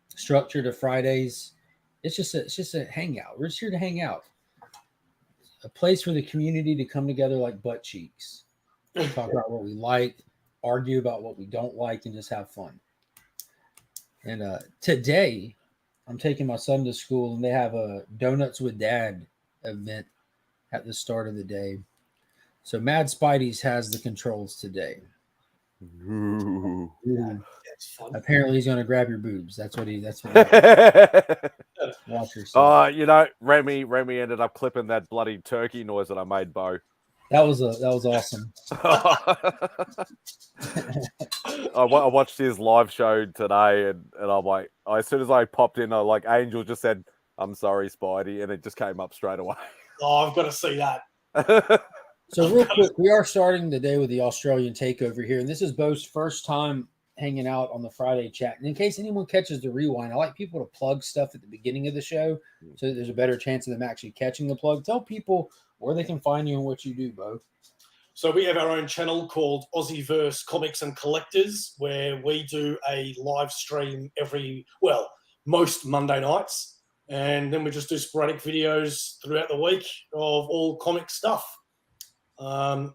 structure to Fridays. It's just a hangout. We're just here to hang out. A place for the community to come together like butt cheeks. Talk about what we like, argue about what we don't like, and just have fun. And today, I'm taking my son to school, and they have a Donuts with Dad event at the start of the day. So Mad Spidey's has the controls today. Ooh. That's fun. Apparently, he's going to grab your boobs. That's what he. Watch yourself. Remy ended up clipping that bloody turkey noise that I made, Bo. That was awesome. I watched his live show today, and I'm like, as soon as I popped in, Angel just said, "I'm sorry, Spidey," and it just came up straight away. Oh, I've got to see that. So real quick, we are starting the day with the Australian takeover here, and this is Bo's first time hanging out on the Friday chat. And in case anyone catches the rewind, I like people to plug stuff at the beginning of the show so that there's a better chance of them actually catching the plug. Tell people where they can find you and what you do, Bo. So we have our own channel called Aussieverse Comics and Collectors, where we do a live stream most Monday nights. And then we just do sporadic videos throughout the week of all comic stuff.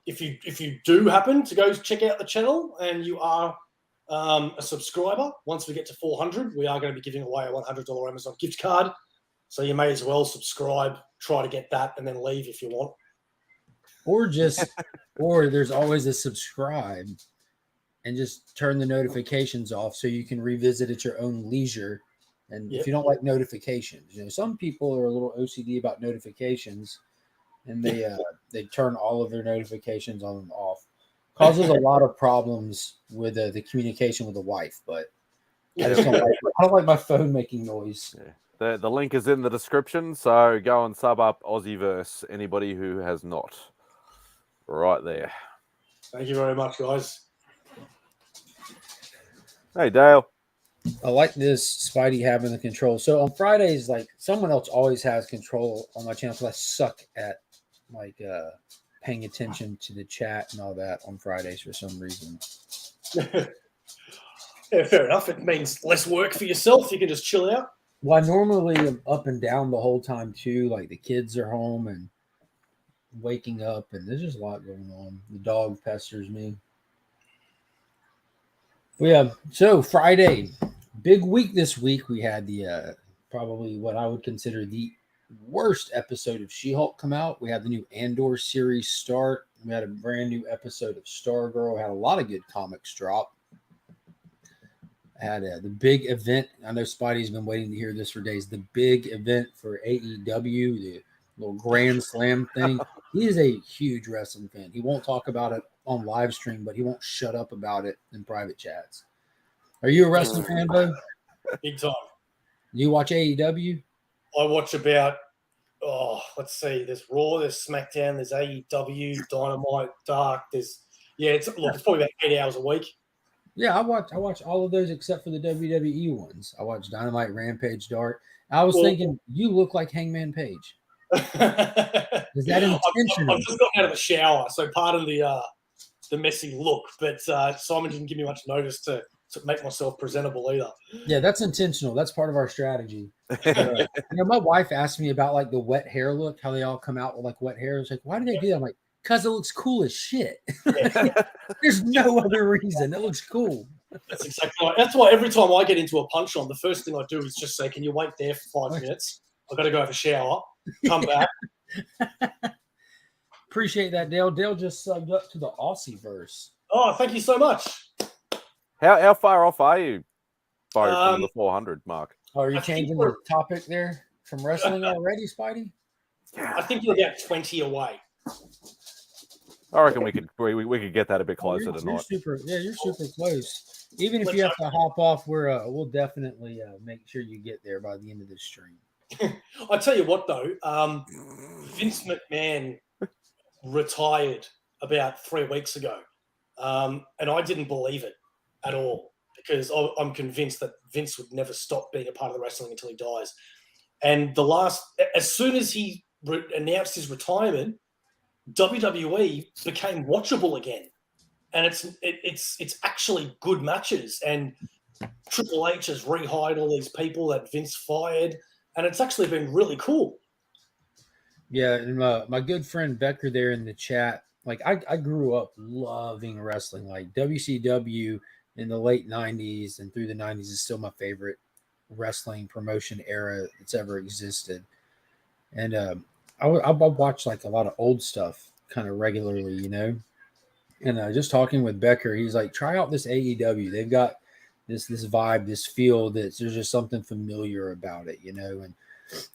If you do happen to go check out the channel and you are a subscriber, once we get to 400, we are going to be giving away a $100 Amazon gift card. So you may as well subscribe, try to get that, and then leave if you want. Or there's always a subscribe and just turn the notifications off so you can revisit at your own leisure. And if you don't like notifications, some people are a little OCD about notifications, and they turn all of their notifications on and off. Causes a lot of problems with the communication with the wife, but I just don't like my phone making noise. Yeah. The link is in the description, so go and sub up Aussieverse, anybody who has not. Right there. Thank you very much, guys. Hey, Dale. I like this Spidey having the control. So on Fridays, someone else always has control on my channel because I suck at paying attention to the chat and all that on Fridays for some reason. Yeah, fair enough. It means less work for yourself. You can just chill out. Well, I normally am up and down the whole time too. Like the kids are home and waking up, and there's just a lot going on. The dog pesters me. Well, yeah. So Friday, big week this week. We had the probably what I would consider the worst episode of She-Hulk come out. We had the new Andor series start. We had a brand new episode of Stargirl. Had a lot of good comics drop. Had the big event. I know Spidey's been waiting to hear this for days. The big event for AEW, the little Grand Slam thing. He is a huge wrestling fan. He won't talk about it on live stream, but he won't shut up about it in private chats. Are you a wrestling fan, Bo? Big time. You watch AEW? I watch about, let's see, there's Raw, there's SmackDown, there's AEW, Dynamite, Dark. It's probably about 8 hours a week. Yeah, I watch all of those except for the WWE ones. I watch Dynamite, Rampage, Dark. I was thinking, you look like Hangman Page. Is that intentional? I've just gotten out of the shower, so pardon the messy look. But Simon didn't give me much notice to make myself presentable either. Yeah, that's intentional. That's part of our strategy. My wife asked me about the wet hair look, how they all come out with wet hair. It's like, why do they do that? I'm like, because it looks cool as shit. There's no other reason. It looks cool. That's exactly right. That's why every time I get into a punch on, the first thing I do is just say, can you wait there for 5 minutes? I've got to go have a shower, come back. Appreciate that, Dale. Dale just subbed up to the Aussieverse. Oh, thank you so much. How far off are you, Bo, from the 400 mark? Oh, are you changing the topic there from wrestling already, Spidey? I think you're about 20 away. I reckon we could get that a bit closer tonight. You're super close. Even if you have to hop off, we'll definitely make sure you get there by the end of this stream. I tell you what, though, Vince McMahon retired about 3 weeks ago, and I didn't believe it at all because I'm convinced that Vince would never stop being a part of the wrestling until he dies. And as soon as he announced his retirement, WWE became watchable again, and it's actually good matches. And Triple H has rehired all these people that Vince fired, and it's actually been really cool. Yeah, and my good friend Becker there in the chat, like I grew up loving wrestling. Like WCW in the late 90s and through the 90s is still my favorite wrestling promotion era that's ever existed. And I watch like a lot of old stuff kind of regularly, you know. And just talking with Becker, he's like, try out this AEW. They've got this vibe, this feel that there's just something familiar about it, you know. And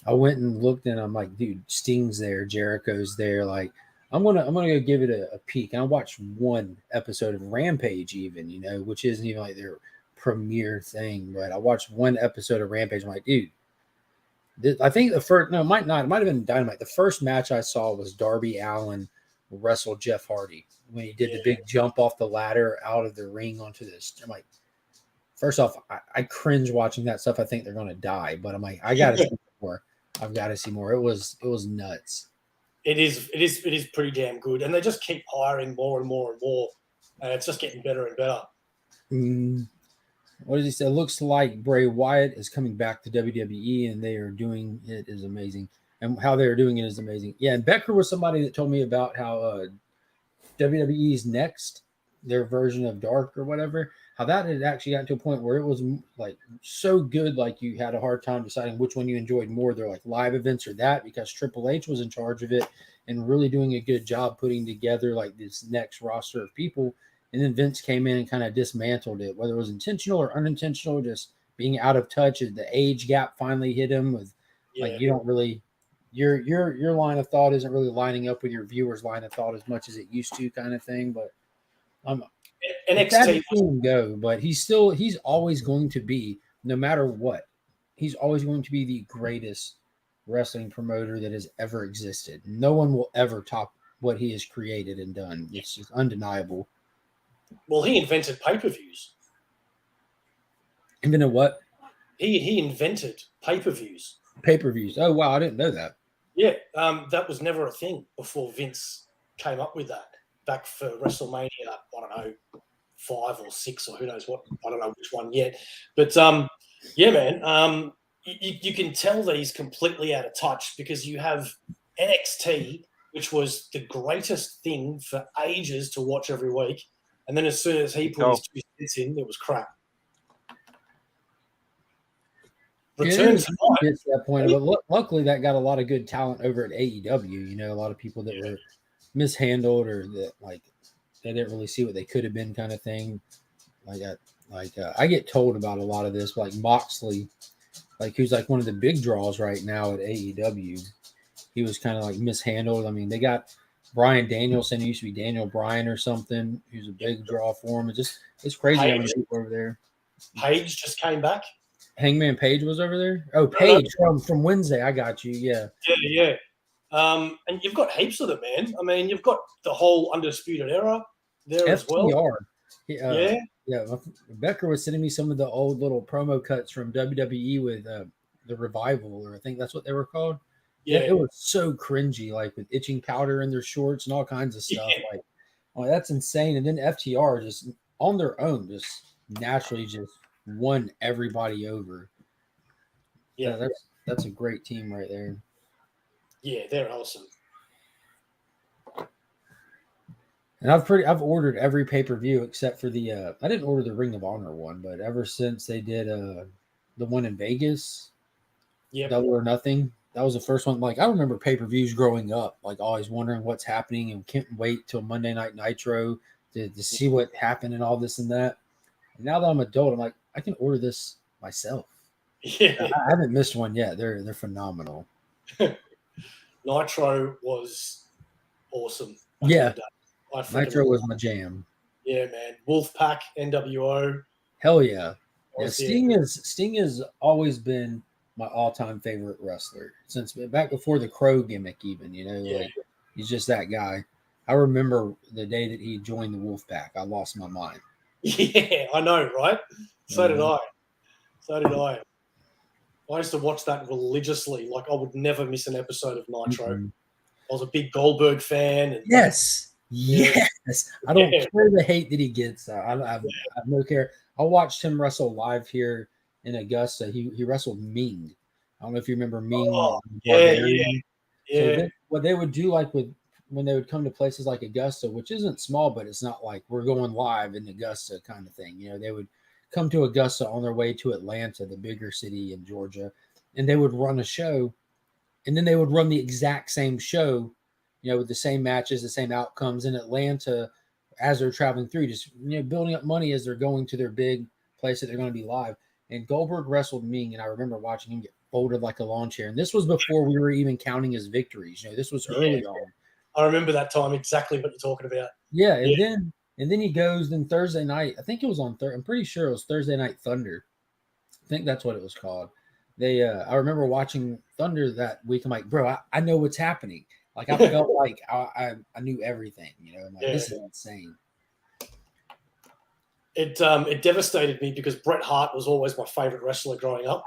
I went and looked, and I'm like, dude, Sting's there, Jericho's there. Like, I'm gonna go give it a peek. And I watched one episode of Rampage, even, you know, which isn't even like their premiere thing, but I watched one episode of Rampage. I'm like, dude, I think the first, no, it might not, it might have been Dynamite. The first match I saw was Darby Allin wrestle Jeff Hardy when he did the big jump off the ladder out of the ring onto this. I'm like, first off, I cringe watching that stuff. I think they're gonna die, but I'm like, I gotta see more. I've got to see more. It was nuts. It is pretty damn good, and they just keep hiring more and more and more, and it's just getting better and better. What does he say? It looks like Bray Wyatt is coming back to WWE, and they are doing it is amazing, and how they are doing it is amazing. Yeah, and Becker was somebody that told me about how WWE's Next, their version of Dark or whatever, how that had actually gotten to a point where it was like so good, like you had a hard time deciding which one you enjoyed more. They're like live events or that, because Triple H was in charge of it and really doing a good job putting together like this next roster of people. And then Vince came in and kind of dismantled it, whether it was intentional or unintentional, just being out of touch. The age gap finally hit him with like, you don't really, your line of thought isn't really lining up with your viewers' line of thought as much as it used to, kind of thing. But NXT can go, but he's always going to be, no matter what, he's always going to be the greatest wrestling promoter that has ever existed. No one will ever top what he has created and done. It's just undeniable. Well, he invented pay-per-views. Invented what? He invented pay-per-views. Pay-per-views. Oh wow, I didn't know that. Yeah, that was never a thing before Vince came up with that. Back for WrestleMania, I don't know, 5 or 6 or who knows what. I don't know which one yet. But yeah, man, you can tell that he's completely out of touch, because you have NXT, which was the greatest thing for ages to watch every week. And then as soon as he put his 2 cents in, it was crap. Return to that point, but luckily that got a lot of good talent over at AEW. You know, a lot of people that were mishandled or that like they didn't really see what they could have been, kind of thing. I get told about a lot of this, like Moxley, like who's like one of the big draws right now at AEW. He was kind of like mishandled. I mean, they got Bryan Danielson, who used to be Daniel Bryan or something, who's a big draw for him. It's crazy how many people over there. Page just came back. Hangman Page was over there. Oh, Page from Wednesday. I got you. Yeah. Yeah. And you've got heaps of them, man. I mean, you've got the whole Undisputed Era there as well. Yeah. Becker was sending me some of the old little promo cuts from WWE with the Revival, or I think that's what they were called. Yeah, it was so cringy, like with itching powder in their shorts and all kinds of stuff. Yeah. Like, that's insane. And then FTR just on their own, just naturally just won everybody over. Yeah, that's a great team right there. Yeah, they're awesome. And I've ordered every pay-per-view except for the I didn't order the Ring of Honor one, but ever since they did the one in Vegas, Double or Nothing, that was the first one. Like, I remember pay-per-views growing up, like always wondering what's happening and can't wait till Monday Night Nitro to see what happened and all this and that. And now that I'm an adult, I'm like, I can order this myself. Yeah. I haven't missed one yet. They're phenomenal. Nitro was awesome. Yeah. Nitro was my jam. Yeah, man. Wolfpack, NWO. Hell yeah. Yeah, Sting has always been my all-time favorite wrestler since back before the Crow gimmick, even, you know, like he's just that guy. I remember the day that he joined the Wolfpack. I lost my mind. Yeah, I know, right? So did I. I used to watch that religiously. Like, I would never miss an episode of Nitro. Mm-hmm. I was a big Goldberg fan. And, yes. I don't care the hate that he gets. I have no care. I watched him wrestle live here in Augusta. He wrestled Ming. I don't know if you remember Ming. Oh, Barbarian. So yeah. what they would do, like when they would come to places like Augusta, which isn't small, but it's not like we're going live in Augusta kind of thing. They would come to Augusta on their way to Atlanta, the bigger city in Georgia, and they would run a show, and then they would run the exact same show, with the same matches, the same outcomes in Atlanta as they're traveling through, just building up money as they're going to their big place that they're going to be live. And Goldberg wrestled Ming, and I remember watching him get folded like a lawn chair. And this was before we were even counting his victories. This was early on. I remember that time, exactly what you're talking about. Yeah, and then he goes. Then Thursday night, I think it was on I'm pretty sure it was Thursday Night Thunder. I think that's what it was called. I remember watching Thunder that week. I'm like, bro, I know what's happening. Like I felt like I knew everything. I'm like, this is insane. It devastated me because Bret Hart was always my favorite wrestler growing up,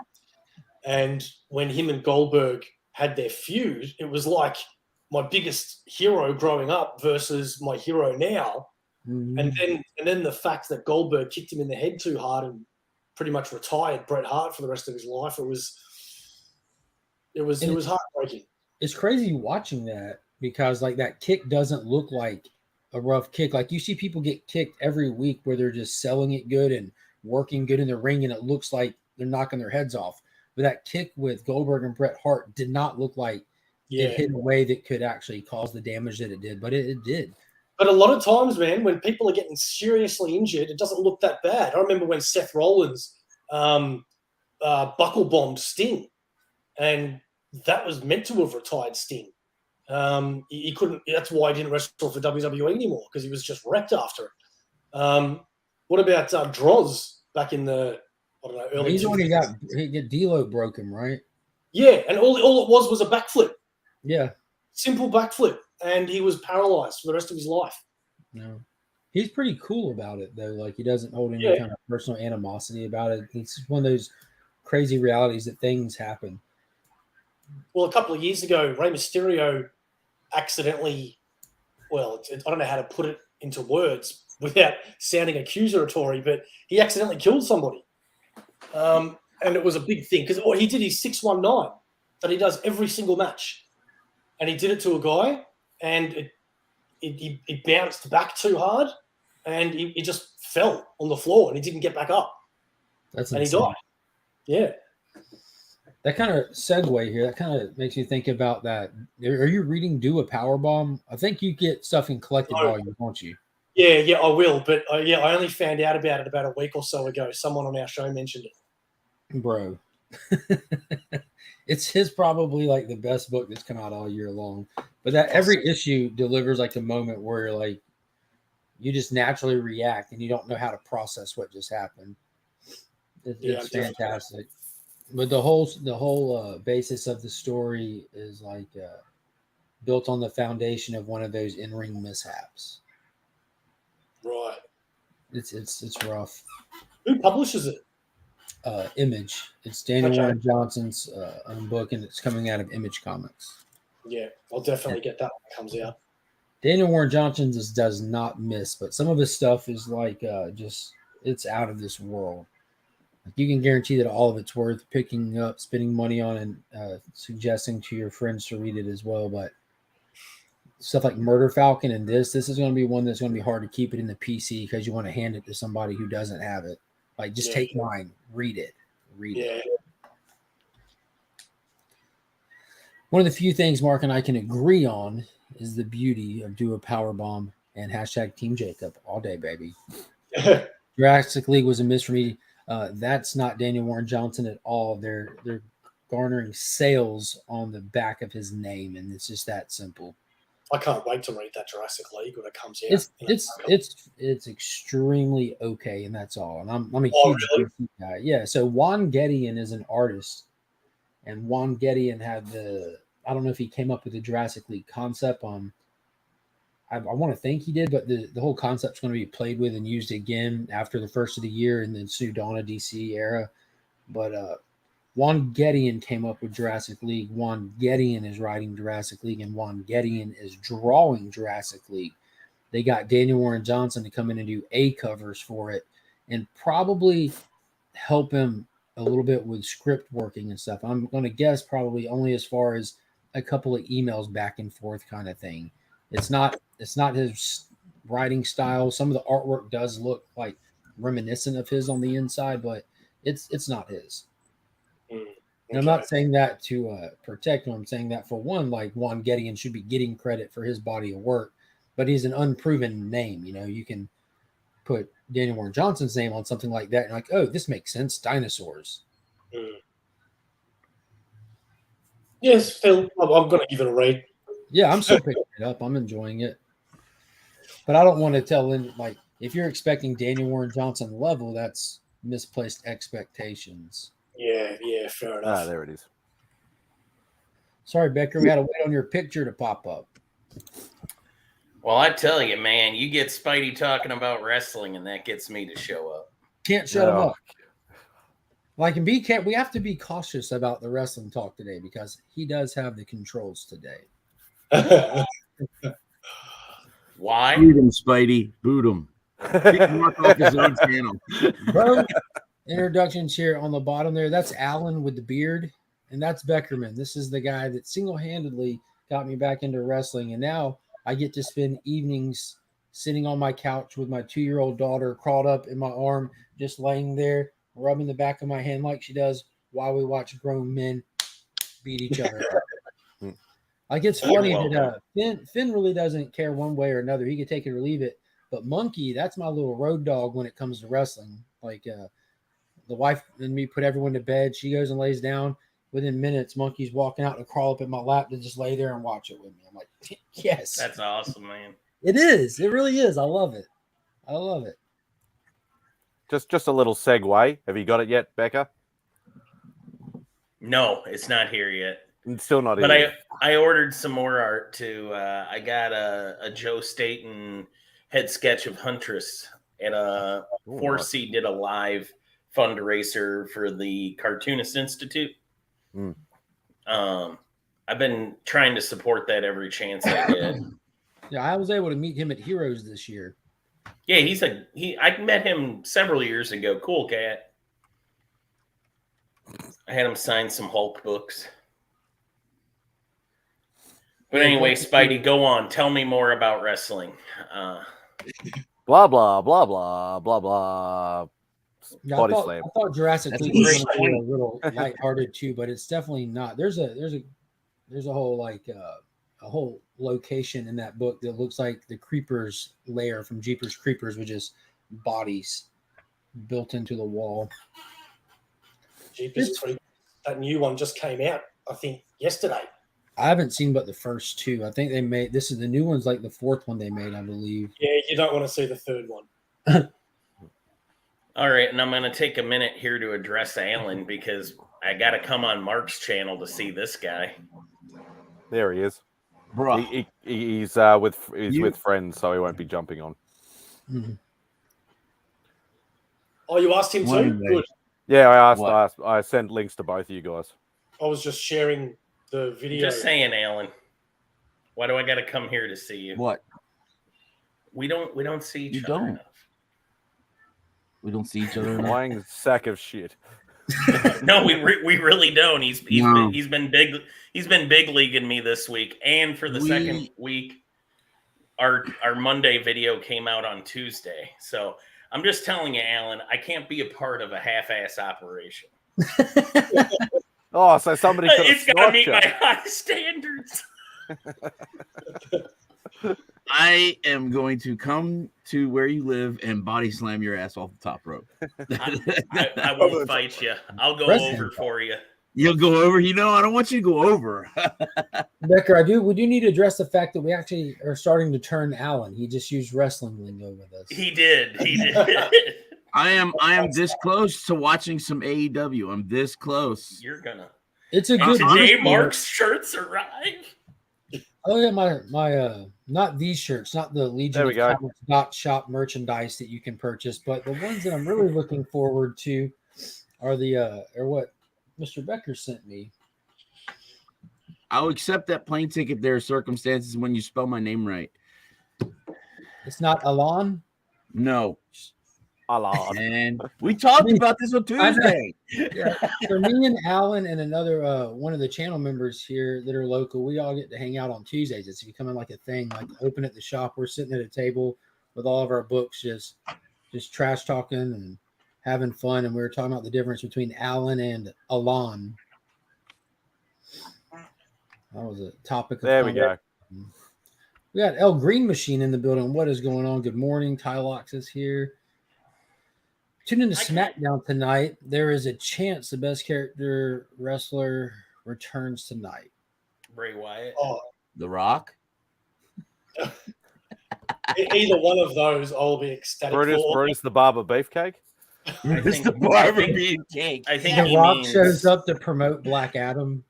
and when him and Goldberg had their feud, it was like my biggest hero growing up versus my hero now. Mm-hmm. And then the fact that Goldberg kicked him in the head too hard and pretty much retired Bret Hart for the rest of his life. It was heartbreaking. It's crazy watching that because like that kick doesn't look like a rough kick. Like you see people get kicked every week where they're just selling it good and working good in the ring, and it looks like they're knocking their heads off. But that kick with Goldberg and Bret Hart did not look like it hit in a way that could actually cause the damage that it did, but it did. But a lot of times, man, when people are getting seriously injured, it doesn't look that bad. I remember when Seth Rollins buckle bombed Sting, and that was meant to have retired Sting. He couldn't. That's why he didn't wrestle for WWE anymore, because he was just wrecked after it. What about Droz back in the early? He's the one he got D'Lo broke him, right? Yeah, and all it was a backflip. Yeah, simple backflip, and he was paralyzed for the rest of his life. No, he's pretty cool about it though. Like he doesn't hold any kind of personal animosity about it. It's one of those crazy realities that things happen. Well, a couple of years ago, Rey Mysterio accidentally, I don't know how to put it into words without sounding accusatory, but he accidentally killed somebody. And it was a big thing because what he did is 619 that he does every single match. And he did it to a guy, and it bounced back too hard, and he just fell on the floor, and he didn't get back up. That's and insane. He died. Yeah. That kind of segue here, that kind of makes you think about that. Are you reading Do a Powerbomb? I think you get stuff in collected volume, don't you? Yeah, I will. But I only found out about it about a week or so ago. Someone on our show mentioned it. Bro. It's probably like the best book that's come out all year long. But that every issue delivers like a moment where you're like, you just naturally react and you don't know how to process what just happened. It's fantastic. But the whole basis of the story is like built on the foundation of one of those in-ring mishaps. Right. It's rough. Who publishes it? Image. It's Daniel Warren Johnson's book, and it's coming out of Image Comics. Yeah, I'll definitely get that when it comes out. Daniel Warren Johnson does not miss, but some of his stuff is like it's out of this world. Like you can guarantee that all of it's worth picking up, spending money on, and suggesting to your friends to read it as well. But stuff like Murder Falcon and this is going to be one that's going to be hard to keep it in the PC because you want to hand it to somebody who doesn't have it. Like, just take mine, read it. One of the few things Mark and I can agree on is the beauty of Do a Powerbomb and hashtag Team Jacob all day, baby. Jurassic League was a miss for me. That's not Daniel Warren Johnson at all. They're garnering sales on the back of his name, and it's just that simple. I can't wait to read that Jurassic League when it comes out. It's extremely okay, and that's all. And I'm a huge DC guy. Yeah. So Juan Gedeon is an artist, and Juan Gedeon had I don't know if he came up with the Jurassic League concept. I want to think he did, but the whole concept's going to be played with and used again after the first of the year in the ensued Dawn of DC era. But Juan Gedeon came up with Jurassic League. Juan Gedeon is writing Jurassic League, and Juan Gedeon is drawing Jurassic League. They got Daniel Warren Johnson to come in and do A covers for it, and probably help him a little bit with script working and stuff. I'm going to guess probably only as far as a couple of emails back and forth kind of thing. It's not his writing style. Some of the artwork does look like reminiscent of his on the inside, but it's not his. And I'm not saying that to protect him. I'm saying that for one, like Juan Gideon should be getting credit for his body of work, but he's an unproven name. You know, you can put Daniel Warren Johnson's name on something like that and like, oh, this makes sense. Dinosaurs. Yes, Phil, I'm going to give it a read. Yeah, I'm still picking it up. I'm enjoying it. But I don't want to tell him, like, if you're expecting Daniel Warren Johnson level, that's misplaced expectations. Yeah, fair enough. Ah, there it is. Sorry, Becker, we had to wait on your picture to pop up. Well, I tell you, man, you get Spidey talking about wrestling, and that gets me to show up. Can't shut him up. Like, and we have to be cautious about the wrestling talk today because he does have the controls today. Why? Boot him, Spidey. Boot him. Kick him off his own channel. Bro, introductions here on the bottom there. That's Alan with the beard, and that's Beckerman. This is the guy that single-handedly got me back into wrestling, and now I get to spend evenings sitting on my couch with my 2-year-old daughter crawled up in my arm, just laying there, rubbing the back of my hand like she does while we watch grown men beat each other up. Like, it's funny that Finn really doesn't care one way or another. He could take it or leave it. But Monkey, that's my little road dog when it comes to wrestling. Like, the wife and me put everyone to bed. She goes and lays down. Within minutes, Monkey's walking out to crawl up in my lap to just lay there and watch it with me. I'm like, yes. That's awesome, man. It is. It really is. I love it. I love it. Just a little segue. Have you got it yet, Becca? No, it's not here yet. It's still not But here. I ordered some more art too. I got a Joe Staten head sketch of Huntress, and 4C did a live fundraiser for the Cartoonist Institute. I've been trying to support that every chance I get. Yeah, I was able to meet him at Heroes this year. Yeah, I met him several years ago. Cool cat. I had him sign some Hulk books. But anyway, Spidey, go on. Tell me more about wrestling. Blah, blah, blah, blah, blah, blah. Yeah, Body I slam. thought Jurassic That's League a was great gonna be a point. little lighthearted too, but it's definitely not. There's a whole like a whole location in that book that looks like the Creepers lair from Jeepers Creepers, which is bodies built into the wall. Jeepers Creepers. That new one just came out, I think, yesterday. I haven't seen but the first two. I think they made this is the new one's like the fourth one they made, I believe. Yeah, you don't want to see the third one. All right, and I'm going to take a minute here to address Alan because I got to come on Mark's channel to see this guy. There he is. Bro. He's with friends, so he won't be jumping on. Mm-hmm. Oh, you asked him too? Good. Yeah, I sent links to both of you guys. I was just sharing the video. Just saying, Alan. Why do I got to come here to see you? What? We don't see each You other don't. enough. We don't see each other enough. Lying sack of shit. No, we really don't. He's No. been big leaguing me this week, and for the second week, our Monday video came out on Tuesday. So I'm just telling you, Alan, I can't be a part of a half-ass operation. Oh, so somebody could have It's got to meet sniped my you. high standards. I am going to come to where you live and body slam your ass off the top rope. I won't fight you. I'll go over for you. You'll go over. You know, I don't want you to go over. Becker, we do need to address the fact that we actually are starting to turn Alan. He just used wrestling lingo with us. He did. I am this close to watching some AEW. I'm this close. You're gonna. It's a good Today, Mark's shirts arrive. Oh yeah, my not these shirts, not the Legion of Comics .shop merchandise that you can purchase, but the ones that I'm really looking forward to are what Mr. Becker sent me. I'll accept that plane ticket. There are circumstances when you spell my name right. It's not Alon. No. Alan. And we talked about this on I know. Tuesday. Yeah. So me and Alan and another one of the channel members here that are local, we all get to hang out on Tuesdays. It's becoming like a thing, like open at the shop. We're sitting at a table with all of our books, just trash talking and having fun. And we were talking about the difference between Alan and Alan. That was a topic. There we go. We got El Green Machine in the building. What is going on? Good morning. Tylox is here. Tune in to SmackDown tonight. There is a chance the best character wrestler returns tonight. Bray Wyatt. Oh, The Rock. either one of those, I'll be ecstatic for. Brutus the Barber Beefcake. It's the barber being cake. I think The he Rock means, shows up to promote Black Adam.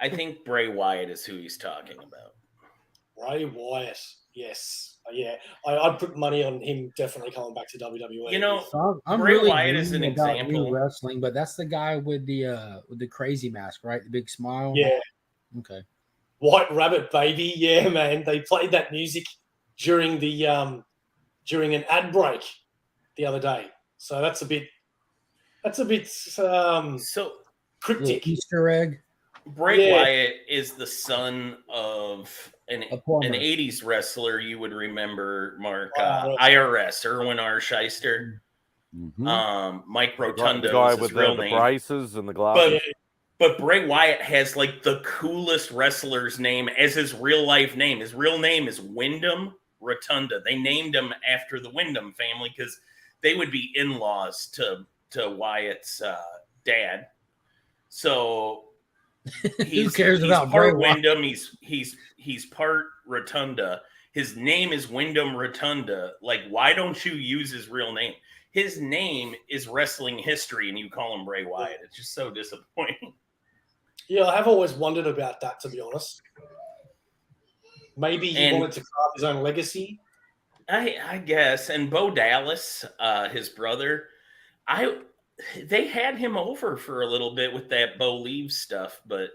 I think Bray Wyatt is who he's talking about. Bray Wyatt, yes. Yeah, I'd put money on him definitely coming back to WWE. You know, So I'm Bray really Wyatt is an dreaming about example. new wrestling, but that's the guy with the crazy mask, right? The big smile. Yeah, Okay. White Rabbit, baby. Yeah, man. They played that music during the during an ad break the other day. So that's a bit So cryptic. Easter egg. Bray Yeah. Wyatt is the son of an A plumber. 80s wrestler you would remember, Mark. IRS. IRS, Erwin R. Shyster. Mhm. Mike The Rotunda guy is his with real the name. braces and the glasses. But Bray Wyatt has like the coolest wrestler's name as his real life name. His real name is Wyndham Rotunda. They named him after the Wyndham family because they would be in-laws to Wyatt's dad. So Who cares about part Bray Wyatt? Wyndham? He's part Rotunda. His name is Wyndham Rotunda. Like, why don't you use his real name? His name is wrestling history, and you call him Bray Wyatt. It's just so disappointing. Yeah, I have always wondered about that, to be honest. Maybe he wanted to carve his own legacy. I guess. And Bo Dallas, his brother, they had him over for a little bit with that Bo Leaves stuff, but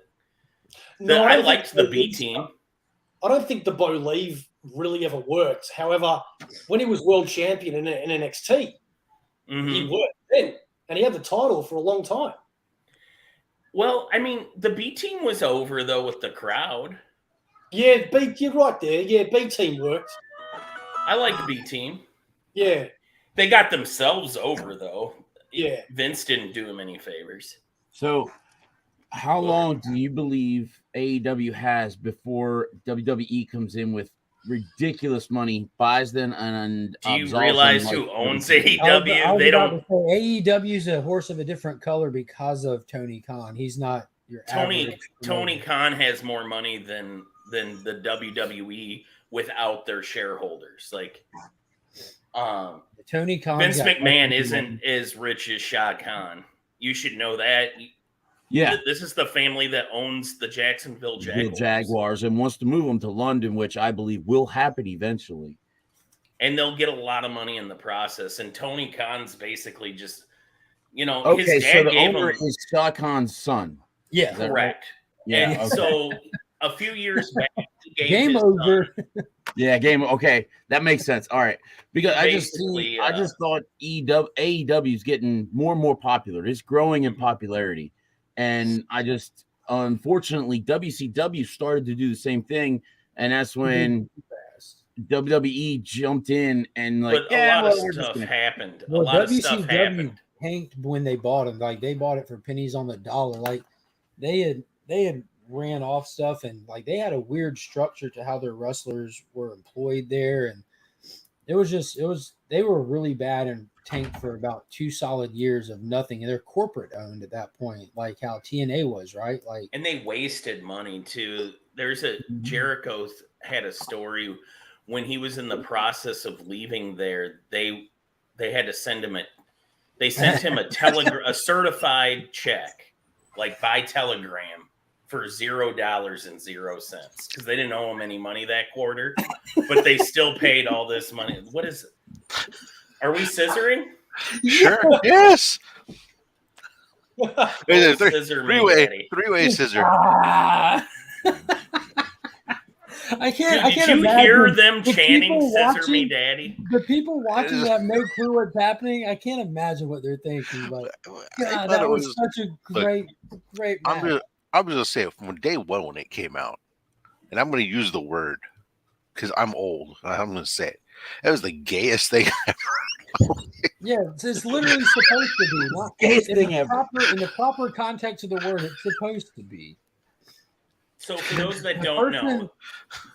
I liked the B team. I don't think the Bo Leave really ever worked. However, when he was world champion in NXT, he worked then, and he had the title for a long time. Well, I mean, the B team was over though with the crowd. Yeah, you're right there. Yeah, B team worked. I liked B team. Yeah, they got themselves over though. Yeah, Vince didn't do him any favors. So, how long do you believe AEW has before WWE comes in with ridiculous money, buys them, and do you realize who owns AEW? They don't. AEW is a horse of a different color because of Tony Khan. He's not your Tony Khan has more money than the WWE without their shareholders. Like, Tony Khan. Vince McMahon isn't as rich as Shah Khan. You should know that. Yeah, this is the family that owns the Jacksonville Jaguars and wants to move them to London, which I believe will happen eventually. And they'll get a lot of money in the process. And Tony Khan's basically just, his dad so the gave owner him is Shah Khan's son. Yeah, correct. Right? Yeah. And so a few years back, he gave game his over. son, yeah, game. Okay, that makes sense. All right, because I just thought AEW is getting more and more popular. It's growing in popularity, and unfortunately WCW started to do the same thing, and that's when WWE jumped in and a lot of stuff happened. Well, a lot WCW of stuff happened. Tanked when they bought them. Like they bought it for pennies on the dollar. Like they had ran off stuff, and like they had a weird structure to how their wrestlers were employed there, and they were really bad and tanked for about 2 solid years of nothing, and they're corporate owned at that point, like how TNA was, right? Like, and they wasted money too. There's Jericho had a story when he was in the process of leaving there. They had to send him a certified check, like by telegram, for $0.00 because they didn't owe him any money that quarter, but they still paid all this money. What is it? Are we scissoring? Sure. Yes. Three-way scissor. I can't. Did you hear them chanting "Scissor Me, Daddy"? The people watching have no clue what's happening. I can't imagine what they're thinking. But God, that was such a great match. I'm just gonna say it from day one when it came out, and I'm gonna use the word because I'm old. I'm gonna say it. It was the gayest thing ever. Yeah, it's literally supposed to be. Not, Gayest thing ever. In the proper context of the word, it's supposed to be. So, for those that don't know,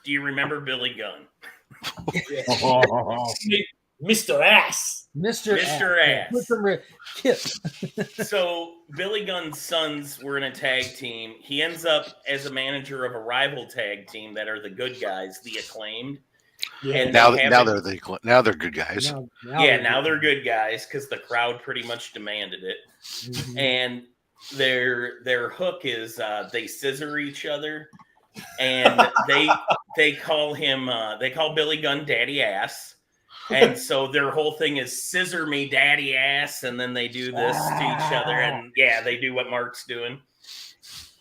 do you remember Billy Gunn? Mr. Ass. Mr. Ass. Kip. So, Billy Gunn's sons were in a tag team. He ends up as a manager of a rival tag team that are the good guys, the Acclaimed. Yeah. And now they're good guys. Now they're good guys because the crowd pretty much demanded it. Mm-hmm. And their hook is they scissor each other, and they call Billy Gunn Daddy Ass. And so their whole thing is "Scissor Me, Daddy Ass," and then they do this to each other, and they do what Mark's doing.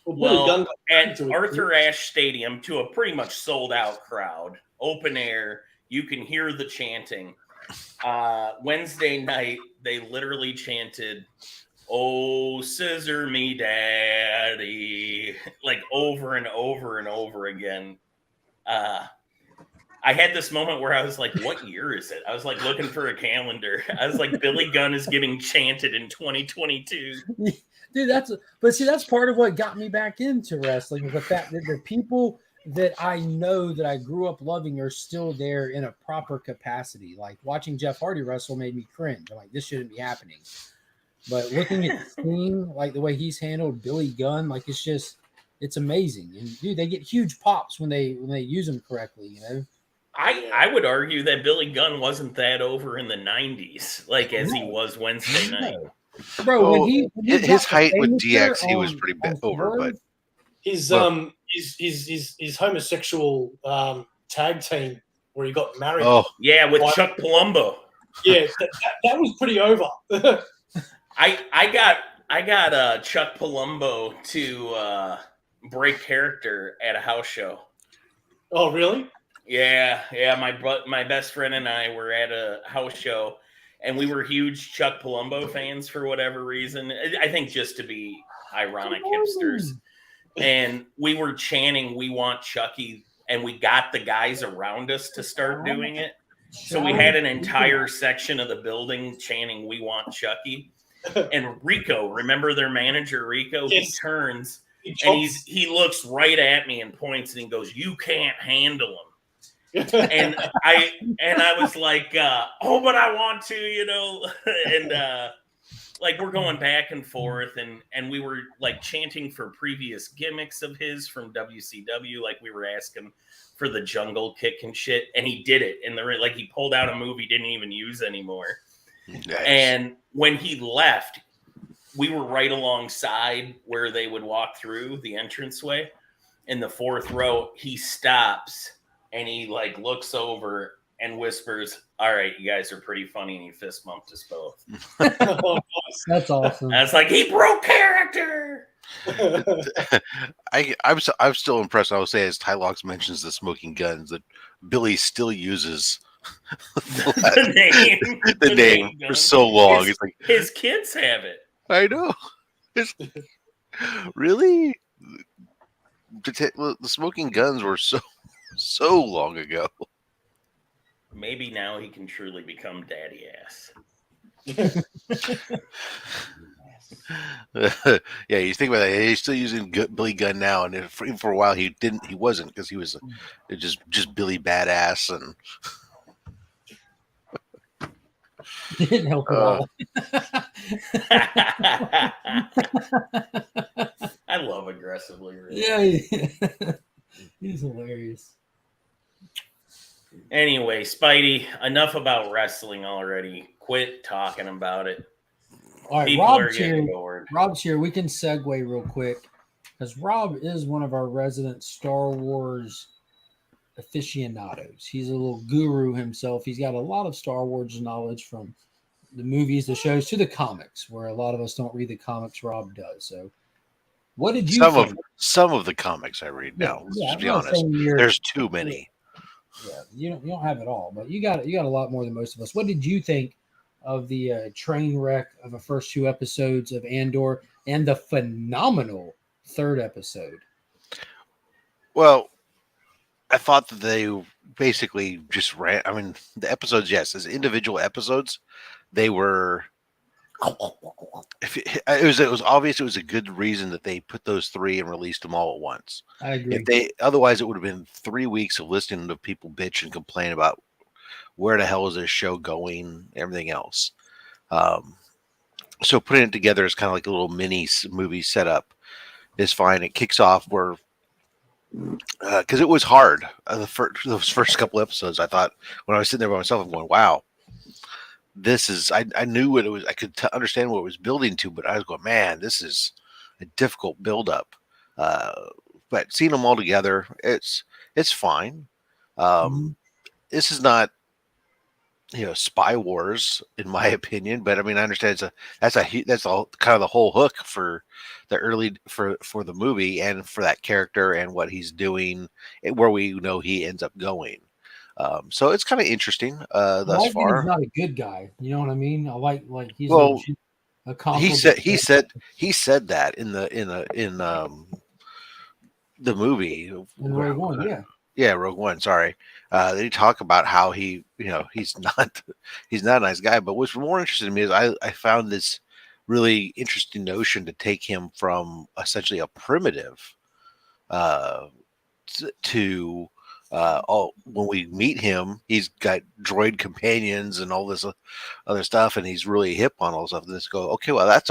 Well, at Arthur Ashe Stadium, to a pretty much sold out crowd, open air, you can hear the chanting. Wednesday night, they literally chanted, "Oh, scissor me, daddy," like over and over and over again. I had this moment where I was like, what year is it? I was like looking for a calendar. I was like, Billy Gunn is getting chanted in 2022. Dude, that's part of what got me back into wrestling, was the fact that the people that I know that I grew up loving are still there in a proper capacity. Like watching Jeff Hardy wrestle made me cringe. I'm like, this shouldn't be happening. But looking at Sting, like the way he's handled Billy Gunn, like it's amazing. And dude, they get huge pops when they use them correctly, you know. I would argue that Billy Gunn wasn't that over in the 90s, like as he was Wednesday night. Bro, when his height with DX, he was pretty over, but his homosexual tag team where he got married. Oh yeah, with Chuck Palumbo. Yeah, that was pretty over. I got Chuck Palumbo to break character at a house show. Oh, really? Yeah. My best friend and I were at a house show, and we were huge Chuck Palumbo fans for whatever reason. I think just to be ironic hipsters. And we were chanting, "We want Chucky," and we got the guys around us to start doing it. So we had an entire section of the building chanting, "We want Chucky." And Rico, remember their manager, Rico? Yes. He turns and he looks right at me and points and he goes, "You can't handle him." and I was like, "Oh, but I want to," you know. And like we're going back and forth, and we were like chanting for previous gimmicks of his from WCW, like we were asking for the jungle kick and shit, and he did it. And like he pulled out a move he didn't even use anymore. Nice. And when he left, we were right alongside where they would walk through the entranceway. In the fourth row, he stops and he like looks over and whispers, "All right, you guys are pretty funny," and he fist bumped us both. That's awesome. I was like, he broke character. I'm still impressed. I would say, as Ty Locks mentions the smoking guns, that Billy still uses the name for so long. It's like his kids have it. I know. Really? The smoking guns were so long ago. Maybe now he can truly become Daddy Ass. Yeah, you think about that. He's still using Billy Gunn now, and even for a while he wasn't, because he was just Billy Badass, and didn't help at all. I love aggressively. Really. Yeah, he's hilarious. Anyway, Spidey, enough about wrestling already. Quit talking about it. All right, Rob's here. We can segue real quick, because Rob is one of our resident Star Wars aficionados. He's a little guru himself. He's got a lot of Star Wars knowledge, from the movies, the shows, to the comics, where a lot of us don't read the comics. Rob does. So What did you think? Some of the comics I read now? To be honest, there's too many. Yeah, you don't have it all, but you got a lot more than most of us. What did you think of the train wreck of the first 2 episodes of Andor and the phenomenal 3rd episode? Well, I thought that they basically just ran. I mean, the episodes, yes, as individual episodes, they were. It was obvious it was a good reason that they put those 3 and released them all at once. I agree. Otherwise, it would have been 3 weeks of listening to people bitch and complain about where the hell is this show going, everything else. So putting it together is kind of like a little mini movie setup is fine. It kicks off where because it was hard. Those first couple episodes, I thought when I was sitting there by myself, I'm going, wow. This is I knew what it was. I could understand what it was building to, but I was going, man, this is a difficult buildup. But seeing them all together, it's fine. This is not Spy Wars in my opinion, but I mean I understand that's all kind of the whole hook for the early for the movie and for that character and what he's doing, where we know he ends up going. So it's kind of interesting thus far. He's not a good guy. You know what I mean? I like he's a he said that in the movie. In Rogue One, yeah, Rogue One. Sorry, they talk about how he's not a nice guy. But what's more interesting to me is I found this really interesting notion to take him from essentially a primitive to when we meet him, he's got droid companions and all this other stuff, and he's really hip on all this stuff. And just go, okay, well, that's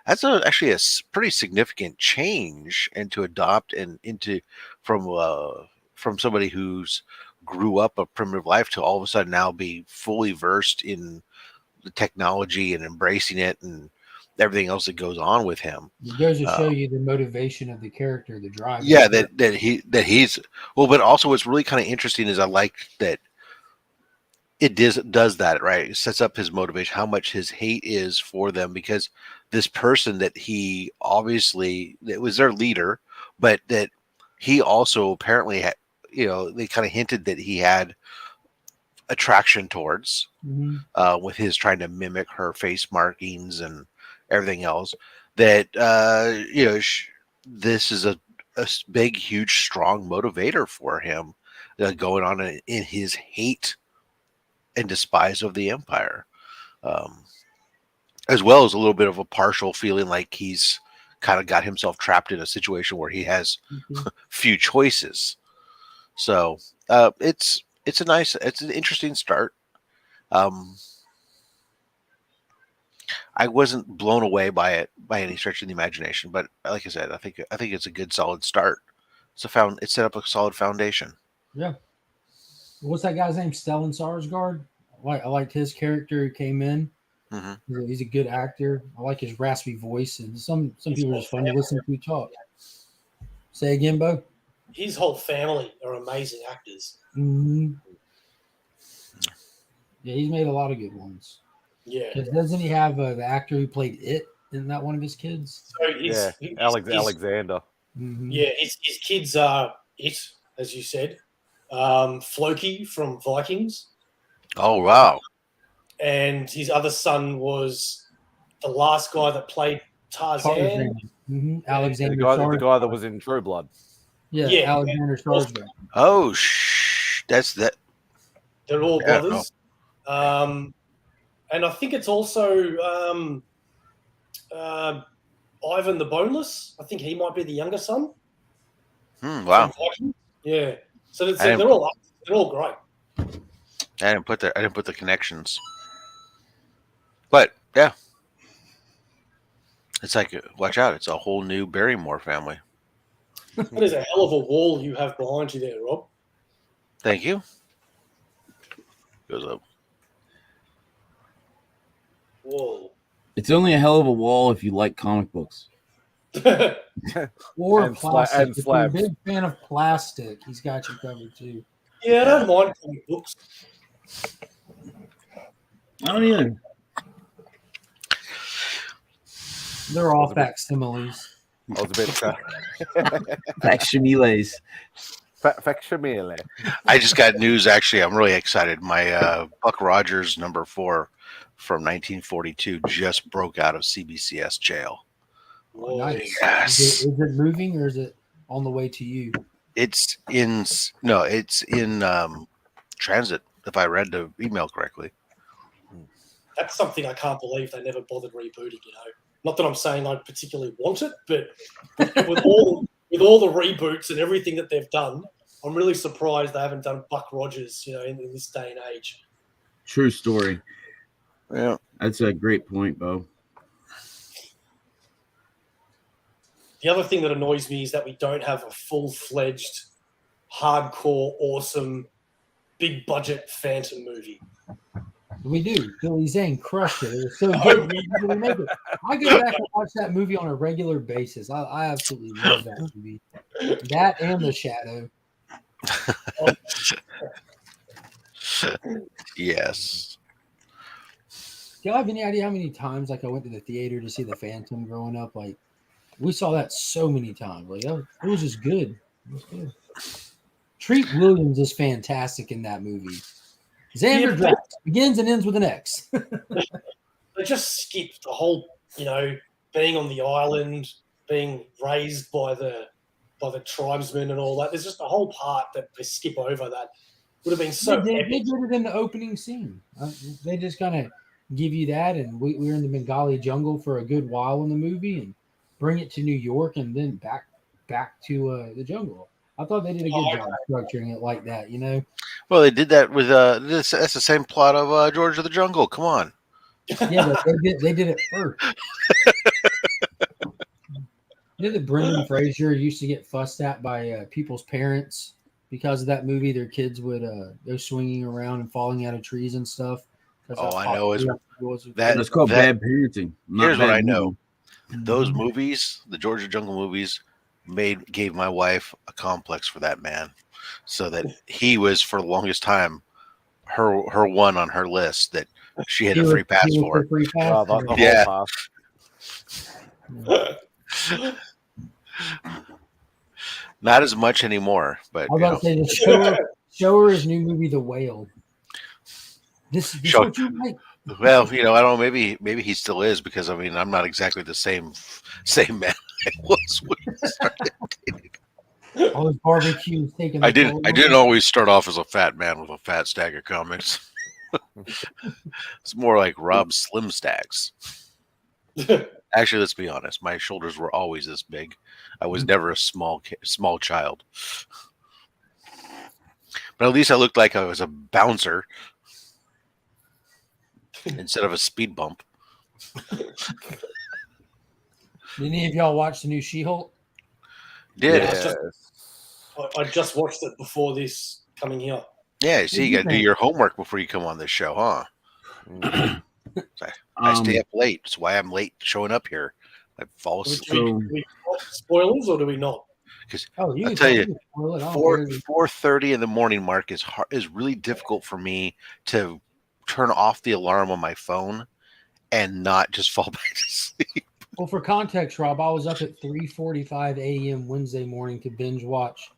actually a pretty significant change, and to adopt and into from somebody who's grew up a primitive life to all of a sudden now be fully versed in the technology and embracing it and everything else that goes on with him. It goes to show you the motivation of the character, the drive. Yeah, that he's well, but also what's really kind of interesting is I like that it does that, right? It sets up his motivation, how much his hate is for them, because this person that he obviously that was their leader, but that he also apparently had, they kind of hinted that he had attraction towards with his trying to mimic her face markings and everything else, that this is a big, huge, strong motivator for him going on in his hate and despise of the Empire, as well as a little bit of a partial feeling like he's kind of got himself trapped in a situation where he has few choices. So it's an interesting start. I wasn't blown away by it by any stretch of the imagination, but like I said, I think it's a good, solid start. It set up a solid foundation. Yeah. What's that guy's name? Stellan Sarsgaard. I liked his character who came in. Mm-hmm. He's a good actor. I like his raspy voice, and some people are just fun to listen to talk. Say again, Bo. His whole family are amazing actors. Mm-hmm. Yeah, he's made a lot of good ones. Yeah. Doesn't he have the actor who played It? Isn't that one of his kids? So Alexander. Mm-hmm. Yeah, his kids are It, as you said. Floki from Vikings. Oh, wow. And his other son was the last guy that played Tarzan. Mm-hmm. Alexander the guy that was in True Blood. Yeah. Alexander Sarsgaard. Oh, that's that. They're all brothers. No. And I think it's also Ivan the Boneless. I think he might be the younger son. Wow. Yeah. So they're all great. I didn't put the connections. But yeah. It's like, watch out, it's a whole new Barrymore family. That is a hell of a wall you have behind you there, Rob. Thank you. Goes up. Whoa. It's only a hell of a wall if you like comic books. Or and plastic. And if you're a big fan of plastic, he's got you covered too. Yeah, I don't mind comic books. I don't either. They're all facsimiles. I was a bit Facsimiles. facsimile. I just got news. Actually, I'm really excited. My Buck Rogers #4 from 1942 just broke out of CBCS jail. Oh, nice. Yes. Is it moving or is it on the way to you? It's in transit. If I read the email correctly. That's something I can't believe they never bothered rebooting. Not that I'm saying I particularly want it, but with all the reboots and everything that they've done, I'm really surprised they haven't done Buck Rogers. In this day and age. True story. Yeah, that's a great point, Bo. The other thing that annoys me is that we don't have a full-fledged, hardcore, awesome, big-budget Phantom movie. We do. Billy Zane crushed it. It was so good. I go back and watch that movie on a regular basis. I absolutely love that movie. That and The Shadow. Yes. Do y'all have any idea how many times I went to the theater to see The Phantom growing up? We saw that so many times. It was just good. It was good. Treat Williams is fantastic in that movie. Xander Drax begins and ends with an X. They just skipped the whole, being on the island, being raised by the tribesmen and all that. There's just a whole part that they skip over that would have been so They epic. did it in the opening scene. They just kind of give you that, and we were in the Bengali jungle for a good while in the movie, and bring it to New York, and then back to the jungle. I thought they did a good job structuring it like that, Well, they did that with that's the same plot of George of the Jungle. Come on. Yeah, but they did it first. That Brendan Fraser used to get fussed at by people's parents because of that movie. Their kids would go swinging around and falling out of trees and stuff. Oh, I know. That's called bad parenting. Here's what I know. Those movies, the Georgia Jungle movies, gave my wife a complex for that man, so that he was for the longest time her one on her list that she had a free pass for. Yeah. Not as much anymore, but I was about to say show her his new movie, The Whale. This what you like. Well, I don't know. Maybe he still is, because I'm not exactly the same man I was when we started dating. All his barbecues taking. I didn't always start off as a fat man with a fat stack of comics. It's more like Rob Slim Stacks. Actually, let's be honest. My shoulders were always this big. I was never a small child. But at least I looked like I was a bouncer instead of a speed bump. Did any of y'all watch the new She-Hulk? Did. Yeah, I just watched it before this coming here. Yeah, see, you got to do your homework before you come on this show, huh? I stay up late. That's why I'm late showing up here. I fall asleep. Do we spoilers or do we not? Because I'll tell you, 4:30 in the morning mark is really difficult for me to turn off the alarm on my phone and not just fall back to sleep. Well, for context, Rob, I was up at 3:45 a.m. Wednesday morning to binge watch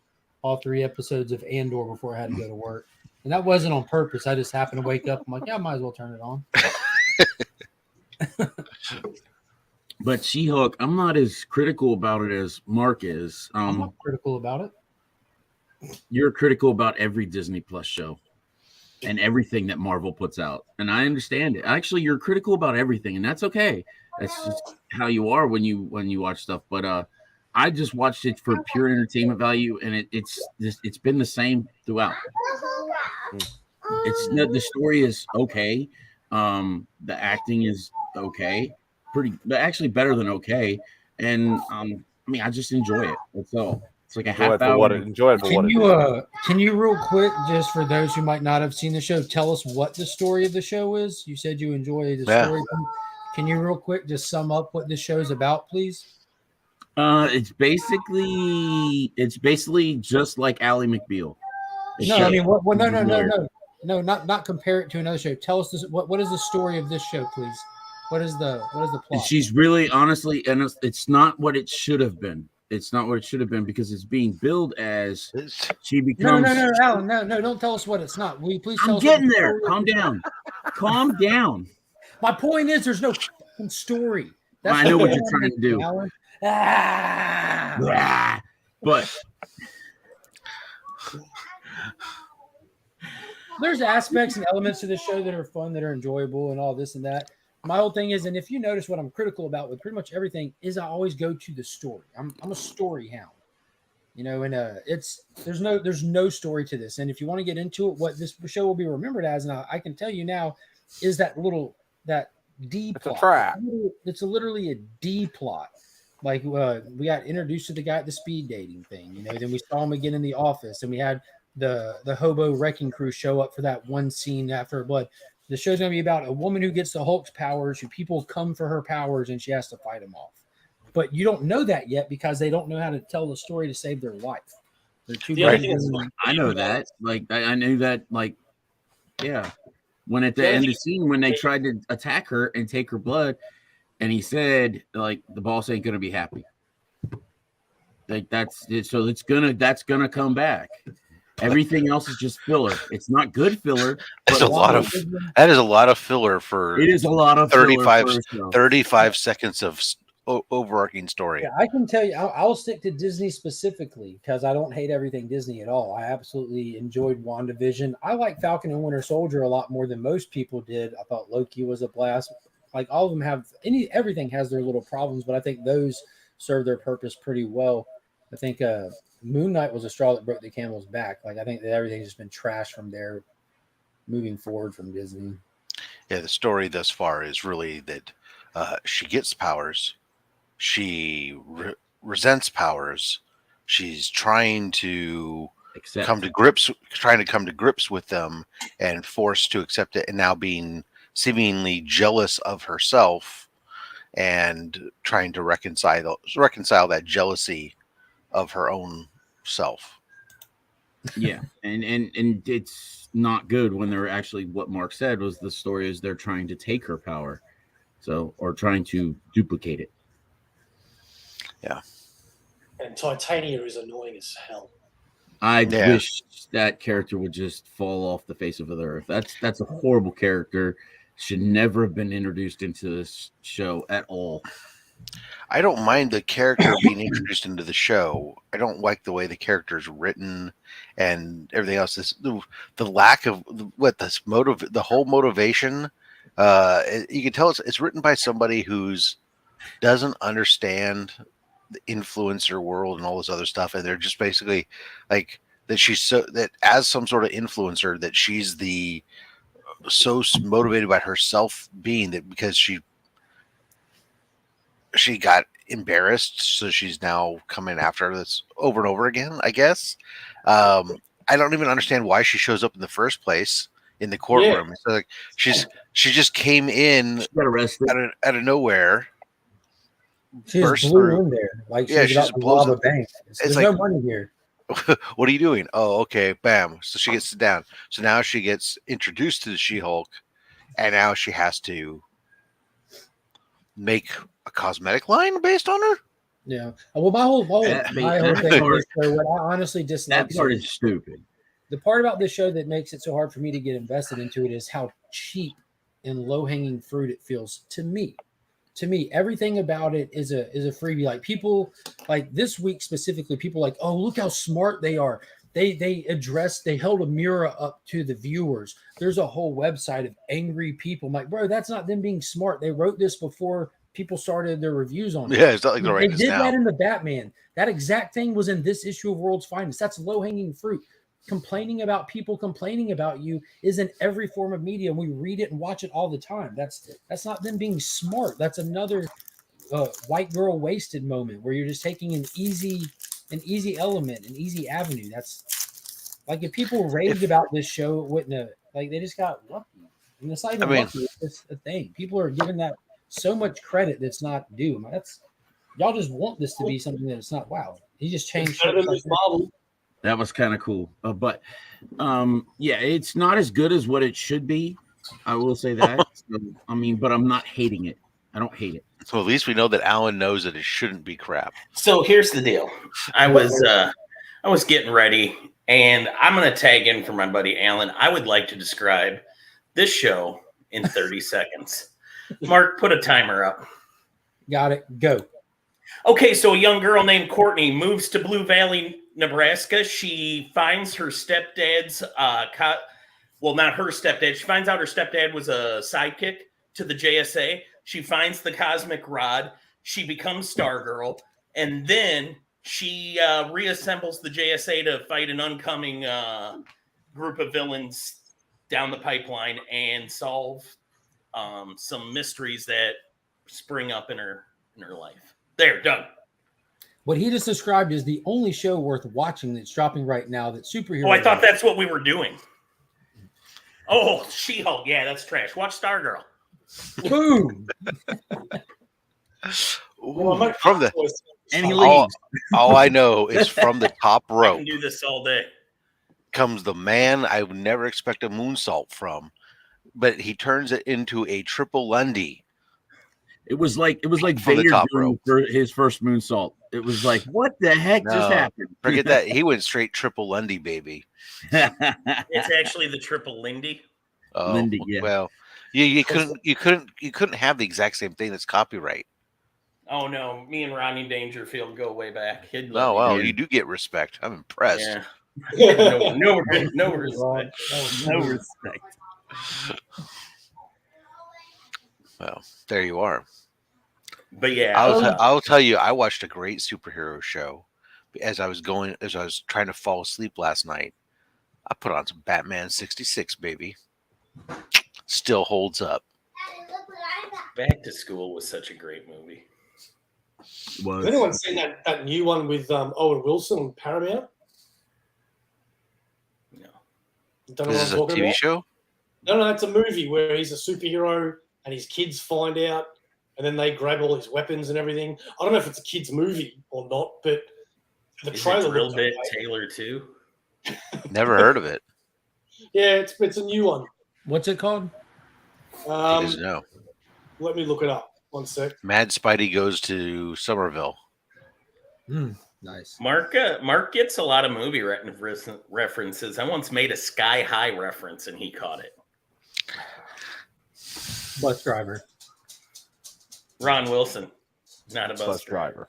all 3 episodes of Andor before I had to go to work. And that wasn't on purpose. I just happened to wake up. I'm like, yeah, I might as well turn it on. But She-Hulk, I'm not as critical about it as Mark is. I'm not critical about it. You're critical about every Disney Plus show and everything that Marvel puts out. And I understand it. Actually, you're critical about everything, and that's okay. That's just how you are when you watch stuff. But I just watched it for pure entertainment value, and it's been the same throughout. The story is okay. The acting is okay, actually better than okay. And I just enjoy it. That's all. It's like a half hour. Enjoy it for what it is. Can you real quick, just for those who might not have seen the show, tell us what the story of the show is? You said you enjoy the story. Can you real quick just sum up what this show is about, please? It's basically just like Ally McBeal. No, not compare it to another show. Tell us this. What is the story of this show, please? What is the plot? She's really, honestly, and it's not what it should have been. It's not what it should have been because it's being billed as she becomes. No, Alan, no, don't tell us what it's not. Will you please tell us? I'm getting there. Calm down. Calm down. My point is, there's no fucking story. I know what you're trying to do. Alan. But there's aspects and elements to this show that are fun, that are enjoyable, and all this and that. My whole thing is, and if you notice what I'm critical about with pretty much everything, is I always go to the story. I'm a story hound, you know, and there's no story to this. And if you want to get into it, what this show will be remembered as, and I can tell you now, is that D plot. It's a trap. It's literally a D plot. Like we got introduced to the guy at the speed dating thing, you know. Then we saw him again in the office, and we had the hobo wrecking crew show up for that one scene after her blood. The show's going to be about a woman who gets the Hulk's powers, who people come for her powers, and she has to fight them off. But you don't know that yet because they don't know how to tell the story to save their life. They're too I know that. Like I knew that. Like, yeah. When at the end of the scene, when they tried to attack her and take her blood, and he said, like, the boss ain't going to be happy. Like that's it. So that's gonna come back. Everything else is just filler. It's not good filler. That is a lot of filler for. It is a lot of 35 seconds of overarching story. Yeah, I can tell you, I'll stick to Disney specifically because I don't hate everything Disney at all. I absolutely enjoyed WandaVision. I like Falcon and Winter Soldier a lot more than most people did. I thought Loki was a blast. Like all of them have everything has their little problems, but I think those serve their purpose pretty well. I think Moon Knight was a straw that broke the camel's back. Like I think that everything's just been trashed from there moving forward from Disney. Yeah, the story thus far is really that she gets powers. She resents powers. She's trying to come to grips with them and forced to accept it, and now being seemingly jealous of herself and trying to reconcile that jealousy of her own self. Yeah, and it's not good when they're actually, what Mark said was the story is they're trying to take her power, or trying to duplicate it. Yeah, and Titania is annoying as hell. I wish that character would just fall off the face of the earth. That's a horrible character. Should never have been introduced into this show at all. I don't mind the character being introduced into the show. I don't like the way the character is written and everything else. The lack of the whole motivation. You can tell it's written by somebody who's doesn't understand the influencer world and all this other stuff, and they're just basically like that. That as some sort of influencer, that she's so motivated by herself being that because she got embarrassed, so she's now coming after this over and over again, I guess. I don't even understand why she shows up in the first place in the courtroom. Yeah. So like she just came in out of nowhere. She just blew in there. Like she just blows up the bank. There's no money here. What are you doing? Oh, okay. Bam. So she gets down. So now she gets introduced to the She-Hulk, and now she has to make a cosmetic line based on her. Yeah. Well, my whole thing is what I honestly dislike. That part is stupid. The part about this show that makes it so hard for me to get invested into it is how cheap and low-hanging fruit it feels to me. To me, everything about it is a freebie. Like people, like this week specifically, people like, oh, look how smart they are. They held a mirror up to the viewers. There's a whole website of angry people. I'm like, bro, that's not them being smart. They wrote this before people started their reviews on it. Yeah, it's not like they did that in the Batman. That exact thing was in this issue of World's Finest. That's low-hanging fruit. Complaining about people complaining about you is in every form of media, and we read it and watch it all the time. That's not them being smart. That's another white girl wasted moment where you're just taking an easy element, an easy avenue. That's like if people raved about this show, it wouldn't have, like they just got lucky. And it's not even lucky. It's a thing. People are giving that so much credit that's not due. That's y'all just want this to be something that it's not. Wow, he just changed. That was kind of cool. But yeah, it's not as good as what it should be. I will say that. So, I mean, but I'm not hating it. I don't hate it. So at least we know that Alan knows that it shouldn't be crap. So here's the deal. I was getting ready, and I'm going to tag in for my buddy Alan. I would like to describe this show in 30 seconds. Mark, put a timer up. Got it. Go. Okay, so a young girl named Courtney moves to Blue Valley, Nebraska. She finds her stepdad's not her stepdad. She finds out her stepdad was a sidekick to the JSA. She finds the cosmic rod. She becomes Stargirl, and then she reassembles the JSA to fight an oncoming group of villains down the pipeline and solve some mysteries that spring up in her life. There, done. What he just described is the only show worth watching that's dropping right now that's superhero. Oh, I thought that's what we were doing. Oh, She-Hulk. Yeah, that's trash. Watch Stargirl. Boom. Ooh, from the And he leaves. all I know is from the top I rope can do this all day. comes the man I would never expect a moonsault from, but he turns it into a triple Lundy. It was like From the Vader top doing his first moonsault. It was like, what the heck just No, happened? Forget that. He went straight triple Lundy, baby. It's actually the triple Lindy. Oh, Lindy, yeah. well, you couldn't have the exact same thing that's copyright. Oh no, me and Rodney Dangerfield go way back. No, well, you do get respect. I'm impressed. Yeah. No respect. No respect. Well, there you are. But yeah, I'll tell you, I watched a great superhero show as I was trying to fall asleep last night. I put on some Batman 66, baby. Still holds up. Back to School was such a great movie. Has anyone seen that new one with Owen Wilson on Paramount? No. Don't know Is what this I'm a talking TV about? show? No, it's a movie where he's a superhero and his kids find out and then they grab all his weapons and everything. I don't know if it's a kid's movie or not, but the Is trailer it Drill looked Bit okay. Taylor too? Never heard of it. Yeah, it's a new one. What's it called? He doesn't know. Let me look it up. One sec. Mad Spidey goes to Somerville. Nice. Mark gets a lot of movie references. I once made a Sky High reference and he caught it. Bus driver. Ron Wilson, not a bus driver.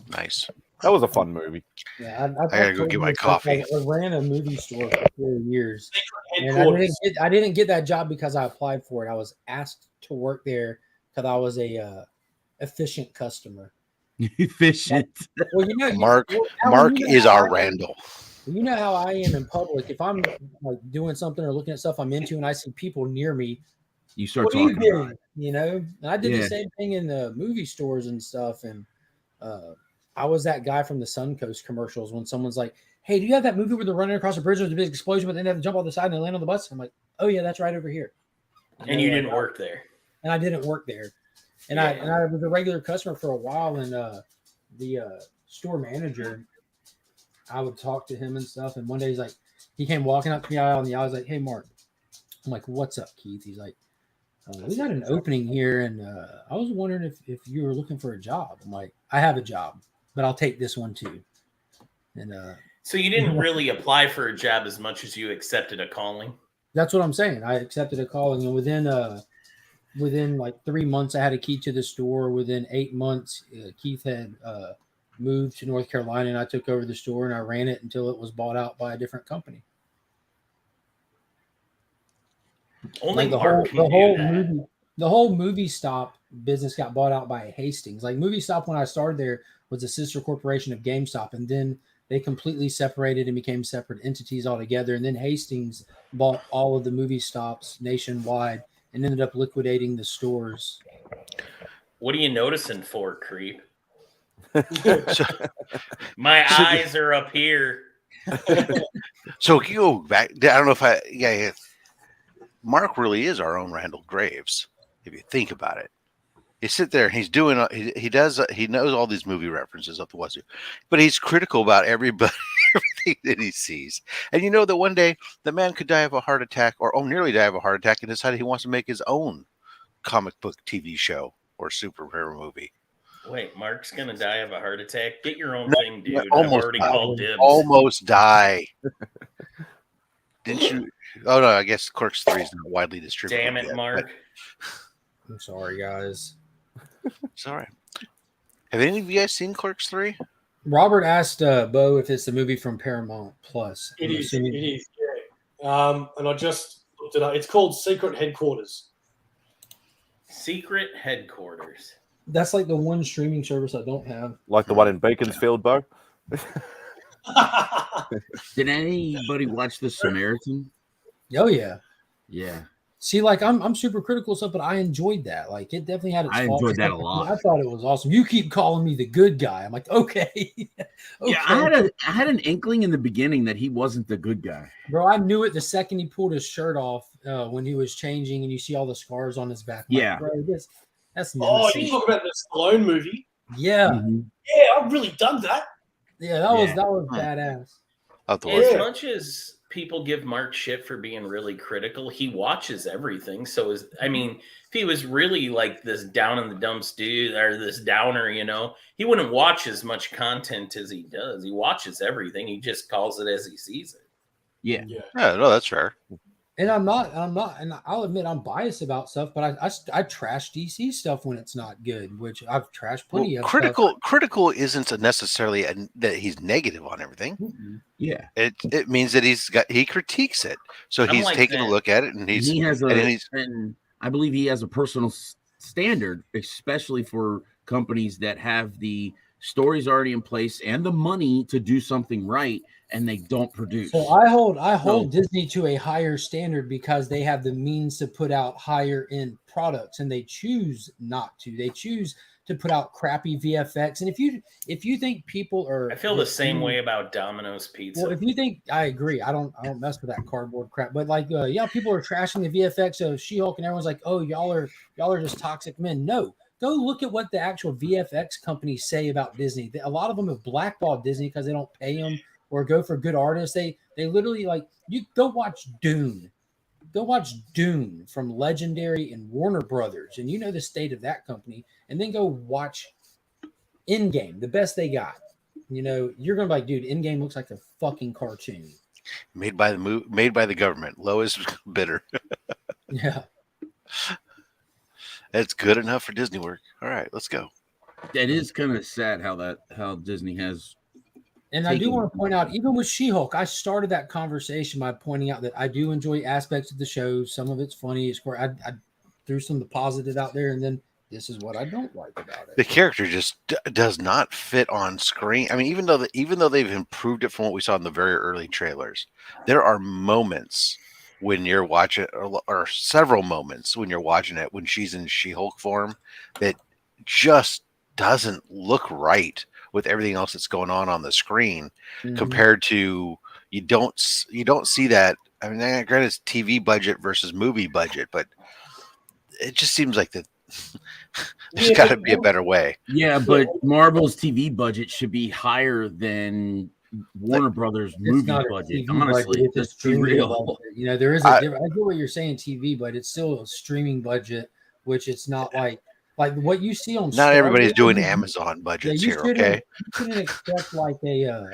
Nice. That was a fun movie. Yeah, I gotta go get my coffee. I ran a movie store for 4 years. And Headquarters. I didn't get that job because I applied for it. I was asked to work there because I was a efficient customer. Efficient. Well, you know, Mark Alan, you know is how our I am. Randall. You know how I am in public. If I'm like doing something or looking at stuff I'm into, and I see people near me, You start what are you talking about doing? it. You know, and I did Yeah. the same thing in the movie stores and stuff. And I was that guy from the Suncoast commercials when someone's like, "Hey, do you have that movie where they're running across a bridge with a big explosion, but then they have to jump off the side and they land on the bus?" I'm like, "Oh yeah, that's right over here." And you didn't work there. And I didn't work there. And I was a regular customer for a while. And the store manager, I would talk to him and stuff. And one day he came walking up to me out on the aisle. I was like, "Hey, Mark." I'm like, "What's up, Keith?" He's like, "We got an opening here, and I was wondering if you were looking for a job." I'm like, "I have a job, but I'll take this one too." And So you didn't really apply for a job as much as you accepted a calling? that's what I'm saying. I accepted a call, and within like 3 months, I had a key to the store. Within 8 months, Keith had moved to North Carolina, and I took over the store, and I ran it until it was bought out by a different company. Only Like the Mark can do that. the whole movie stop business got bought out by Hastings. Like Movie Stop, when I started there, was a sister corporation of GameStop, and then they completely separated and became separate entities altogether. And then Hastings bought all of the movie stops nationwide and ended up liquidating the stores. What are you noticing for, creep? My eyes are up here. So you go back. I don't know if yeah. Mark really is our own Randall Graves, if you think about it. You sit there and he's doing. He knows all these movie references up the wazoo, but he's critical about everybody everything that he sees. And you know that one day the man could die of a heart attack or nearly die of a heart attack and decide he wants to make his own comic book TV show or superhero movie. Wait, Mark's going to die of a heart attack? Get your own thing, dude. I've Almost already die. called dibs. Almost die. Didn't you? Oh, no, I guess Clerks 3 is not widely distributed. Damn it, yet, Mark. I'm sorry, guys. It's all right. Have any of you guys seen Clerks 3? Robert asked Bo if it's the movie from Paramount Plus. It is. Yeah. And I just looked it up. It's called Secret Headquarters. Secret Headquarters. That's like the one streaming service I don't have. Like the one in Beaconsfield, Bo? Did anybody watch The Samaritan? Oh yeah. Yeah. See, like I'm super critical of stuff, but I enjoyed that. Like it definitely had its I faults. enjoyed that a lot. I thought it was awesome. You keep calling me the good guy. I'm like, okay. Okay. Yeah, I had an inkling in the beginning that he wasn't the good guy. Bro, I knew it the second he pulled his shirt off when he was changing, and you see all the scars on his back. I'm Yeah. like, bro, that's Oh, nemesis. you talk about the Stallone movie? Yeah, Mhm. Yeah, I really dug that. yeah, that was Huh. badass. I'll have to As watch it. much as people give Mark shit for being really critical, he watches everything. So if he was really like this down in the dumps dude or this downer, he wouldn't watch as much content as he does. He watches everything. He just calls it as he sees it. Yeah. Yeah, no, that's fair. And I'm not, and I'll admit I'm biased about stuff, but I trash DC stuff when it's not good, which I've trashed plenty of. Critical isn't necessarily that he's negative on everything. Mhm. Yeah. It means that he critiques it, so I'm he's like taking a that. look at it, and He has he's and I believe he has a personal standard, especially for companies that have the stories already in place and the money to do something right, and they don't produce. So I hold So- Disney to a higher standard because they have the means to put out higher end products, and they choose not to. They choose to put out crappy VFX. And if you think people are, I feel the same way about Domino's Pizza. Well, if you think, I agree. I don't mess with that cardboard crap. But like, people are trashing the VFX of She-Hulk, and everyone's like, "Oh, y'all are just toxic men." No, go look at what the actual VFX companies say about Disney. A lot of them have blackballed Disney because they don't pay them or go for good artists. They literally, like, you go watch Dune. Go watch Dune from Legendary and Warner Brothers, and you know the state of that company. And then go watch Endgame, the best they got. You're gonna be like, dude, Endgame looks like a fucking cartoon. made by the government. Lowest bidder. Yeah. It's good enough for Disney work. All right, let's go. That is kind of sad how Disney has. And I do want to point out, even with She-Hulk, I started that conversation by pointing out that I do enjoy aspects of the show. Some of it's funny. I threw some of the positive out there, and then this is what I don't like about it. The character just does not fit on screen. I mean, even though they've improved it from what we saw in the very early trailers, there are moments when you're watching, or several moments when you're watching it when she's in She-Hulk form that just doesn't look right with everything else that's going on the screen. Mhm. Compared to you don't see that. I mean, granted, it's TV budget versus movie budget, but it just seems like there's got to be a better way. Yeah, but Marvel's TV budget should be higher than Warner Brothers movie not a budget. TV Honestly, budget, it's a let's be streaming real. budget. There is a difference. I get what you're saying, TV, but it's still a streaming budget, which it's not like what you see on. Not everybody's doing Amazon budgets here, okay? You shouldn't expect like a.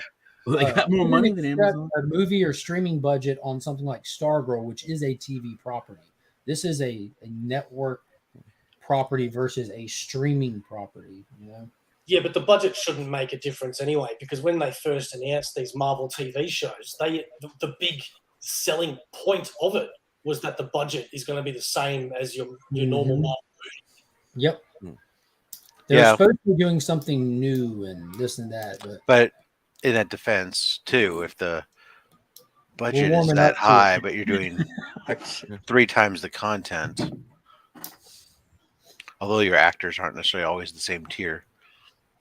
They got more money than Amazon. A movie or streaming budget on something like Stargirl, which is a TV property. This is a network property versus a streaming property. Yeah, but the budget shouldn't make a difference anyway, because when they first announced these Marvel TV shows, the big selling point of it was that the budget is going to be the same as your normal Marvel. Yep. Hmm. They're supposed to be doing something new and this and that, but in that defense too, if the budget is warming that up to high, it. but you're doing 3 times the content, although your actors aren't necessarily always the same tier.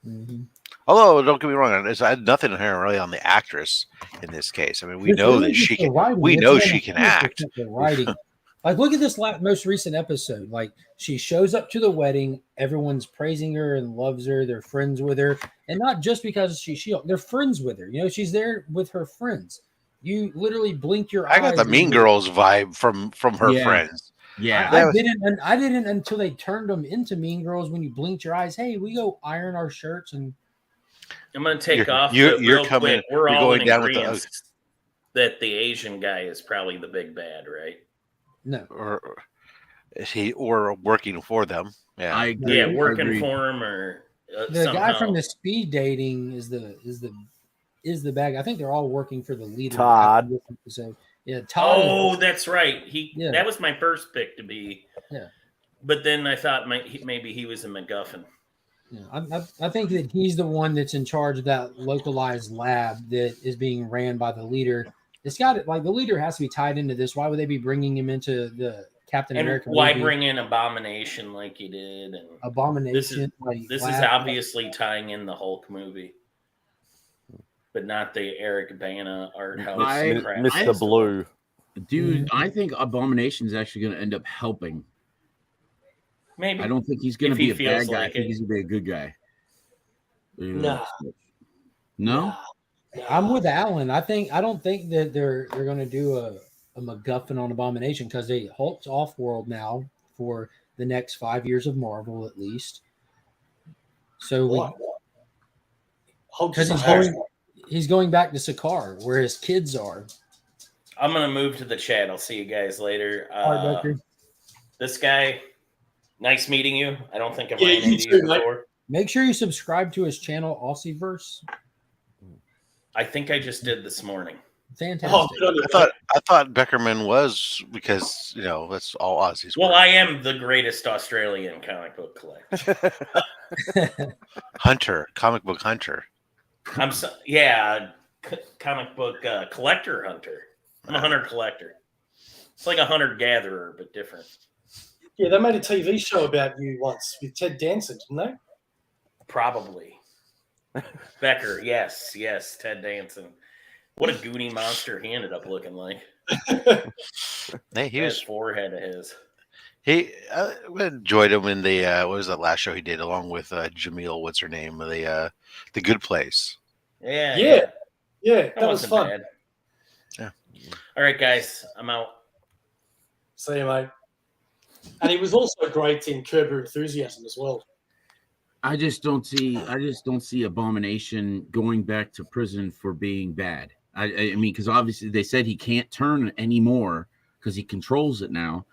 Mhm. Although, don't get me wrong, I had nothing really on the actress in this case. I mean, we It's know really that just she the can. writing. We It's know not she a can hundred act. percent the writing. Like, look at this most recent episode. Like, she shows up to the wedding. Everyone's praising her and loves her. They're friends with her. And not just because they're friends with her. You know, she's there with her friends. You literally blink your eyes. I got the Mean Girls vibe from her friends. Yeah. I didn't until they turned them into Mean Girls when you blinked your eyes. Hey, we go iron our shirts and I'm going to take off. You're coming. Quick. We're all going in down agreement with that the Asian guy is probably the big bad, right? no. Or is he or working for them? Yeah, I agree. Yeah, working for him or the somehow. guy from the speed dating is the bad guy. I think they're all working for the leader. Todd. So yeah, Todd. Oh, that's right. That was my first pick to be. Yeah. But then I thought maybe he was a MacGuffin. Yeah, I think that he's the one that's in charge of that localized lab that is being ran by the leader. It's got it like the leader has to be tied into this. Why would they be bringing him into the Captain America? Why movie? Bring in Abomination like you did? And Abomination. This is obviously tying in the Hulk movie, but not the Eric Bana art house. Mr. Blue. Dude, I think Abomination is actually going to end up helping. Maybe. I don't think he's going to be a bad guy. Like I think he's going to be a good guy. Nah. No? I'm with Alan. I don't think that they're going to do a MacGuffin on Abomination because Hulk's off world now for the next 5 years of Marvel at least. So because he's going back to Sakaar where his kids are. I'm gonna move to the chat. I'll see you guys later. All right, this guy, nice meeting you. I don't think I've ran into you before. Make sure you subscribe to his channel, Aussieverse. I think I just did this morning. Fantastic. I thought Beckerman was because that's all Aussies. Well, I am the greatest Australian comic book collector. Comic book hunter. Comic book collector hunter. I'm a hunter collector. It's like a hunter gatherer, but different. Yeah, they made a TV show about you once with Ted Danson, didn't they? Probably. Becker, yes, Ted Danson. What a goony monster he ended up looking like. Hey, he was forehead of his. He enjoyed him in the what was that last show he did along with Jamil? What's her name? The Good Place. Yeah. That was fun. Bad. Yeah. All right, guys, I'm out. See you, mate. And he was also great in Curb Your Enthusiasm as well. I just don't see Abomination going back to prison for being bad. I mean, because obviously they said he can't turn anymore because he controls it now.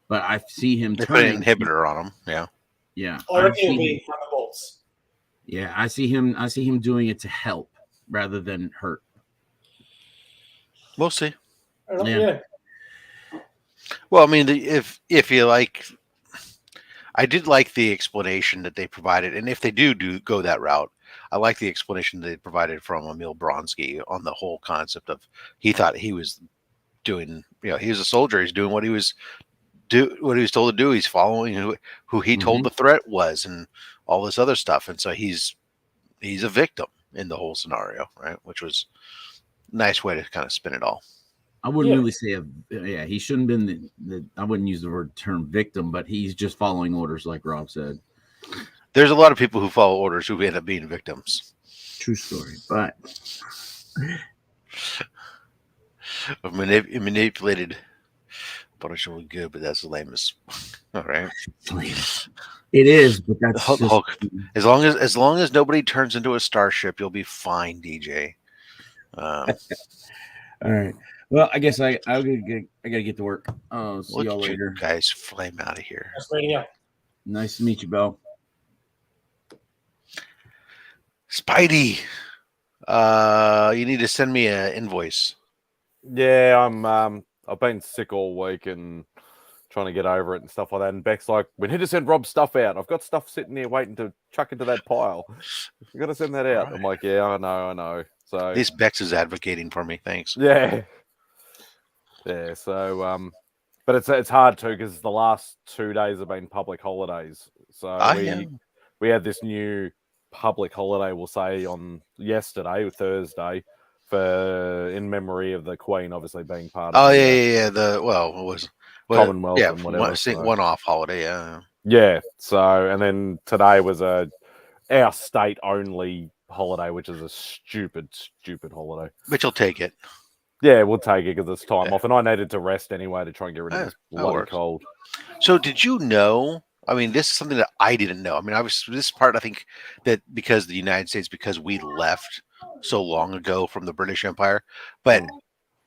But I see him turning. Put an inhibitor on him. Yeah. Yeah. I reckon he'll be Thunderbolts. Yeah, I see him doing it to help rather than hurt. We'll see. Yeah. Well, I mean, if you like, I did like the explanation that they provided, and if they do go that route, I like the explanation they provided from Emil Bronsky on the whole concept of he thought he was doing, he was a soldier, he's doing what he was told to do, he's following who he told the threat was, and all this other stuff, and so he's a victim in the whole scenario, right? Which was a nice way to kind of spin it all. I wouldn't really say he shouldn't have been I wouldn't use the term victim, but he's just following orders like Rob said. There's a lot of people who follow orders who end up being victims. True story, but manipulated punishment good, but that's the lamest. All right. It is, but that's Hulk. As long as nobody turns into a starship, you'll be fine, DJ. All right. Well, I guess I gotta get to work. See y'all later, guys. Flame out of here. Nice to meet you, Bill. Spidey, you need to send me an invoice. Yeah, I've been sick all week and trying to get over it and stuff like that. And Beck's like, we need to send Rob's stuff out. I've got stuff sitting here waiting to chuck into that pile. We got to send that out. Right. I'm like, yeah, I know. So at least Bex is advocating for me. Thanks. Yeah. So, but it's hard too because the last 2 days have been public holidays. So we had this new public holiday, we'll say, on yesterday, Thursday, in memory of the Queen, obviously being part Oh of yeah. It was Commonwealth yeah, and whatever. one-off holiday. Yeah. Yeah. So, and then today was our state only holiday, which is a stupid holiday. But you'll take it. Yeah, we'll take it because it's time off, and I needed to rest anyway to try and get rid of this bloody cold. So, did you know? I mean, this is something that I didn't know. I mean, this part I think that because the United States, because we left so long ago from the British Empire, but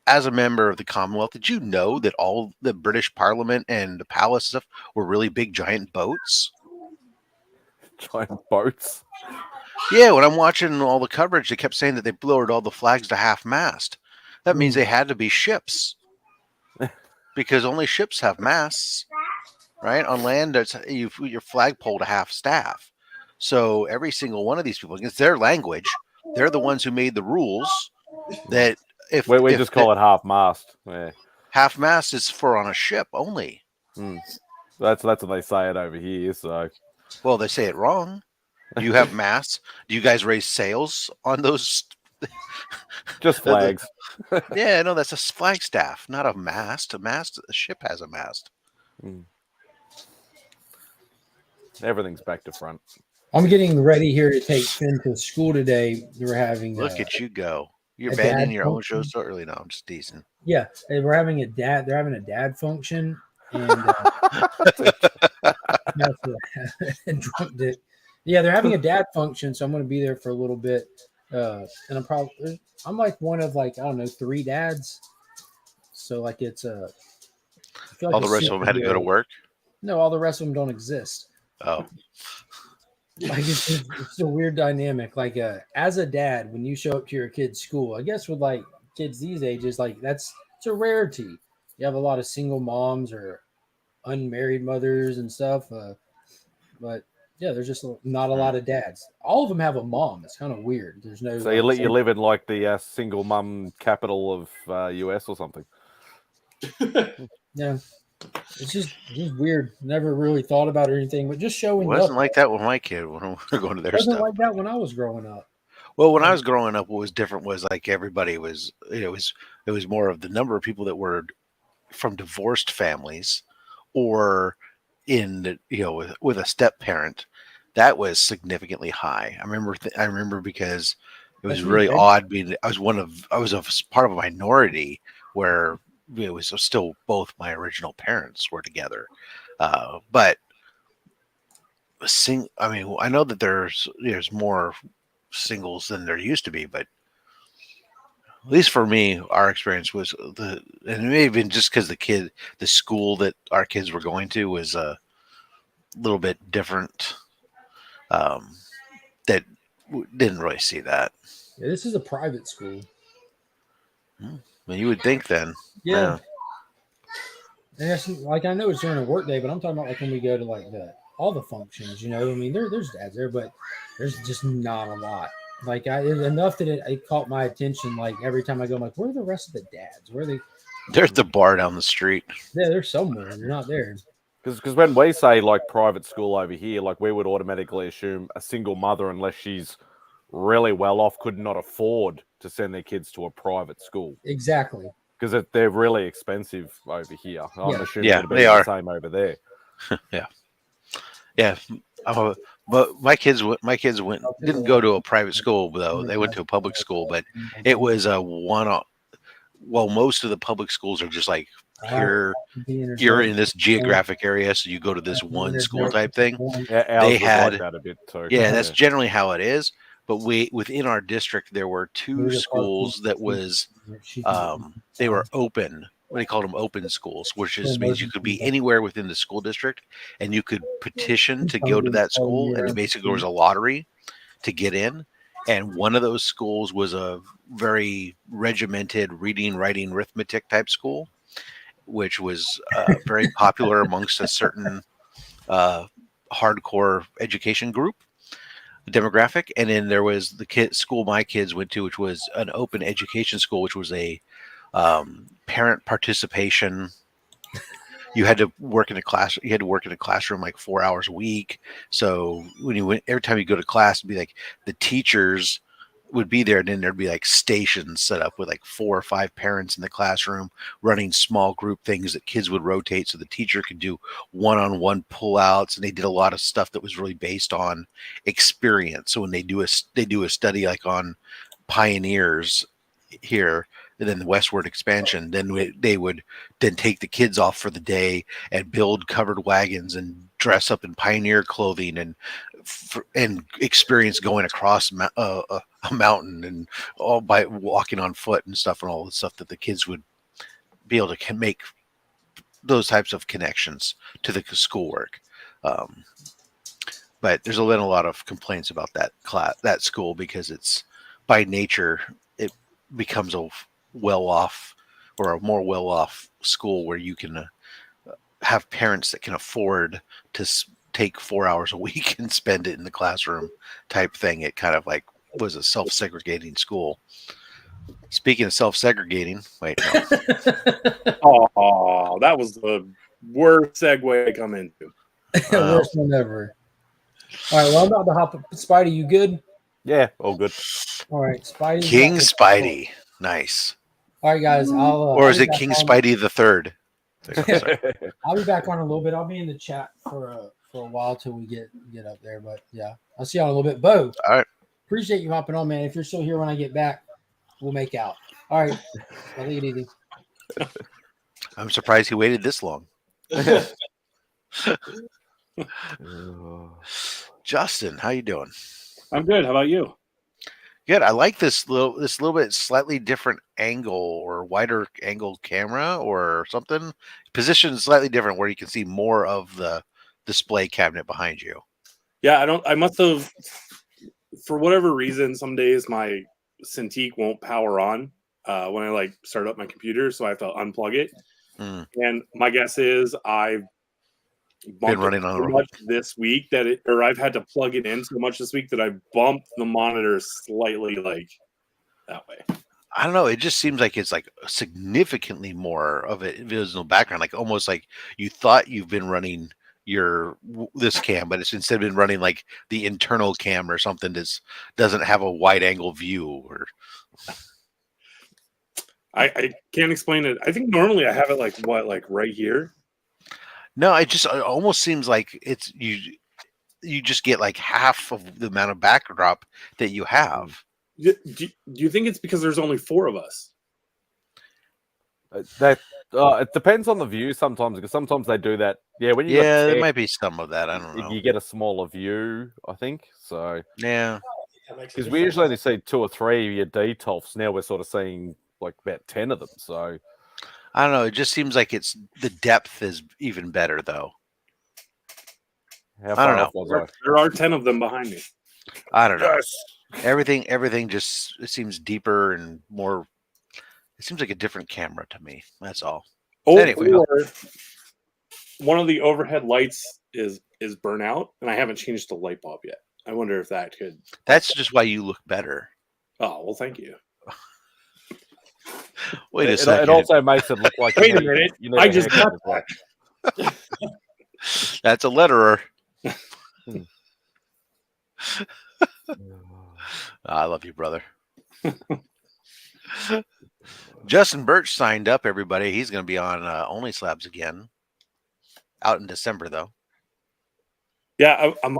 as a member of the Commonwealth, did you know that all the British Parliament and the palace stuff were really big, giant boats? Giant boats. Yeah, when I'm watching all the coverage, they kept saying that they lowered all the flags to half mast. That means they had to be ships, because only ships have masts, right? On land, you put your flagpole to half staff. So every single one of these people, it's their language. They're the ones who made the rules that if we just call it half mast. Yeah. Half mast is for on a ship only. That's what they say it over here. So, well, they say it wrong. Do you have masts? Do you guys raise sails on those? Just flags. Yeah, no, that's a flag staff, not a mast. A ship has a mast. Everything's back to front. I'm getting ready here to take Finn to school today. We're having look at you go. You're abandoning your own show so early. No, I'm just teasing. Yeah, we're having a dad. They're having a dad function, and yeah, they're having a dad function. So I'm going to be there for a little bit, and I'm like one of I don't know 3 dads. So like it's I feel like all the rest of them had to go to work. No, all the rest of them don't exist. Oh. Like it's a weird dynamic. Like as a dad, when you show up to your kid's school, I guess with like kids these ages, like it's a rarity. You have a lot of single moms or unmarried mothers and stuff. But yeah, there's just not a lot of dads. All of them have a mom. It's kind of weird. There's no. So you live in like the single mum capital of US or something. Yeah. It's just weird. Never really thought about it or anything, but just showing up. It wasn't like that with my kid when we were going to their stuff. It wasn't like that when I was growing up. Well, when I was growing up, what was different was like everybody was, it was more of the number of people that were from divorced families or in, with a step parent. That was significantly high. I remember because it was really odd being, I was a part of a minority where it was still both my original parents were together. But I know that there's more singles than there used to be, but at least for me, our experience was and it may have been just because the school that our kids were going to was a little bit different. That didn't really see that. Yeah, this is a private school. Well, you would think then. Yeah. And that's, like, I know it's during a work day, but I'm talking about like when we go to like all the functions, I mean, there's dads there, but there's just not a lot. Like enough that it caught my attention. Like every time I go, I'm like, where are the rest of the dads? Where are they? They're at the bar down the street. Yeah, they're somewhere. They're not there. Because when we say like private school over here, like we would automatically assume a single mother, unless she's really well off, could not afford to send their kids to a private school. Exactly. Because they're really expensive over here. I'm assuming it'd be they are the same over there. Yeah. But my kids didn't go to a private school though. They went to a public school, but it was a one-off. Well, most of the public schools are just like you're in this geographic area, so you go to this one school type thing. Yeah, they had like that a bit too. Yeah, that's generally how it is. But within our district, there were 2 schools that was they were open. They called them open schools, which means you could be anywhere within the school district, and you could petition to go to that school. And basically, there was a lottery to get in. And one of those schools was a very regimented reading, writing, arithmetic type school, which was very popular amongst a certain hardcore education group demographic. And then there was the school my kids went to, which was an open education school, which was a parent participation. You had to work in a class. You had to work in a classroom like 4 hours a week. So when every time you go to class, it'd be like the teachers would be there, and then there'd be like stations set up with like 4 or 5 parents in the classroom running small group things that kids would rotate so the teacher could do one-on-one pullouts, and they did a lot of stuff that was really based on experience. So when they do a study like on pioneers here and then the westward expansion, then they would then take the kids off for the day and build covered wagons and dress up in pioneer clothing and experience going across a mountain and all by walking on foot and stuff, and all the stuff that the kids would be able to make those types of connections to the schoolwork. But there's been a lot of complaints about that school because it's by nature it becomes a well-off or a more well-off school where you can have parents that can afford to take 4 hours a week and spend it in the classroom type thing. It kind of like was a self-segregating school. Speaking of self-segregating, wait, no. Oh, that was the worst segue to come into. Worst one ever. All right, well, I'm about to hop up. Spidey, you good? Yeah, all good. All right, Spidey. King Spidey. Nice. All right, guys. Or is it King Spidey the Third? I'll be back on a little bit. I'll be in the chat for a while till we get up there. But yeah, I'll see y'all in a little bit. Bo. All right. Appreciate you hopping on, man. If you're still here when I get back, we'll make out. All right. I'll leave it easy. I'm surprised he waited this long. Justin, how you doing? I'm good. How about you? Good. I like this little bit slightly different angle or wider angle camera or something. Position slightly different where you can see more of the display cabinet behind you. Yeah, I must have, for whatever reason, some days my Cintiq won't power on when I start up my computer, so I have to unplug it. And my guess is I've been running on so much this week I've had to plug it in so much this week that I bumped the monitor slightly that way. I don't know. It just seems like it's like significantly more of it visible background, like almost like you thought you've been running this cam, but it's instead been running like the internal cam or something that doesn't have a wide angle view. Or I can't explain it. I think normally I have it like right here. No, it almost seems like it's you just get like half of the amount of backdrop that you have. Do you think it's because there's only 4 of us? It depends on the view sometimes, because sometimes they do that. Yeah, when you there might be some of that. I don't know. You get a smaller view, I think. So yeah, because we usually only see 2 or 3 of your detolfs. Now we're sort of seeing like about 10 of them. So I don't know. It just seems like the depth is even better though. I don't know. There are 10 of them behind me. I don't know. Everything just it seems deeper and more. It seems like a different camera to me. That's all. Oh, anyway, one of the overhead lights is burnt out, and I haven't changed the light bulb yet. I wonder if that could. That's just why you look better. Oh well, thank you. Wait a second. It also makes it look like. Wait a minute. I just got that. That's a letterer. I love you, brother. Justin Birch signed up, everybody. He's going to be on Only Slabs again. Out in December, though. Yeah, I'm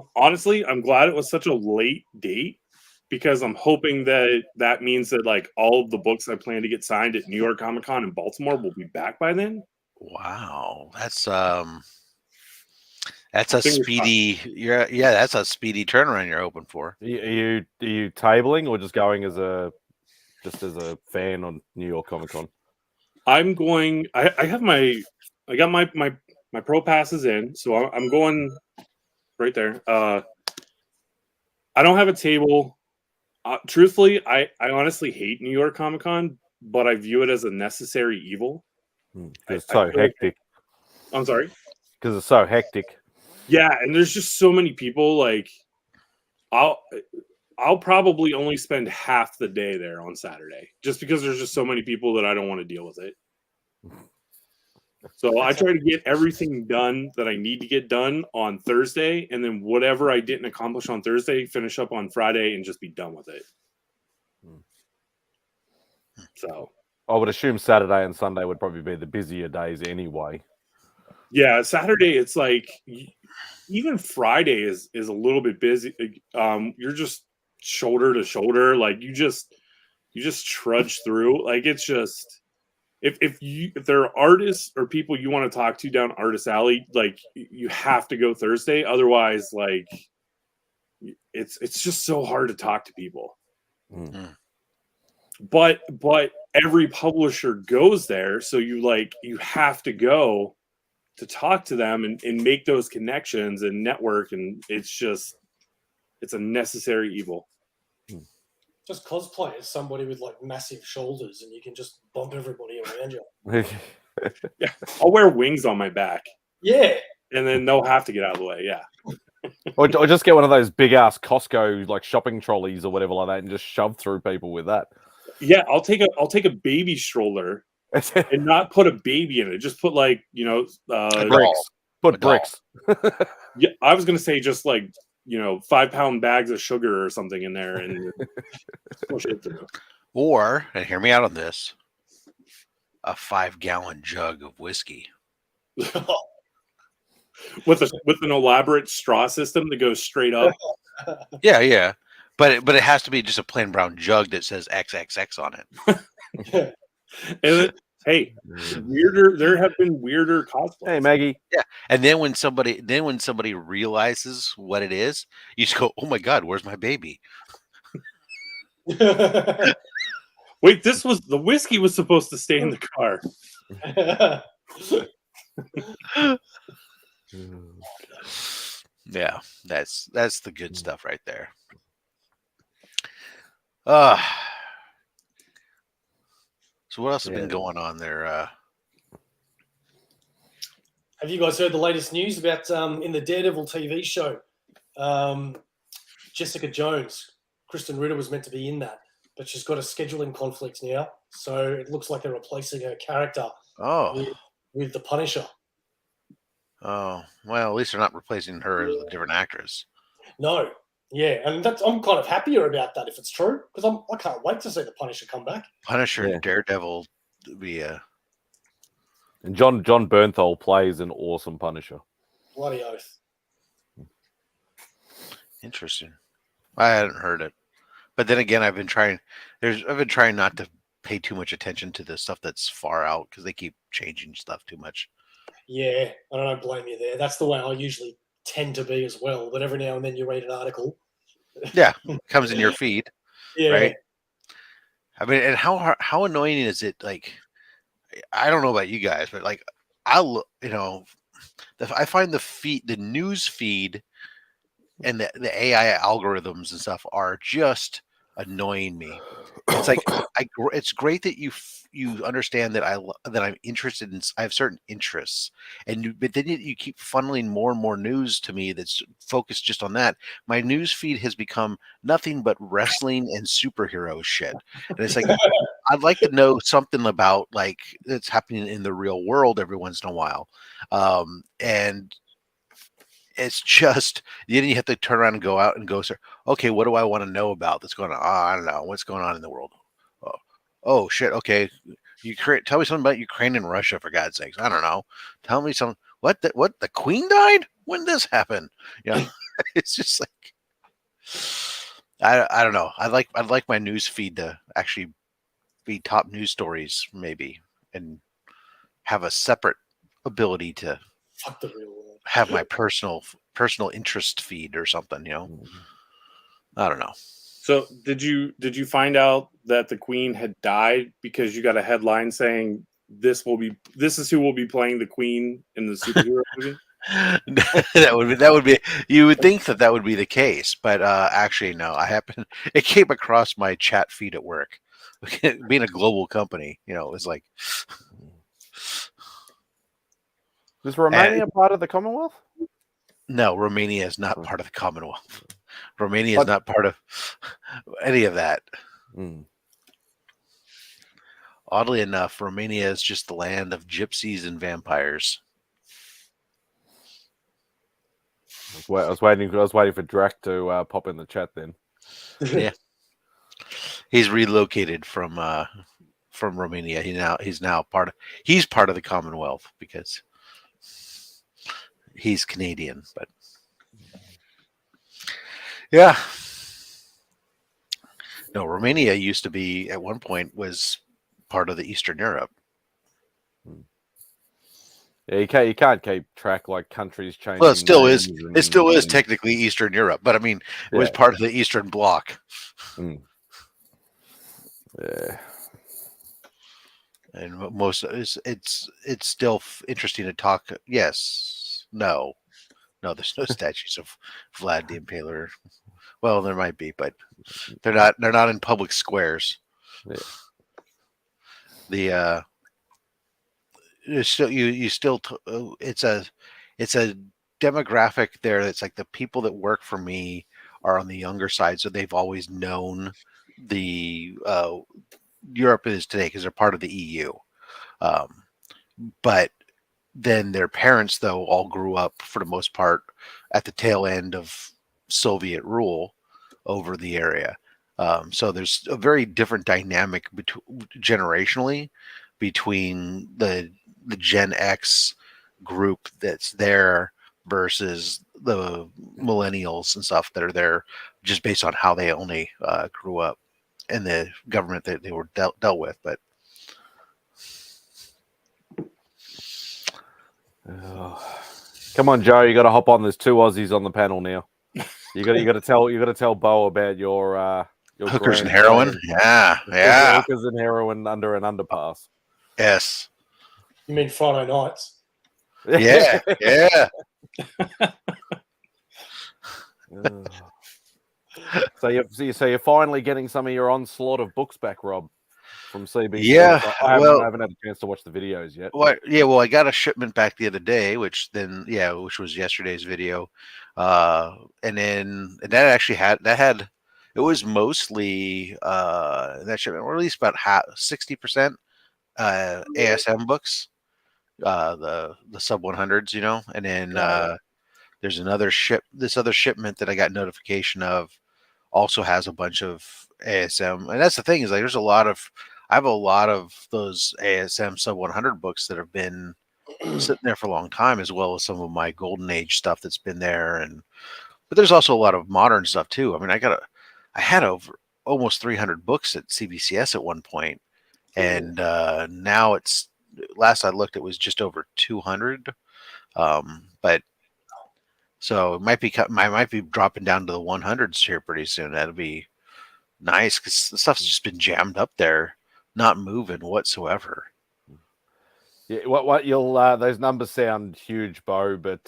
glad it was such a late date, because I'm hoping that means that like all of the books I plan to get signed at New York Comic Con and Baltimore will be back by then. Wow, that's a speedy. That's a speedy turnaround you're hoping for. Are you tabling or just going as a fan on New York Comic Con? I'm going. I got my pro passes in, so I'm going right there. I don't have a table. Truthfully, I honestly hate New York Comic Con, but I view it as a necessary evil. It's so hectic. I'm sorry? Because it's so hectic. Yeah, and there's just so many people. Like, I'll probably only spend half the day there on Saturday, just because there's just so many people that I don't want to deal with it. So I try to get everything done that I need to get done on Thursday, and then whatever I didn't accomplish on Thursday, finish up on Friday and just be done with it. So I would assume Saturday and Sunday would probably be the busier days anyway. yeah, Saturday it's like even Friday is a little bit busy. You're just shoulder to shoulder, like you just trudge through. Like it's just if there are artists or people you want to talk to down Artist Alley, like you have to go Thursday. Otherwise, like it's just so hard to talk to people. But every publisher goes there, so you have to go to talk to them and make those connections and network, and it's a necessary evil. Just cosplay as somebody with like massive shoulders, and you can just bump everybody around you. Yeah, I'll wear wings on my back. Yeah, and then they'll have to get out of the way. Yeah. Or just get one of those big ass Costco like shopping trolleys or whatever like that, and just shove through people with that. Yeah, I'll take a baby stroller and not put a baby in it. Just put like bricks. Put bricks. Yeah, I was gonna say just like 5-pound bags of sugar or something in there and push it through. Or, and hear me out on this, a 5-gallon jug of whiskey with an elaborate straw system that goes straight up. Yeah. But it has to be just a plain brown jug that says XXX on it. And hey, there have been weirder cosplays. Hey, Maggie. Yeah. And then when somebody realizes what it is, you just go, "Oh my God, where's my baby?" Wait, the whiskey was supposed to stay in the car. Yeah, that's the good stuff right there. So what else has been going on there? Have you guys heard the latest news about in the Daredevil TV show? Jessica Jones, Kristen Ritter was meant to be in that, but she's got a scheduling conflict now, so it looks like they're replacing her character with the Punisher. Oh, well, at least they're not replacing her as a different actress. No, yeah, and I'm kind of happier about that if it's true, because I can't wait to see the Punisher come back. Punisher and Daredevil would be a... And John Bernthal plays an awesome Punisher. Bloody oath. Interesting. I hadn't heard it, but then again, I've been trying not to pay too much attention to the stuff that's far out because they keep changing stuff too much. Yeah, I don't blame you there. That's the way I usually tend to be as well. But every now and then you read an article. Yeah, comes in your feed. Yeah. Right? I mean, and how annoying is it? Like, I don't know about you guys, but like, I find the news feed and the AI algorithms and stuff are just annoying me. It's like it's great that you understand that I'm interested in. I have certain interests, but then you keep funneling more and more news to me that's focused just on that. My news feed has become nothing but wrestling and superhero shit, and it's like I'd like to know something about like that's happening in the real world every once in a while, and it's just then you have to turn around and go out and go, sir. Okay, what do I want to know about that's going on? I don't know what's going on in the world. Oh shit. Okay, tell me something about Ukraine and Russia for God's sakes. I don't know. Tell me something. What the Queen died? When did this happen? It's just like I don't know. I'd like my news feed to actually be top news stories maybe, and have a separate ability to have my personal interest feed or something, I don't know. So did you find out that the Queen had died because you got a headline saying this is who will be playing the Queen in the superhero movie? that would be you would think that would be the case, but actually no. It came across my chat feed at work. Being a global company, it was like, is Romania part of the Commonwealth? No, Romania is not part of the Commonwealth. Romania is not part of any of that. Oddly enough, Romania is just the land of gypsies and vampires. I was waiting for Drac to pop in the chat then. Yeah. He's relocated from Romania. He's part of the Commonwealth because he's Canadian. But yeah, no, Romania used to be at one point was part of the Eastern Europe. Yeah, you can't keep track like countries changing. Well, it still is. names It still is and- technically Eastern Europe, but I mean, it was Yeah. part of the Eastern Bloc. Yeah. And most it's still interesting to talk. Yes, no, there's no statues of Vlad the Impaler. Well, there might be, but they're not in public squares. Yeah. The it's a demographic there that's like the people that work for me are on the younger side, so they've always known the Europe is today because they're part of the EU. But then their parents, though, all grew up for the most part at the tail end of Soviet rule over the area. So there's a very different dynamic generationally between the Gen X group that's there versus the millennials and stuff that are there just based on how they only grew up in the government that they were dealt with. But come on, Joe, you got to hop on. There's 2 Aussies on the panel now. You got to tell Bo about your hookers and heroin. Yeah. Hookers and heroin under an underpass. Yes. You mean Friday nights? Yeah. So you're finally getting some of your onslaught of books back, Rob, from CBC. Yeah, I haven't had a chance to watch the videos yet. Well, I got a shipment back the other day, which was yesterday's video, and that actually had it was mostly that shipment, or at least about 60% ASM books, the sub 100s, and then there's this other shipment that I got notification of also has a bunch of ASM, and that's the thing is like I have a lot of those ASM sub 100 books that have been sitting there for a long time, as well as some of my golden age stuff that's been there, but there's also a lot of modern stuff too. I mean, I had over almost 300 books at CBCS at one point, and now it's last I looked it was just over 200, but. So it might be dropping down to the 100s here pretty soon. That'll be nice because the stuff's just been jammed up there, not moving whatsoever. Yeah, what you'll those numbers sound huge, Bo, but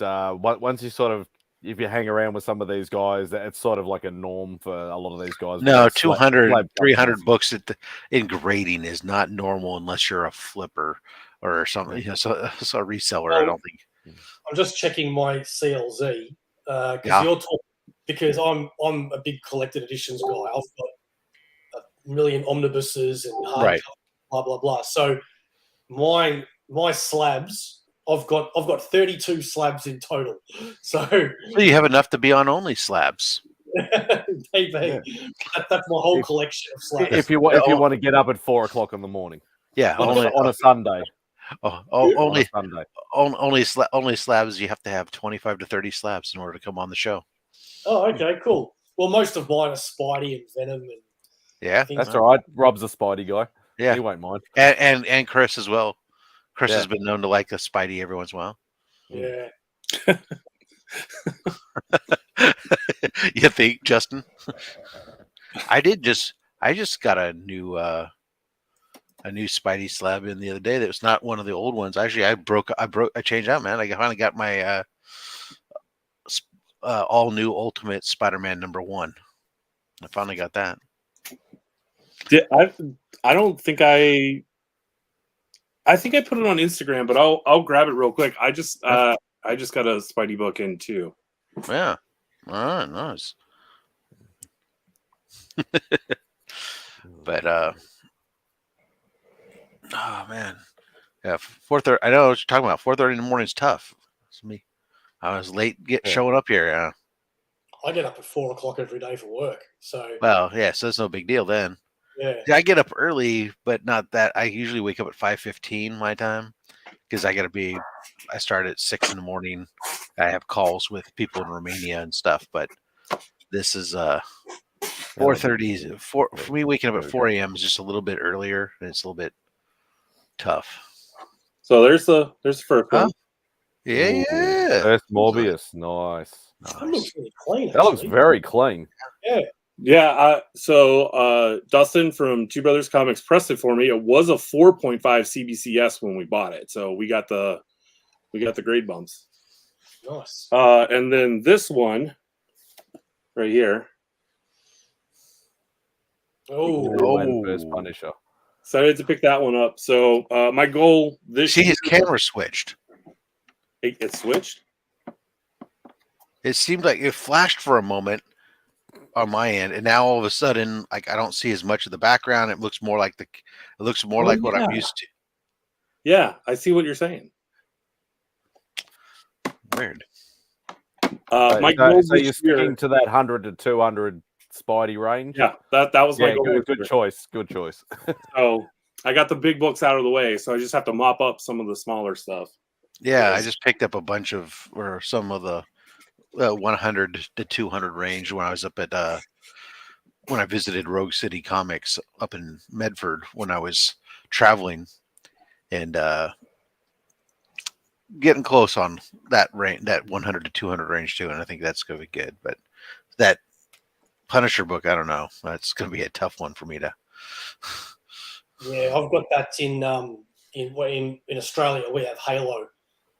once you sort of if you hang around with some of these guys, it's sort of like a norm for a lot of these guys. No, 200, 300 books in grading is not normal unless you're a flipper or something. So a reseller, I don't think. I'm just checking my CLZ because I'm a big collected editions guy. I've got a million omnibuses and hardcover, blah blah blah. So my slabs, I've got 32 slabs in total. So you have enough to be on only slabs. Maybe. That's my whole collection of slabs. If you want to get up at 4 o'clock in the morning, on a Sunday. Only slabs. You have to have 25 to 30 slabs in order to come on the show. Oh, okay, cool. Well, most of mine are Spidey and Venom, and that's all right. Rob's a Spidey guy. Yeah, he won't mind. And Chris as well. Chris has been known to like a Spidey every once in a while. Yeah. You think, Justin? I just got a new Spidey slab in the other day. That was not one of the old ones. Actually, I changed out, man. I finally got my all new Ultimate Spider-Man #1. I finally got that. I don't think I think I put it on Instagram, but I'll grab it real quick. I just got a Spidey book in too. Yeah. All right, nice. But oh man, yeah, 4:30. I know what you're talking about. 4:30 in the morning is tough. It's me. I was late showing up here. Yeah. I get up at 4 o'clock every day for work. So well, yeah, so it's no big deal then. Yeah. I get up early, but not that. I usually wake up at 5:15 my time because I start at 6 in the morning. I have calls with people in Romania and stuff, but this is 4:30. For me, waking up at 4 a.m. is just a little bit earlier, and it's a little bit tough. So there's the first one. Yeah. First Morbius, nice. That looks really clean. That looks actually. very clean. Yeah. Yeah. So Dustin from Two Brothers Comics pressed it for me. It was a 4.5 CBCS when we bought it, so we got the grade bumps. Nice. And then this one right here. First Punisher. Excited to pick that one up. So my goal this See, year. his camera switched. It switched. It seemed like it flashed for a moment on my end, and now all of a sudden, like I don't see as much of the background. It looks more like what I'm used to. Yeah, I see what you're saying. Weird. My goal So you're this year. sticking to that 100 to 200 Spidey range? Yeah, that was my goal. Good choice. Good choice. So I got the big books out of the way, so I just have to mop up some of the smaller stuff. Yeah, I just picked up a bunch of some of the 100 to 200 range when I was up at when I visited Rogue City Comics up in Medford when I was traveling, and getting close on that range, that 100 to 200 range too, and I think that's going to be good. But that Punisher book, I don't know. That's going to be a tough one for me to. Yeah, I've got that in Australia. We have Halo.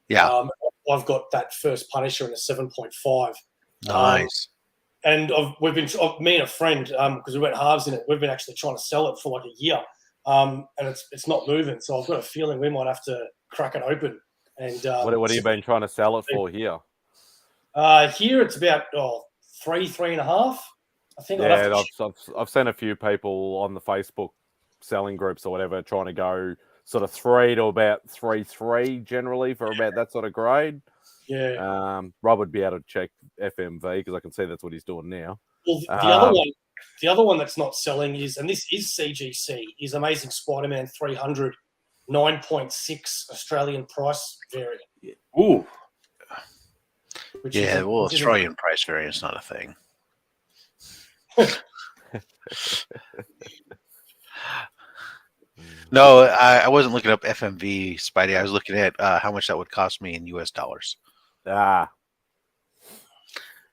Yeah, I've got that first Punisher in a 7.5. nice. And me and a friend, because we went halves in it, we've been actually trying to sell it for like a year, and it's not moving. So I've got a feeling we might have to crack it open. And What have you been trying to sell it for here? Here it's about 3.5. I think. Yeah, I've seen a few people on the Facebook selling groups or whatever trying to go sort of 3 to about 3.3 generally for about that sort of grade. Yeah. Rob would be able to check FMV because I can see that's what he's doing now. Well, the other one that's not selling is, and this is CGC, is Amazing Spider-Man 300, 9.6 Australian price variant. Ooh. Yeah, well, Australian price variant's not a thing. No, I wasn't looking up FMV Spidey. I was looking at how much that would cost me in US dollars. Ah.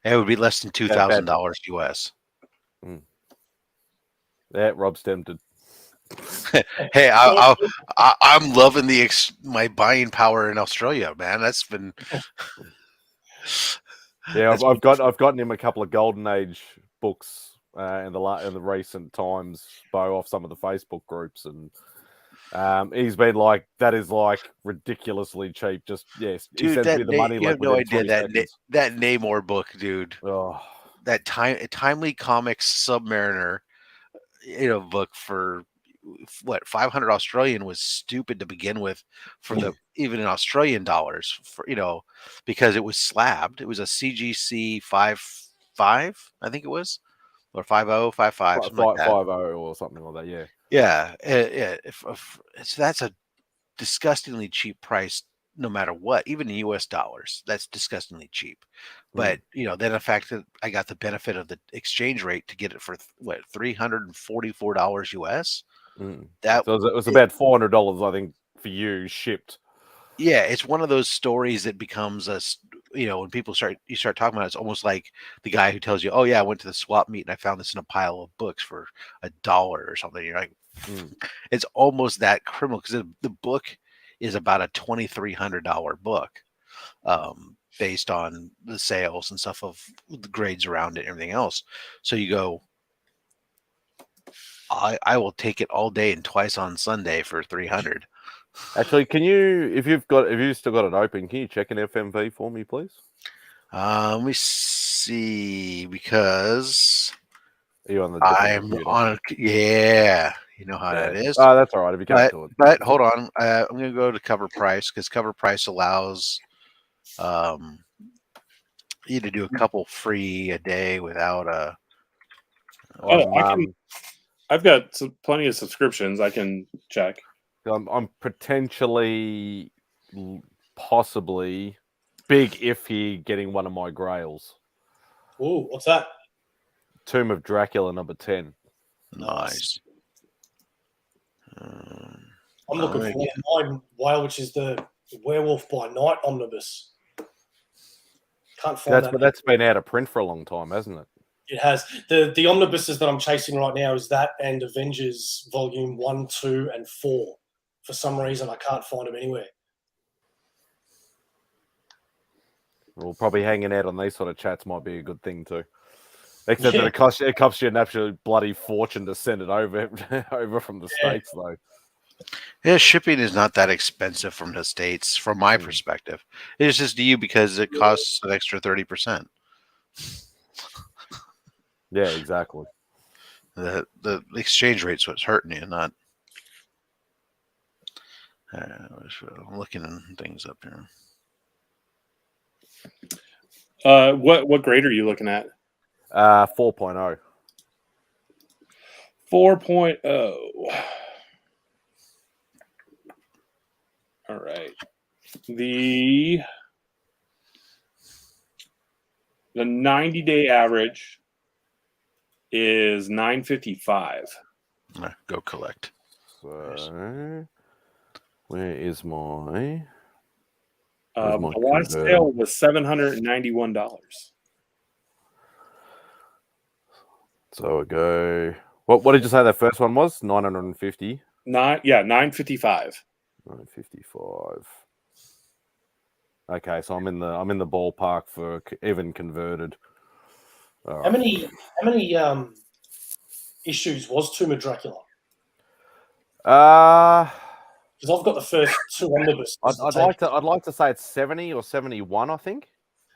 It would be less than $2,000 US. Yeah, Rob's tempted. Hey, I'm loving my buying power in Australia, man. That's been. Yeah, I've gotten him a couple of Golden Age books in the recent times, Bo, off some of the Facebook groups, and he's been like, that is like ridiculously cheap. Just yes, he Dude, sends me the money. You have no idea that Namor book, dude. Oh. That Timely Comics Submariner, book for what 500 Australian was stupid to begin with, even in Australian dollars, because it was slabbed. It was a CGC 5.5, I think it was, or 5.0, 5.5, something like that. 5.0 or something like that. Yeah. Yeah. That's a disgustingly cheap price, no matter what, even in US dollars. That's disgustingly cheap. But then the fact that I got the benefit of the exchange rate to get it for what $344 US. That so it was about $400, I think, for you shipped. Yeah, it's one of those stories that becomes when people start talking about it, it's almost like the guy who tells you, "Oh yeah, I went to the swap meet and I found this in a pile of books for $1 or something." You're like, it's almost that criminal because the book is about a $2,300 book, based on the sales and stuff of the grades around it and everything else. So you go, I will take it all day and twice on Sunday for $300. Actually, can you, if you've still got it open, can you check an FMV for me, please? Let me see, because are you on the I'm computer? on. Yeah, you know how that is. Oh, that's all right. If you can't do it, but hold on, I'm going to go to Cover Price because Cover Price allows you to do a couple free a day without a. I I've got plenty of subscriptions. I can check. I'm potentially, possibly, big iffy getting one of my grails. Ooh, what's that? Tomb of Dracula #10. Nice. I'm looking for mine, Whale, which is the Werewolf by Night omnibus. Can't find that. That's been out of print for a long time, hasn't it? It has. The omnibuses that I'm chasing right now is that and Avengers Volume 1, 2, and 4. For some reason, I can't find them anywhere. Well, probably hanging out on these sort of chats might be a good thing too. Except that it costs you an absolute bloody fortune to send it over from the States, though. Yeah, shipping is not that expensive from the States, from my perspective. It's just to you because it costs an extra 30%. Yeah, exactly. The exchange rate's what's hurting you, not. I'm looking at things up here. What grade are you looking at? 4.0. 4.0. All right. The 90-day average is 955. Go collect. So, where is my? The last sale was $791. So I go. What did you say that first one was? 950. 955. 955. Okay, so I'm in the ballpark for even converted. How many issues was Tomb of Dracula? Because I've got the first two omnibuses. I'd like to say it's 70 or 71, I think.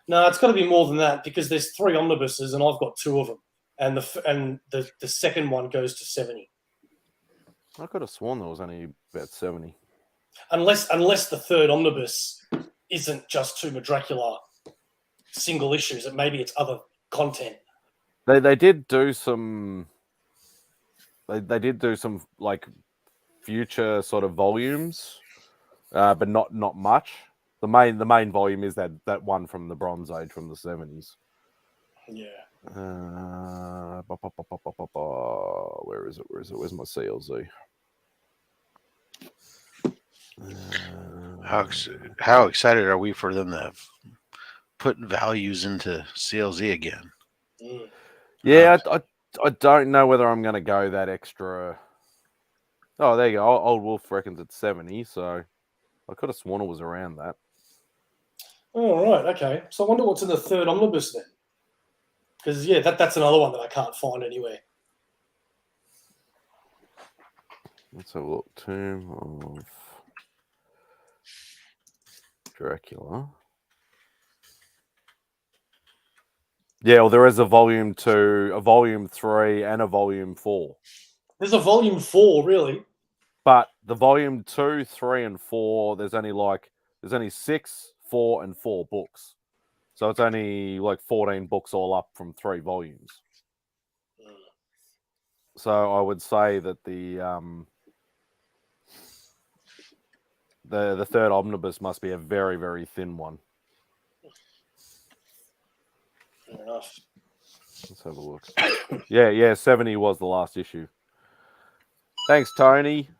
No, it's got to be more than that because there's 3 omnibuses and I've got 2 of them, and the second one goes to 70. I could have sworn there was only about 70. Unless the third omnibus isn't just Tomb of Dracula single issues, maybe it's other content. They did do some. They did do some like future sort of volumes, but not much. The main volume is that one from the Bronze Age from the 70s. Yeah. Where is it? Where's my CLZ? How excited are we for them to put values into CLZ again? Yeah, I don't know whether I'm going to go that extra. Oh, there you go. Old Wolf reckons it's 70, so I could have sworn it was around that. Oh, right, okay. So I wonder what's in the third omnibus then. Because, yeah, that's another one that I can't find anywhere. Let's have a look. Tomb of Dracula. Yeah, well, there is a volume 2, a volume 3, and a volume 4. There's a volume 4, really. But the volume 2, 3, and 4, there's only 6, 4, and 4 books. So it's only like 14 books all up from 3 volumes. So I would say that the third omnibus must be a very, very thin one. Fair enough. Let's have a look. Yeah, 70 was the last issue. Thanks, Tony.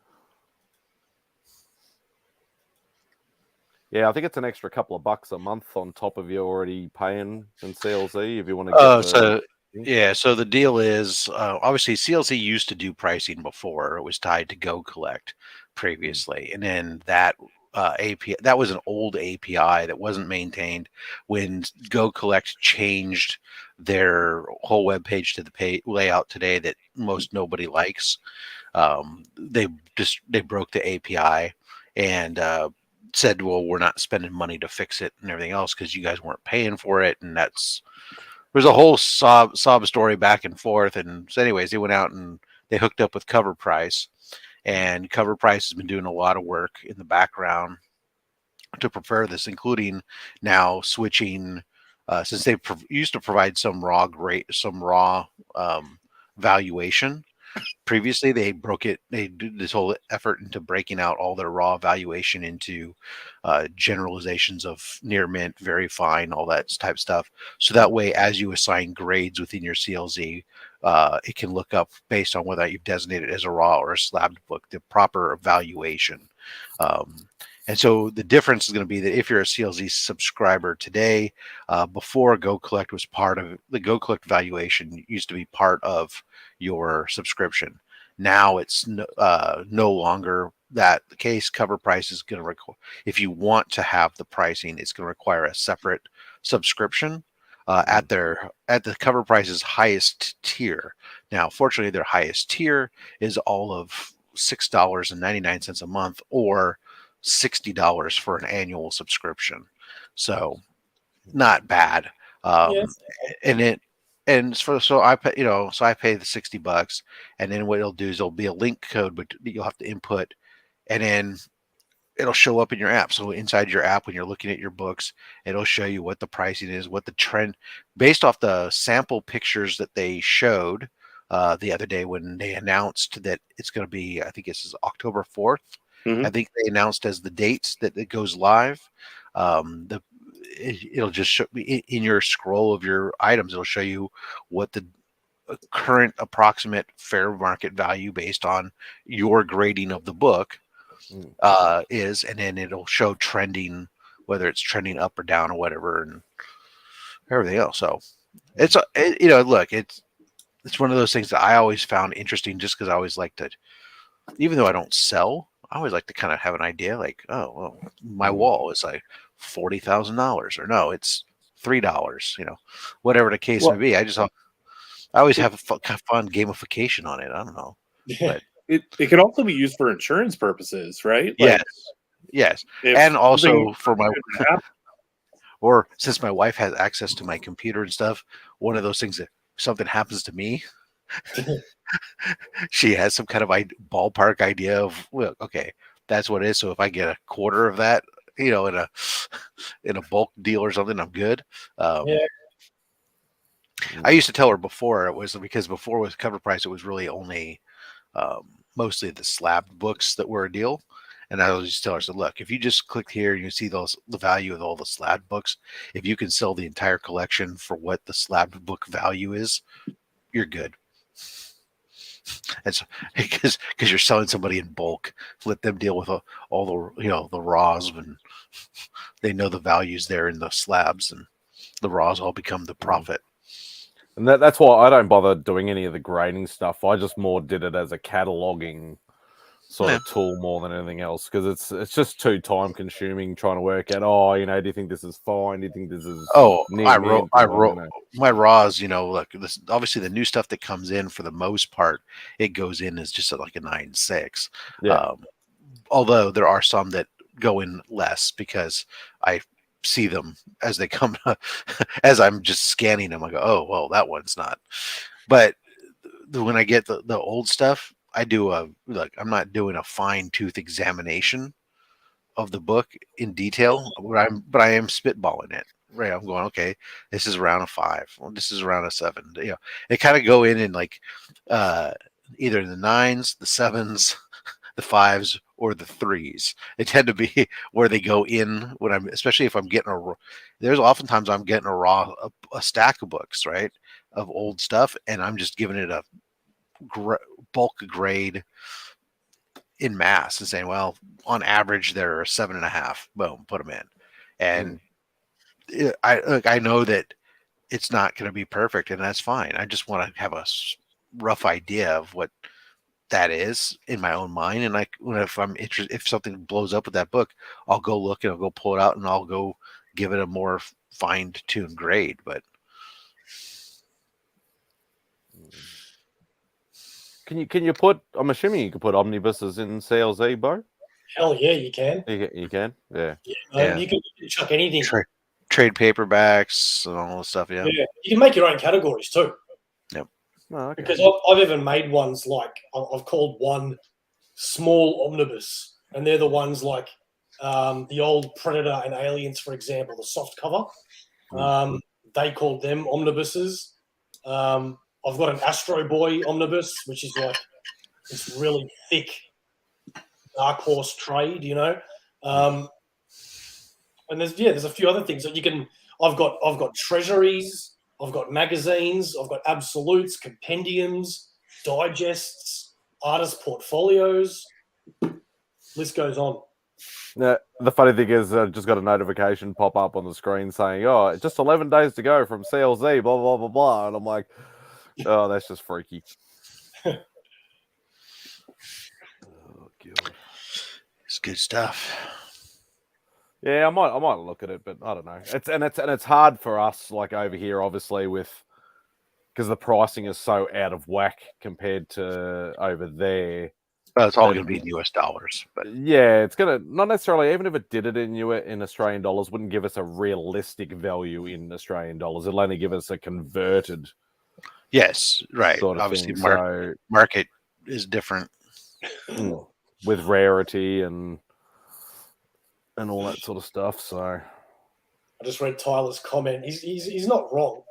Yeah, I think it's an extra couple of bucks a month on top of you already paying in CLZ if you want to get so the deal is obviously CLZ used to do pricing before. It was tied to Go Collect previously, and then that API, that was an old API that wasn't maintained. When Go Collect changed their whole web page to the layout today that most nobody likes, they broke the API and said, well, we're not spending money to fix it and everything else because you guys weren't paying for it. And there's a whole sob story back and forth. And so anyways, they went out and they hooked up with Cover Price, and Cover Price has been doing a lot of work in the background to prepare this, including now switching, since they used to provide some raw valuation. Previously, they did this whole effort into breaking out all their raw valuation into generalizations of near mint, very fine, all that type of stuff. So that way, as you assign grades within your CLZ, it can look up based on whether you've designated it as a raw or a slabbed book, the proper valuation. And so the difference is going to be that if you're a CLZ subscriber today, before Go Collect was part of the Go Collect valuation used to be part of your subscription. Now it's no longer that the case. Cover price is going to require, if you want to have the pricing, it's going to require a separate subscription at the cover price's highest tier. Now, fortunately, their highest tier is all of $6.99 a month, or $60 for an annual subscription. So not bad. Yes. So I pay, so I pay the $60, and then what it'll do is there'll be a link code, but you'll have to input, and then it'll show up in your app. So inside your app, when you're looking at your books, it'll show you what the pricing is, what the trend, based off the sample pictures that they showed the other day when they announced that it's going to be, I think this is October 4th. Mhm. I think they announced as the dates that it goes live. It'll just show in your scroll of your items. It'll show you what the current approximate fair market value based on your grading of the book is, and then it'll show trending, whether it's trending up or down or whatever, and everything else. So it's look, it's one of those things that I always found interesting, just because I always like to, even though I don't sell, I always like to kind of have an idea, like, oh, well, my wall is like $40,000, or no, it's $3, whatever the case may be. I always have fun gamification on it. I don't know. But it can also be used for insurance purposes, right? Like, yes. And also for my or since my wife has access to my computer and stuff, one of those things that something happens to me, she has some kind of ballpark idea of, well, okay, that's what it is. So if I get a quarter of that, in a bulk deal or something, I'm good. I used to tell her before, it was because before with cover price, it was really only mostly the slabbed books that were a deal. And I was just tell her, so look, if you just click here, you see the value of all the slabbed books. If you can sell the entire collection for what the slabbed book value is, you're good. And so, because you're selling somebody in bulk, let them deal with all the the raws, and they know the values there in the slabs, and the raws all become the profit. And that's why I don't bother doing any of the grading stuff. I just more did it as a cataloging sort of tool more than anything else, because it's just too time consuming trying to work out. Do you think this is fine? Do you think this is? I wrote my raws. Look, this obviously the new stuff that comes in, for the most part, it goes in as just like a 9.6. Yeah. Although there are some that go in less, because I see them as they come, as I'm just scanning them. I go, oh, well, that one's not. But when I get the old stuff, I do I'm not doing a fine tooth examination of the book in detail, but I am spitballing it. Right, I'm going, okay, this is around a 5. Well, this is around a 7. They kind of go in like either the 9s, the 7s, the 5s, or the 3s. They tend to be where they go in when especially if I'm getting there's oftentimes I'm getting a stack of books, right, of old stuff, and I'm just giving it a bulk grade in mass and saying, well, on average they're 7.5. Boom, put them in. And I know that it's not going to be perfect, and that's fine. I just want to have a rough idea of what that is in my own mind. And if I'm interested, if something blows up with that book, I'll go look and I'll go pull it out and I'll go give it a more fine-tuned grade. But can you put? I'm assuming you can put omnibuses in CLZ, Bo? Hell yeah, you can. You can, yeah. You can chuck anything. Trade paperbacks and all the stuff. Yeah, you can make your own categories too. Yep. Oh, okay. Because I've even made ones like I've called one small omnibus, and they're the ones like the old Predator and Aliens, for example, the soft cover. They called them omnibuses. I've got an Astro Boy omnibus, which is like this really thick Dark Horse trade, you know. And there's a few other things that you can. I've got treasuries, I've got magazines, I've got absolutes, compendiums, digests, artist portfolios. List goes on. Yeah, the funny thing is, I just got a notification pop up on the screen saying, "Oh, just 11 days to go from CLZ." Blah blah blah blah, and I'm like, "Oh, that's just freaky." Oh god, It's good stuff. Yeah, I might look at it, but I don't know. It's hard for us, like over here, obviously, because the pricing is so out of whack compared to over there. Well, it's all going to be in US dollars, but yeah, it's gonna not necessarily. Even if it did it in Australian dollars, wouldn't give us a realistic value in Australian dollars. It'll only give us a converted. yes, right. Sort of Obviously, thing. market is different With rarity and all that sort of stuff. So I just read Tyler's comment. He's not wrong.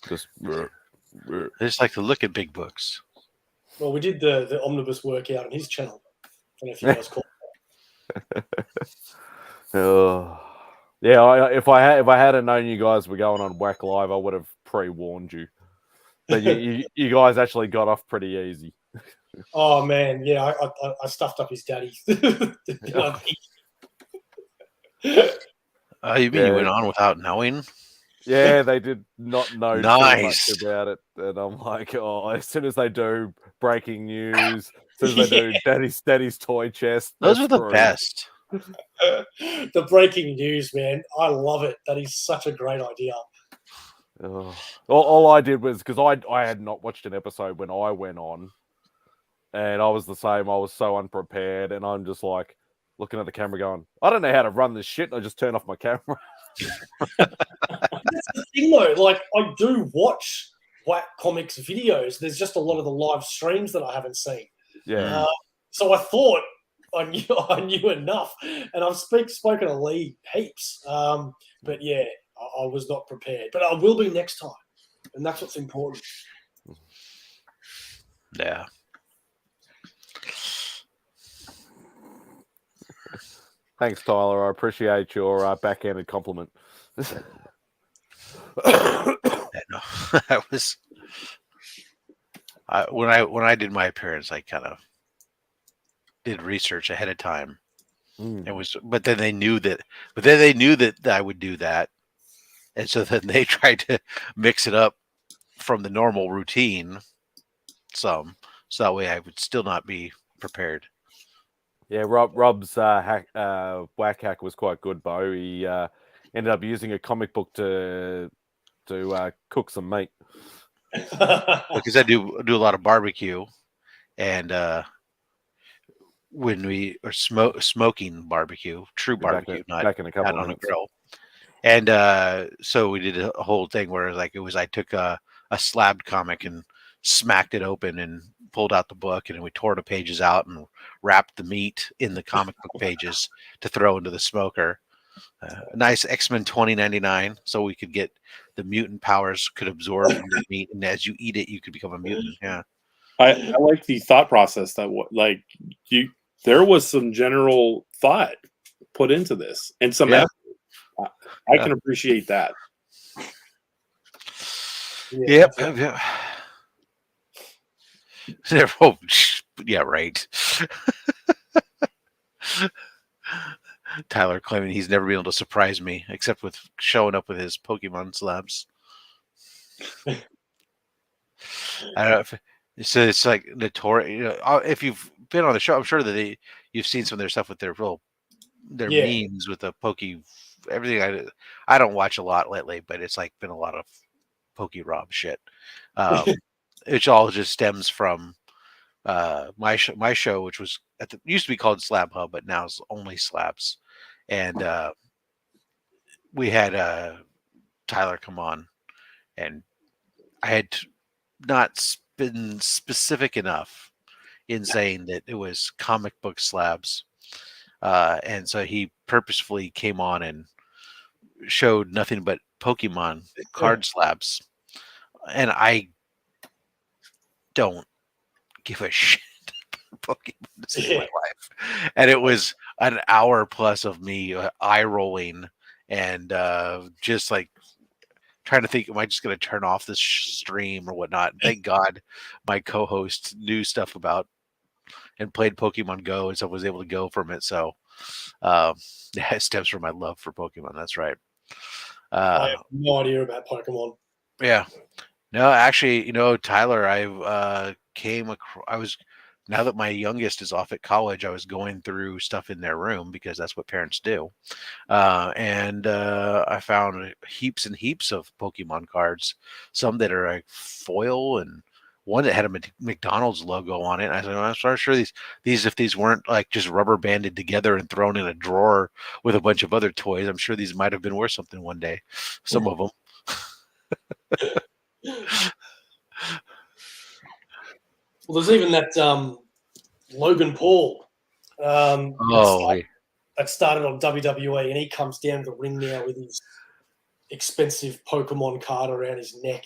just I just like to look at big books. Well, we did the omnibus workout on his channel. I don't know if you guys caught that. Yeah, if I hadn't known you guys were going on Whack Live, I would have pre-warned you. But you guys actually got off pretty easy. Oh man, yeah, I stuffed up his daddy. You mean you went on without knowing? Yeah, they did not know Nice. too much about it, and I'm like, oh, as soon as they do breaking news, as soon as they do Daddy's toy chest, Those are the best. The breaking news, man, I love it. That is such a great idea. All I did was because I had not watched an episode when I went on, and I was the same. I was so unprepared, and I'm just like looking at the camera, going, I don't know how to run this shit. And I just turned off my camera. That's the thing, though. Like, I do watch Whack Comics videos. There's just a lot of the live streams that I haven't seen. Yeah. So I thought I knew enough, and I've spoken to Lee heaps. But yeah, I was not prepared. But I will be next time, and that's what's important. Yeah. Thanks, Tyler. I appreciate your backhanded compliment. Yeah, no, that was when I did my appearance. I kind of did research ahead of time. But then they knew that I would do that, and so then they tried to mix it up from the normal routine, so that way I would still not be prepared. Yeah, Rob's whack hack was quite good, Bo. He ended up using a comic book to cook some meat. Because I do a lot of barbecue, and when we are smoking barbecue, true barbecue, not on a grill. And so we did a whole thing where I took a slabbed comic and smacked it open and pulled out the book, and then we tore the pages out and wrapped the meat in the comic book pages to throw into the smoker. A nice X-Men 2099, so we could get the mutant powers could absorb the meat, and as you eat it, you could become a mutant. Yeah, I like the thought process that there was some general thought put into this, and some effort. I can appreciate that. Yep. Oh, yeah, right. Tyler claiming he's never been able to surprise me except with showing up with his Pokemon slabs. I don't know so it's like notorious. If you've been on the show, I'm sure that you've seen some of their stuff with their memes with the everything. I don't watch a lot lately, but it's been a lot of Poke-Rob shit. Which all just stems from my show, which was used to be called Slab Hub, but now it's only Slabs. And we had Tyler come on, and I had not been specific enough in saying that it was comic book slabs. And so he purposefully came on and showed nothing but Pokemon card slabs, and I don't give a shit about Pokemon to save my life. And it was an hour plus of me eye rolling and just like trying to think, am I just going to turn off this stream or whatnot? Thank God my co-host knew stuff about and played Pokemon Go and stuff, was able to go from it. So it stems from my love for Pokemon. That's right. I have no idea about Pokemon. Yeah. No, actually, Tyler, I came across, now that my youngest is off at college, I was going through stuff in their room because that's what parents do. And I found heaps and heaps of Pokemon cards, some that are like foil and one that had a McDonald's logo on it. And I said, I'm not sure if these weren't like just rubber banded together and thrown in a drawer with a bunch of other toys, I'm sure these might have been worth something one day. Some of them. Well, there's even that Logan Paul that started on WWE, and he comes down to the ring now with his expensive Pokemon card around his neck.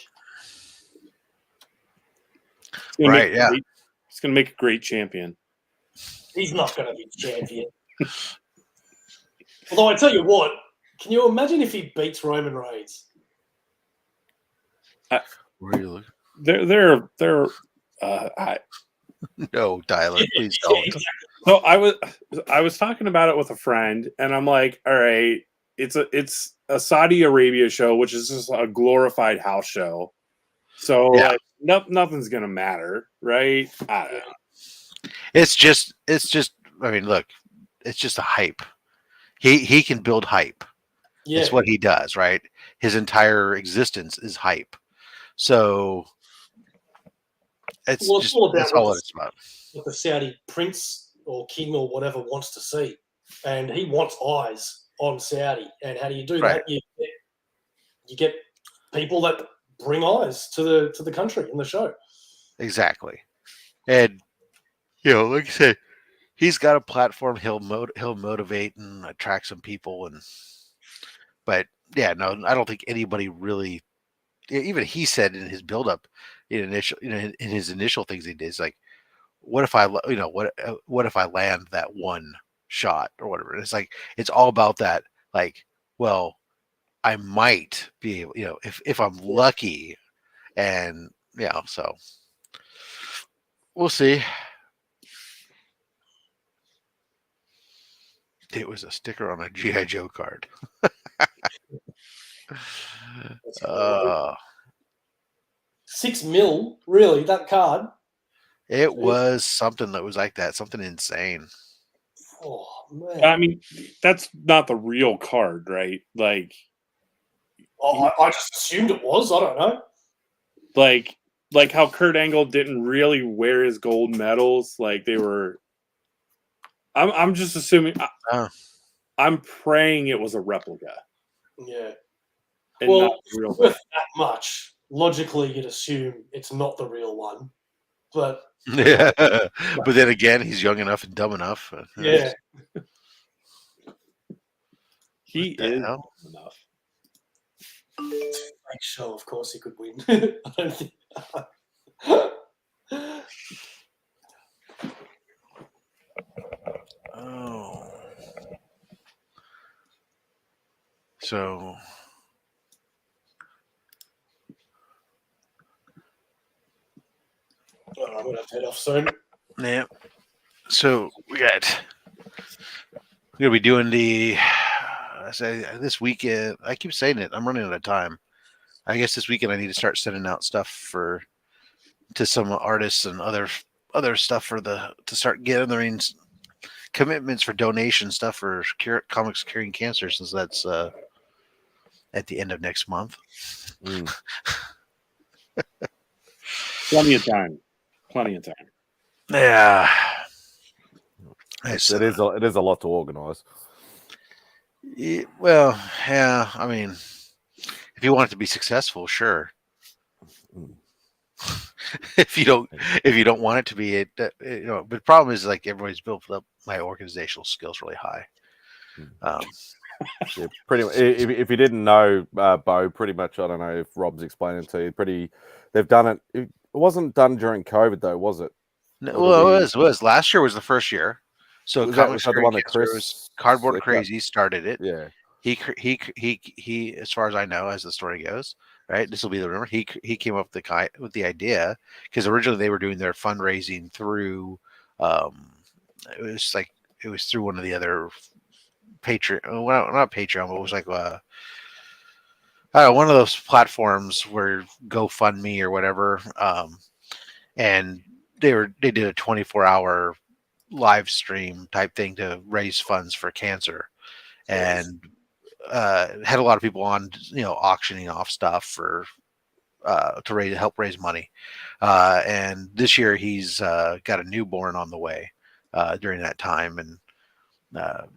Right, yeah. He's going to make a great champion. He's not going to be champion. Although I tell you what, can you imagine if he beats Roman Reigns? Really? They're no, Tyler, please don't. So I was talking about it with a friend, and I'm like, all right, it's a Saudi Arabia show, which is just a glorified house show. So like, nothing's gonna matter, right? I don't know. It's just. I mean, look, it's just a hype. He can build hype. Yeah. It's what he does, right? His entire existence is hype. So it's all about what the Saudi prince or king or whatever wants to see, and he wants eyes on Saudi. And how do you do that? You get people that bring eyes to the country in the show. Exactly, and like I said, he's got a platform. He'll motivate and attract some people, but yeah, no, I don't think anybody really. Even he said in his buildup, in his initial things he did, is like, what if I, what if I land that one shot or whatever? It's like, it's all about that. Like, well, I might be able, if I'm lucky, and so we'll see. It was a sticker on a G.I. Joe card. $6 million, really? That card? It was something that was like that, something insane. Oh man! I mean, that's not the real card, right? Like, I just assumed it was. I don't know. Like how Kurt Angle didn't really wear his gold medals, like they were. I'm just assuming. I'm praying it was a replica. Yeah. And well, not the real worth that much. Logically, you'd assume it's not the real one, but yeah. But then again, he's young enough and dumb enough. Yeah. He is dumb enough. Great show, of course he could win. I don't think. Oh. So. I'm going to have to head off soon. Yeah. So we're going to be doing this weekend. I keep saying it. I'm running out of time. I guess this weekend I need to start sending out stuff to some artists and other stuff to start gathering commitments for donation stuff for Comics Curing Cancer, since that's at the end of next month. Plenty of time. Yeah. It is a lot to organize. Well, yeah. I mean, if you want it to be successful, sure. if you don't want it to be, but the problem is, like, everybody's built up my organizational skills really high. Yeah, pretty much. If you didn't know, Bo, pretty much. I don't know if Rob's explaining to you. They've done it. It wasn't done during COVID though, was it? No, well, it was. Last year was the first year. So Was Comics that the one that Cancer was Cardboard set up? Crazy started it. Yeah. He, as far as I know, as the story goes, right? This will be the rumor. He came up with the idea because originally they were doing their fundraising through, it was through one of the other Patreon, well, not Patreon, but it was like one of those platforms where GoFundMe or whatever, and they did a 24-hour live stream type thing to raise funds for cancer, and had a lot of people on, auctioning off stuff for to help raise money. And this year he's got a newborn on the way during that time, and the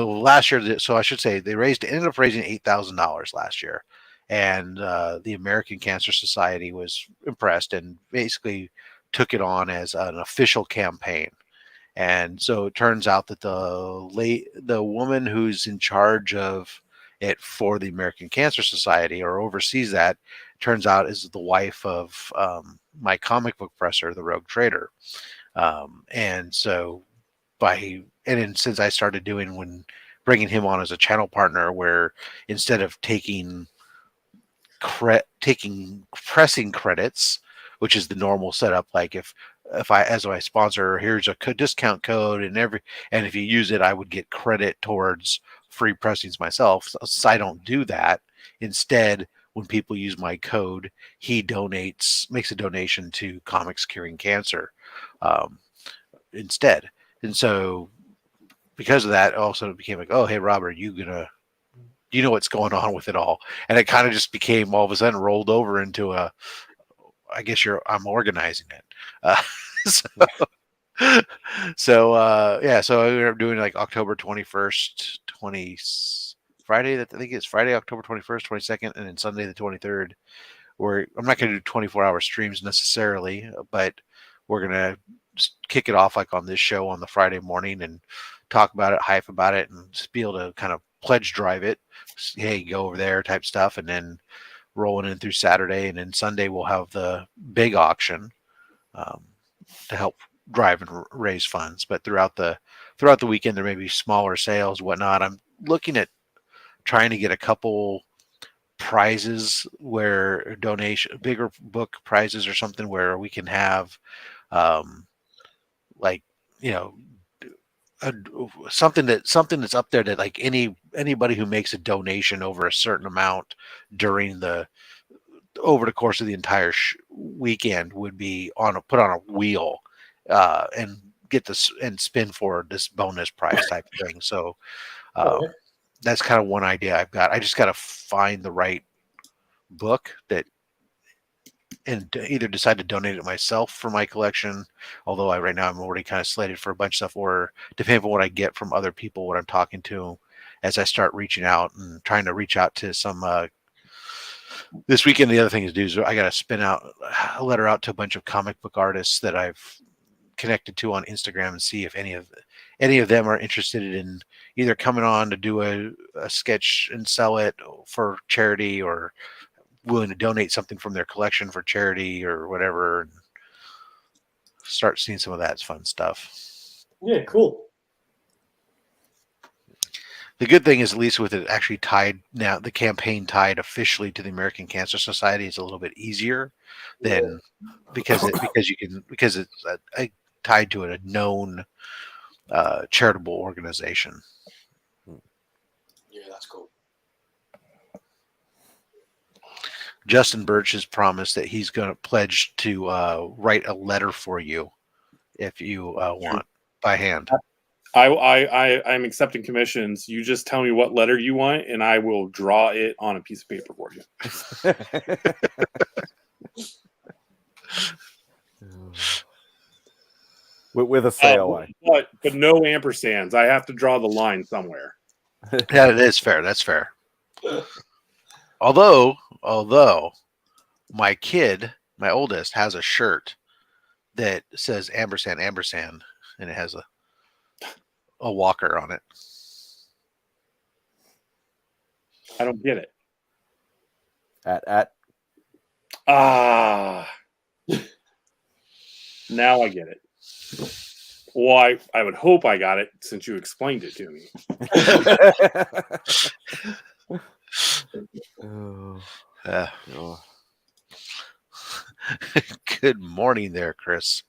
last year, so I should say they ended up raising $8,000 last year, and the American Cancer Society was impressed and basically took it on as an official campaign. And so it turns out that the woman who's in charge of it for the American Cancer Society or oversees that, turns out is the wife of my comic book presser, the Rogue Trader. And so since I started bringing him on as a channel partner, where instead of taking pressing credits, which is the normal setup, like if I, as my sponsor, here's a discount code and if you use it, I would get credit towards free pressings myself. So I don't do that. Instead, when people use my code, he makes a donation to Comics Curing Cancer instead. And so because of that, also it became like, oh, hey, Robert, do you know what's going on with it all? And it kind of just became all of a sudden rolled over into I'm organizing it. So we ended up doing like October 21st, Friday, I think it's Friday, October 21st, 22nd, and then Sunday the 23rd, where I'm not going to do 24-hour streams necessarily, but we're going to kick it off like on this show on the Friday morning and talk about it, hype about it, and just be able to kind of pledge drive it. Hey, go over there type stuff. And then rolling in through Saturday, and then Sunday we'll have the big auction to help drive and raise funds. But throughout the weekend, there may be smaller sales, whatnot. I'm looking at trying to get a couple prizes where bigger book prizes or something where we can have something that's up there that like anybody who makes a donation over a certain amount over the course of the entire weekend would be put on a wheel and get this and spin for this bonus prize type of thing. So that's kind of one idea I've got. I just got to find the right book and either decide to donate it myself for my collection, although right now I'm already kind of slated for a bunch of stuff, or depending on what I get from other people, what I'm talking to, as I start reaching out and trying to reach out to some. This weekend, the other thing to do is I got to spin out a letter out to a bunch of comic book artists that I've connected to on Instagram and see if any of them are interested in either coming on to do a sketch and sell it for charity, or willing to donate something from their collection for charity or whatever, and start seeing some of that fun stuff. Yeah, cool. The good thing is, at least with it actually tied now, the campaign tied officially to the American Cancer Society is a little bit easier than because it's tied to a known charitable organization. Yeah, that's cool. Justin Birch has promised that he's going to pledge to write a letter for you if you want by hand. I'm accepting commissions. You just tell me what letter you want, and I will draw it on a piece of paper for you. With a COA. But no ampersands. I have to draw the line somewhere. Yeah, it is fair. That's fair. Although my kid, my oldest, has a shirt that says ampersand, and it has a walker on it. I don't get it. At. Now I get it. Well, I would hope I got it since you explained it to me. Good morning there, Chris.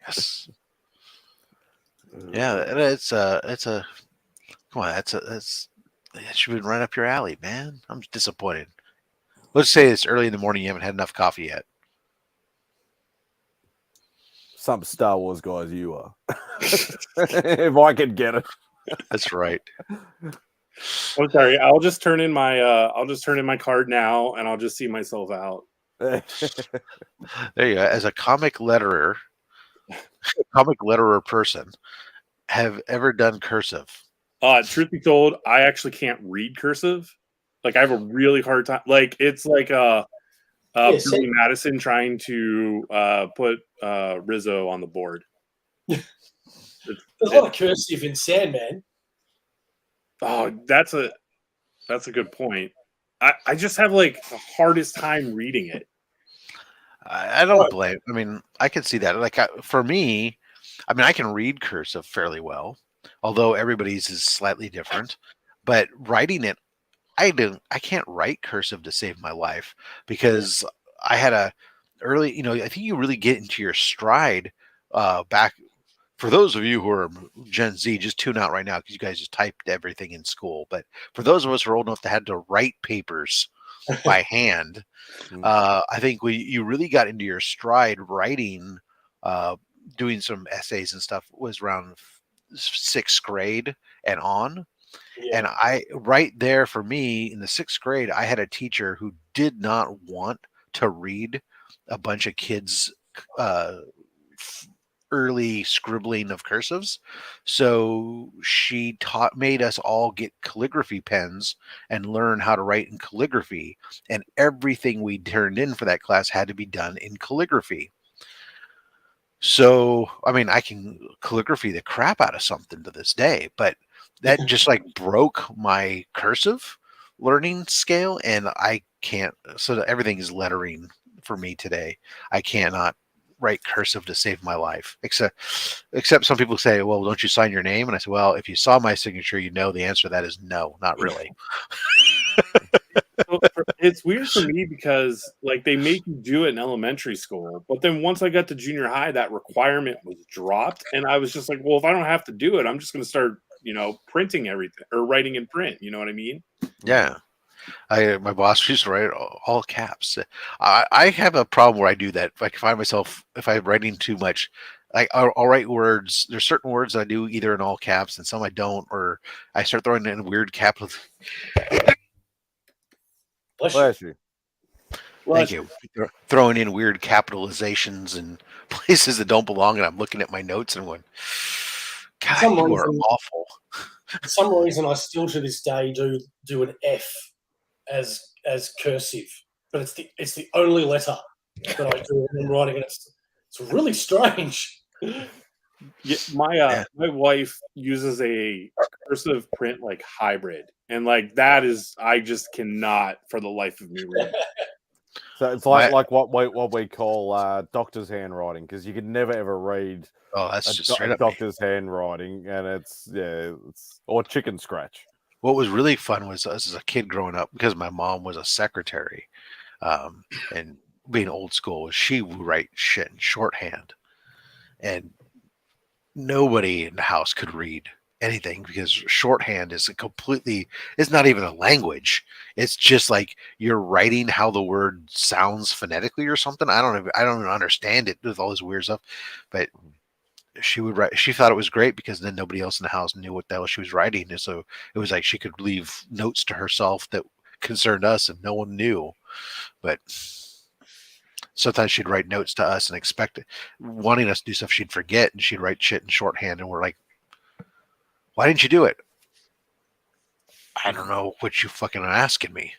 Yes. Yeah, it's a come on, that should be right up your alley, man. I'm disappointed. Let's say it's early in the morning, you haven't had enough coffee yet. Some Star Wars guys you are. If I could get it. That's right. I'm sorry. I'll just turn in my card now, and I'll just see myself out. There you go. As a comic letterer person, have ever done cursive? Truth be told, I actually can't read cursive. Like I have a really hard time. Like it's like Billy Madison trying to put Rizzo on the board. There's a lot of cursive in Sandman. Oh, that's a good point. I just have like the hardest time reading it. I don't blame. I mean, I can see that. Like for me, I mean, I can read cursive fairly well, although everybody's is slightly different. But writing it, I can't write cursive to save my life because I had a early. I think you really get into your stride back. For those of you who are Gen Z, just tune out right now because you guys just typed everything in school. But for those of us who are old enough to have to write papers by hand, I think you really got into your stride writing, doing some essays and stuff was around 6th grade and on. Yeah. And right there for me in the 6th grade, I had a teacher who did not want to read a bunch of kids' early scribbling of cursives. So she made us all get calligraphy pens and learn how to write in calligraphy. And everything we turned in for that class had to be done in calligraphy. So, I mean, I can calligraphy the crap out of something to this day, but that just like broke my cursive learning scale and I can't. So everything is lettering for me today. I cannot write cursive to save my life, except some people say, well, don't you sign your name? And I say, well, if you saw my signature, the answer to that is no, not really. It's weird for me because like they make you do it in elementary school, but then once I got to junior high, that requirement was dropped. And I was just like, well, if I don't have to do it, I'm just going to start, printing everything or writing in print. You know what I mean? Yeah. My boss used to write all caps. I have a problem where I do that. If I find myself, if I'm writing too much, I'll write words. There's certain words I do either in all caps and some I don't, or I start throwing in weird capital. Bless you. Thank you. Throwing in weird capitalizations and places that don't belong, and I'm looking at my notes and going, God, you are awful. For some reason, I still to this day do an F as cursive, but it's the only letter that I do when I'm writing it. It's really strange. Yeah, my wife uses a cursive print like hybrid, and like that is I just cannot for the life of me read. So it's like what we call doctor's handwriting, because you can never ever read that's just a doctor's handwriting, and it's or chicken scratch. What was really fun was as a kid growing up, because my mom was a secretary, and being old school, she would write shit in shorthand, and nobody in the house could read anything because shorthand is it's not even a language. It's just like you're writing how the word sounds phonetically or something. I don't even understand it with all this weird stuff, but she would write. She thought it was great because then nobody else in the house knew what the hell she was writing, and so it was like she could leave notes to herself that concerned us and no one knew. But sometimes she'd write notes to us and expect it, wanting us to do stuff she'd forget, and she'd write shit in shorthand, and we're like, why didn't you do it? I don't know what you fucking are asking me.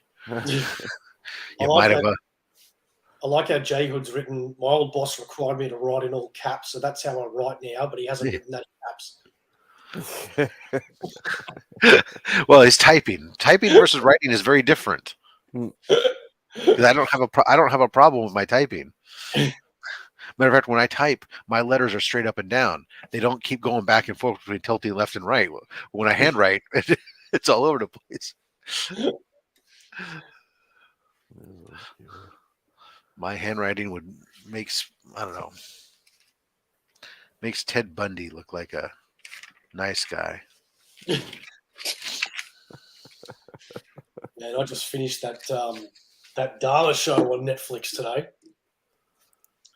I like how J Hood's written, my old boss required me to write in all caps, so that's how I write now, but he hasn't written that in caps. Well, he's typing. Typing versus writing is very different. Because I don't have a problem with my typing. Matter of fact, when I type, my letters are straight up and down. They don't keep going back and forth between tilting left and right. When I handwrite, it's all over the place. My handwriting makes Ted Bundy look like a nice guy. Man, I just finished that Dala show on Netflix today.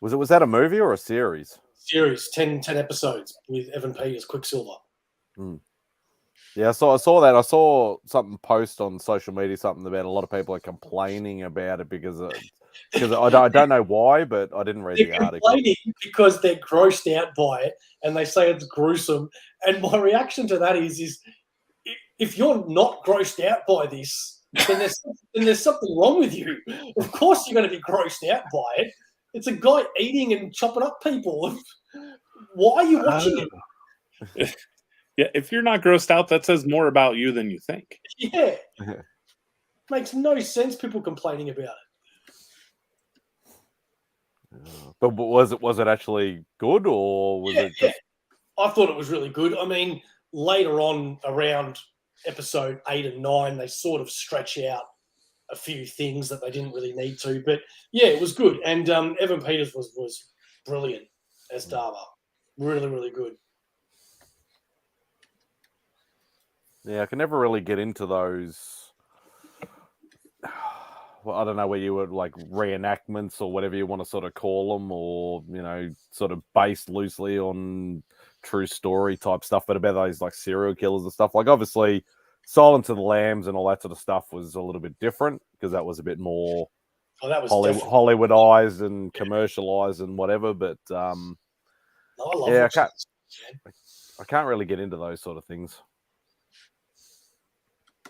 Was that a movie or a series? Series, 10 episodes with Evan Peters, Quicksilver. Yeah, I saw that. I saw something post on social media, something about a lot of people are complaining about it because I don't know why, but I didn't read the article. Complaining because they're grossed out by it and they say it's gruesome. And my reaction to that is if you're not grossed out by this, then there's something wrong with you. Of course you're going to be grossed out by it. It's a guy eating and chopping up people. Why are you watching it? Yeah, if you're not grossed out, that says more about you than you think. Yeah. Makes no sense people complaining about it. But was it actually good, or was it just... I thought it was really good. I mean, later on around episode 8 and 9, they sort of stretch out a few things that they didn't really need to. But yeah, it was good. And Evan Peters was brilliant as Dava. Really, really good. Yeah, I can never really get into those. Well, I don't know where you would like reenactments or whatever you want to sort of call them, or sort of based loosely on true story type stuff, but about those like serial killers and stuff. Like obviously, Silence of the Lambs and all that sort of stuff was a little bit different because that was a bit more Hollywoodized and commercialized and whatever. But I can't really get into those sort of things.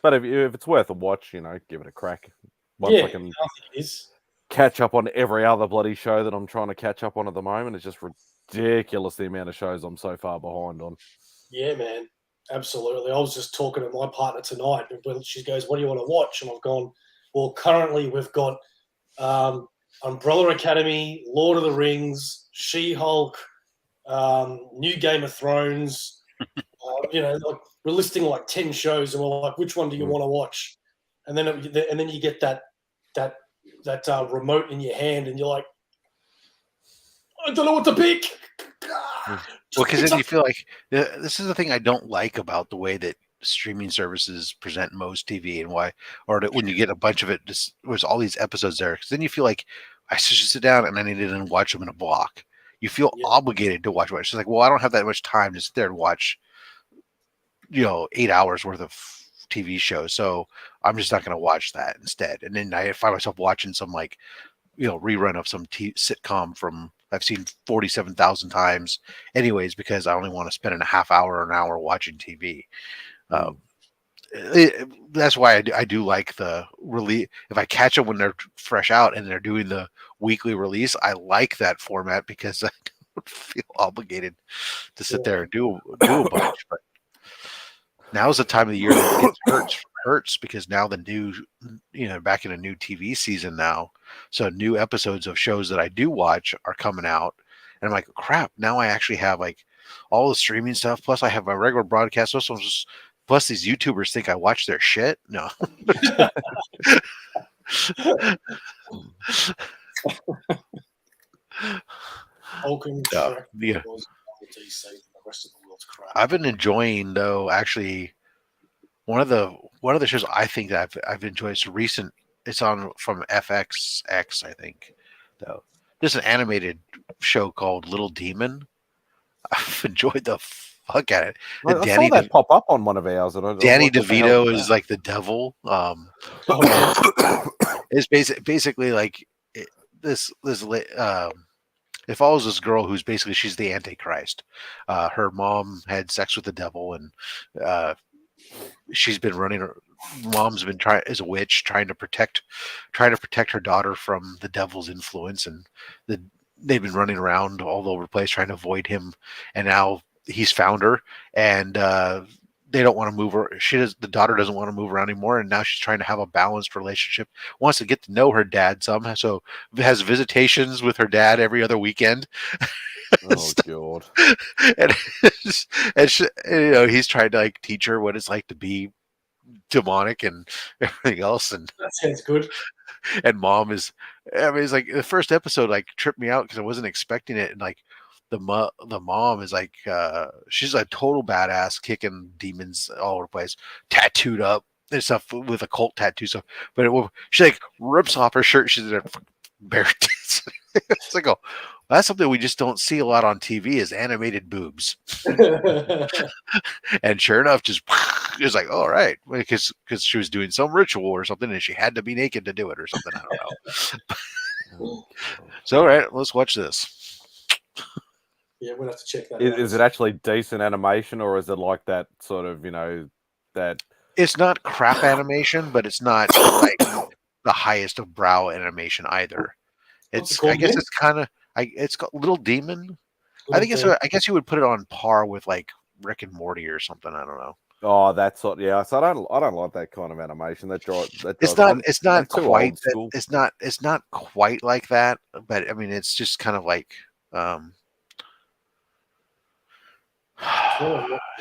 But if it's worth a watch, give it a crack. Once I can catch up on every other bloody show that I'm trying to catch up on at the moment. It's just ridiculous the amount of shows I'm so far behind on. Yeah, man. Absolutely. I was just talking to my partner tonight, and she goes, "What do you want to watch?" And I've gone, "Well, currently we've got Umbrella Academy, Lord of the Rings, She-Hulk, new Game of Thrones. Like we're listing like 10 shows, and we're like, which one do you want to watch?" And then you get that remote in your hand, and you're like, I don't know what to pick. Well, because then you feel like this is the thing I don't like about the way that streaming services present most TV, and why, or that when you get a bunch of it, there's all these episodes there. Because then you feel like I should sit down and I need to watch them in a block. You feel obligated to watch. It's like, well, I don't have that much time to sit there and watch, 8 hours worth of TV show, so I'm just not going to watch that instead. And then I find myself watching some rerun of some sitcom from I've seen 47,000 times anyways, because I only want to spend a half hour or an hour watching TV. That's why I do like the release. If I catch them when they're fresh out and they're doing the weekly release, I like that format because I don't feel obligated to sit there and do a bunch. But now's the time of the year that it hurts because now the new, back in a new TV season now. So new episodes of shows that I do watch are coming out. And I'm like, crap, now I actually have like all the streaming stuff. Plus I have my regular broadcast. Plus these YouTubers think I watch their shit. No. I've been enjoying though. Actually, one of the shows I think that I've enjoyed is recent. It's on from FXX, I think. Though there's an animated show called Little Demon. I've enjoyed the fuck at it. I saw that pop up on one of ours. Danny DeVito is like the devil. It's basically like this. It follows this girl who's basically she's the Antichrist. Her mom had sex with the devil, and she's been running. Mom's been is a witch trying to protect her daughter from the devil's influence, and they've been running around all over the place trying to avoid him. And now he's found her, and they don't want to move her. The daughter doesn't want to move around anymore, and now she's trying to have a balanced relationship. Wants to get to know her dad some, so has visitations with her dad every other weekend. Oh God! and he's trying to like teach her what it's like to be demonic and everything else. And that sounds good. And mom is, I mean, it's like the first episode like tripped me out because I wasn't expecting it, and like the mom is like she's a total badass, kicking demons all over the place, tattooed up and stuff with occult tattoo stuff. But she like rips off her shirt, she's in her bare tits. It's like, oh, that's something we just don't see a lot on TV is animated boobs. And sure enough, just it's like, all right, because she was doing some ritual or something, and she had to be naked to do it or something. I don't know. So, all right, let's watch this. Yeah, we'll have to check that out. Is it actually decent animation, or is it like that sort of, that? It's not crap animation, but it's not like the highest of brow animation either. I guess it's kind of. It's got Little Demon. I think I guess you would put it on par with like Rick and Morty or something. I don't know. Oh, that's sort. Yeah, so I don't like that kind of animation. It's not quite. It's not quite like that. But I mean, it's just kind of like. Let's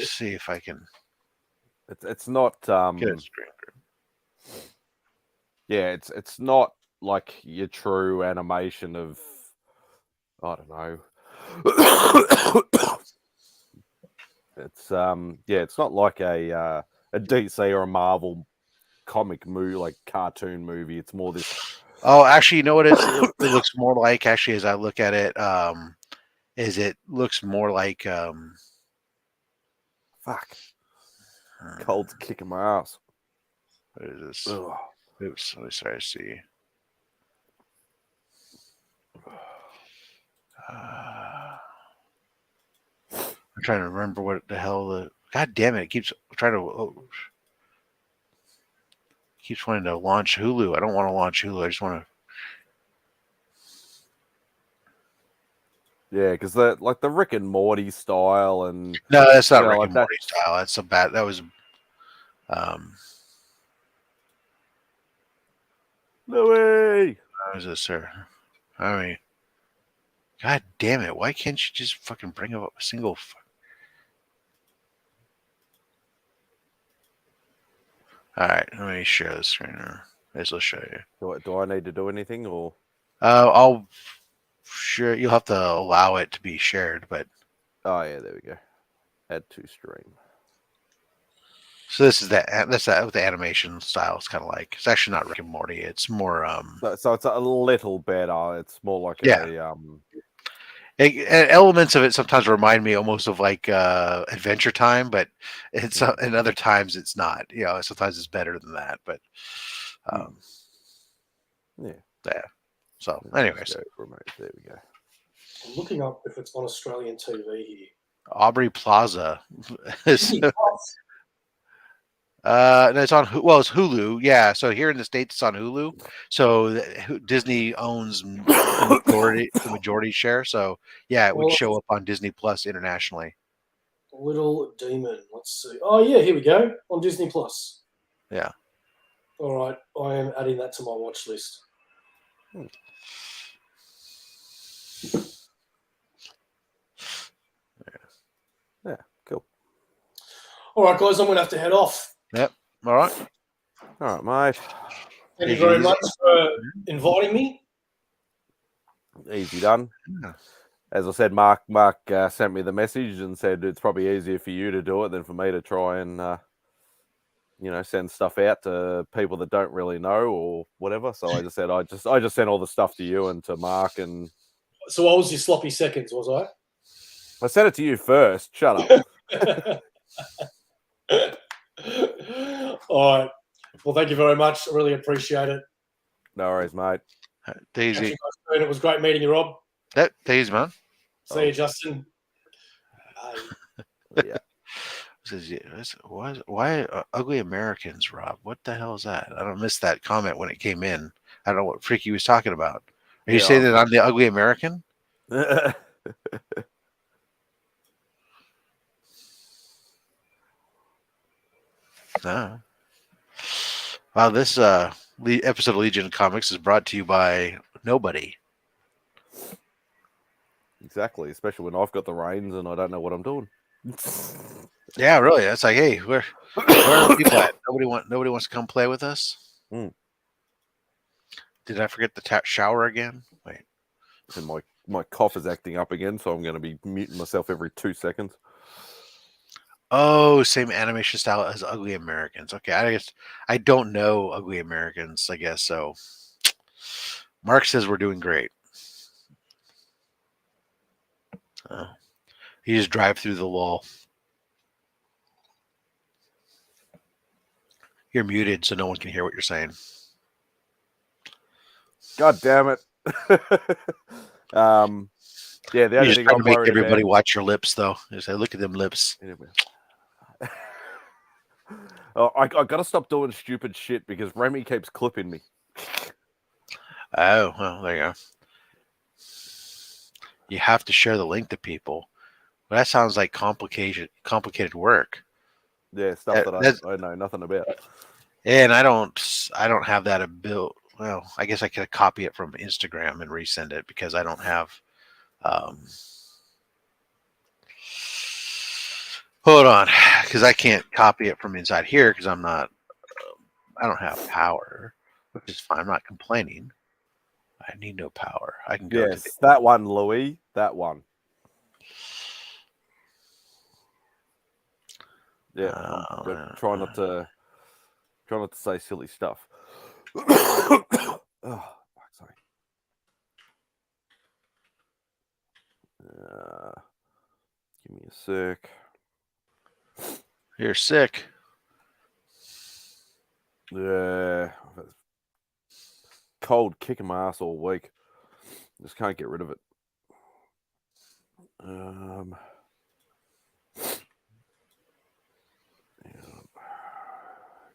see if I can. It's not. Yeah, it's not like your true animation of. I don't know. It's it's not like a DC or a Marvel comic movie, like cartoon movie. It's more this. Oh, actually, you know what it looks more like? Actually, as I look at it, it looks more like fuck. Cold's kicking my ass. What is this? Ugh. Oops, let me sorry to see. I'm trying to remember what the hell God damn it! It keeps trying to keeps wanting to launch Hulu. I don't want to launch Hulu. I just want to. Yeah, because the Rick and Morty style and no, that's not Rick and Morty style. That's a bad. That was. No way. How is this, sir? I mean. God damn it! Why can't you just fucking bring up a single? All right, let me share this screen now. Let's show you. Do I need to do anything or? I'll sure you'll have to allow it to be shared, but. Oh yeah, there we go. Add to stream. So this is that's what the animation style is kind of like. It's actually not Rick and Morty. It's more. So it's a little better. It's more like elements of it sometimes remind me almost of like Adventure Time, but it's and other times it's not. Sometimes it's better than that, but yeah. So, anyways, there we go. I'm looking up if it's on Australian TV here. Aubrey Plaza. No, it's on. Well, it's Hulu. Yeah. So here in the States, it's on Hulu. So Disney owns the majority share. So yeah, it would show up on Disney Plus internationally. Little Demon. Let's see. Oh yeah, here we go on Disney Plus. Yeah. All right, I am adding that to my watch list. Yeah. Cool. All right, guys, I'm going to have to head off. Yep. All right. All right, mate. Thank you very much for inviting me. Easy done. Yeah. As I said, Mark sent me the message and said it's probably easier for you to do it than for me to try and send stuff out to people that don't really know or whatever. So I just said I just sent all the stuff to you and to Mark. And so I was your sloppy seconds, was I? I sent it to you first. Shut up. All right. Well, thank you very much. I really appreciate it. No worries, mate. Daisy. It was great meeting you, Rob. Yep, Daisy, man. See you, Justin. Yeah. Why ugly Americans, Rob? What the hell is that? I don't miss that comment when it came in. I don't know what Freaky was talking about. Are you saying that I'm the ugly American? Wow, this episode of Legion Comics is brought to you by nobody. Exactly, especially when I've got the reins and I don't know what I'm doing. Yeah, really. That's like, hey, where are the people at? Nobody wants to come play with us. Did I forget the shower again? Wait. And my cough is acting up again, so I'm going to be muting myself every 2 seconds. Oh, same animation style as Ugly Americans. Okay, I guess I don't know Ugly Americans, I guess. So Mark says we're doing great. You just drive through the lull. You're muted, so no one can hear what you're saying. God damn it. Yeah, the only thing I'm trying to make worried everybody about... watch your lips, though. You say, look at them lips. I got to stop doing stupid shit because Remy keeps clipping me. Oh, well, there you go. You have to share the link to people. Well, that sounds like complicated work. Yeah, stuff that I know nothing about. And I don't have that ability. Well, I guess I could copy it from Instagram and resend it because I don't have. Hold on, because I can't copy it from inside here because I'm not. I don't have power, which is fine. I'm not complaining. I need no power. I can go. Yes, that one, Louis. That one. Yeah, I'm trying not to say silly stuff. Oh, sorry. Give me a sec. You're sick. Yeah, cold kicking my ass all week. Just can't get rid of it.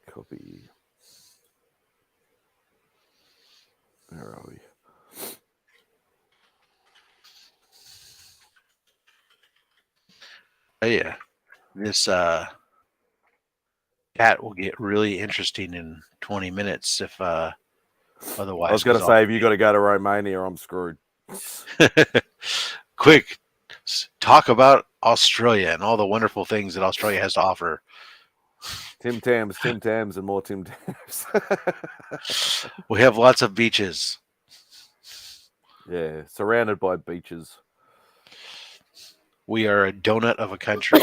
Copy. Where are we? Oh yeah, this chat will get really interesting in 20 minutes if otherwise. I was going to say, if you got to go to Romania, I'm screwed. Quick, talk about Australia and all the wonderful things that Australia has to offer. Tim Tams, and more Tim Tams. We have lots of beaches. Yeah, surrounded by beaches. We are a donut of a country.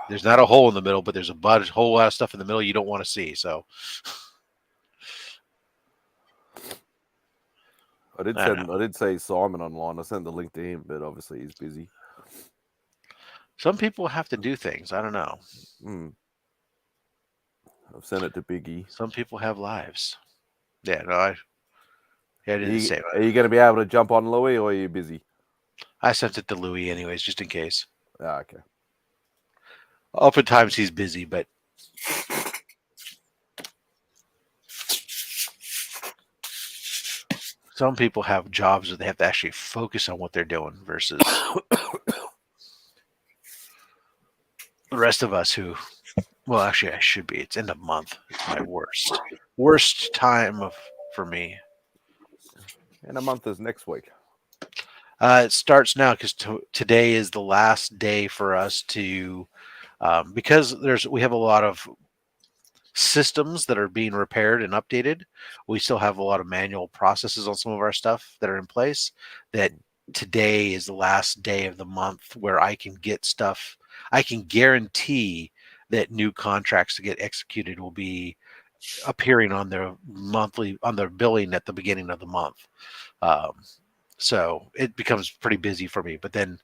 There's not a hole in the middle, but there's a whole lot of stuff in the middle you don't want to see. So I did say Simon online. I sent the link to him, but obviously he's busy. Some people have to do things. I don't know. I've sent it to Biggie. Some people have lives. Yeah, no, I didn't say that. Are you going to be able to jump on Louis, or are you busy? I sent it to Louis anyways, just in case. Okay. Oftentimes he's busy, but some people have jobs where they have to actually focus on what they're doing versus the rest of us who, well, actually I should be. It's end of month. It's my worst time for me. And a month is next week. It starts now because today is the last day for us to, because we have a lot of systems that are being repaired and updated. We still have a lot of manual processes on some of our stuff that are in place. That today is the last day of the month where I can get stuff. I can guarantee that new contracts to get executed will be appearing on their billing at the beginning of the month. So it becomes pretty busy for me. But then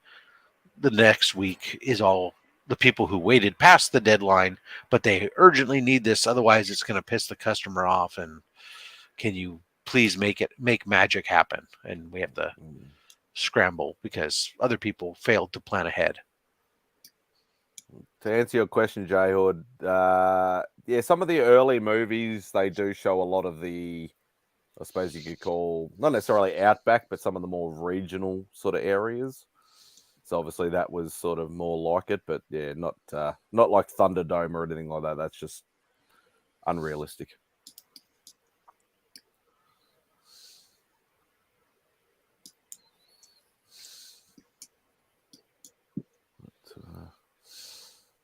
the next week is all the people who waited past the deadline, but they urgently need this. Otherwise, it's going to piss the customer off. And can you please make magic happen? And we have to scramble because other people failed to plan ahead. To answer your question, J-Hood, yeah, some of the early movies, they do show a lot of the, I suppose you could call, not necessarily outback, but some of the more regional sort of areas. So obviously that was sort of more like it, but yeah, not like Thunderdome or anything like that. That's just unrealistic.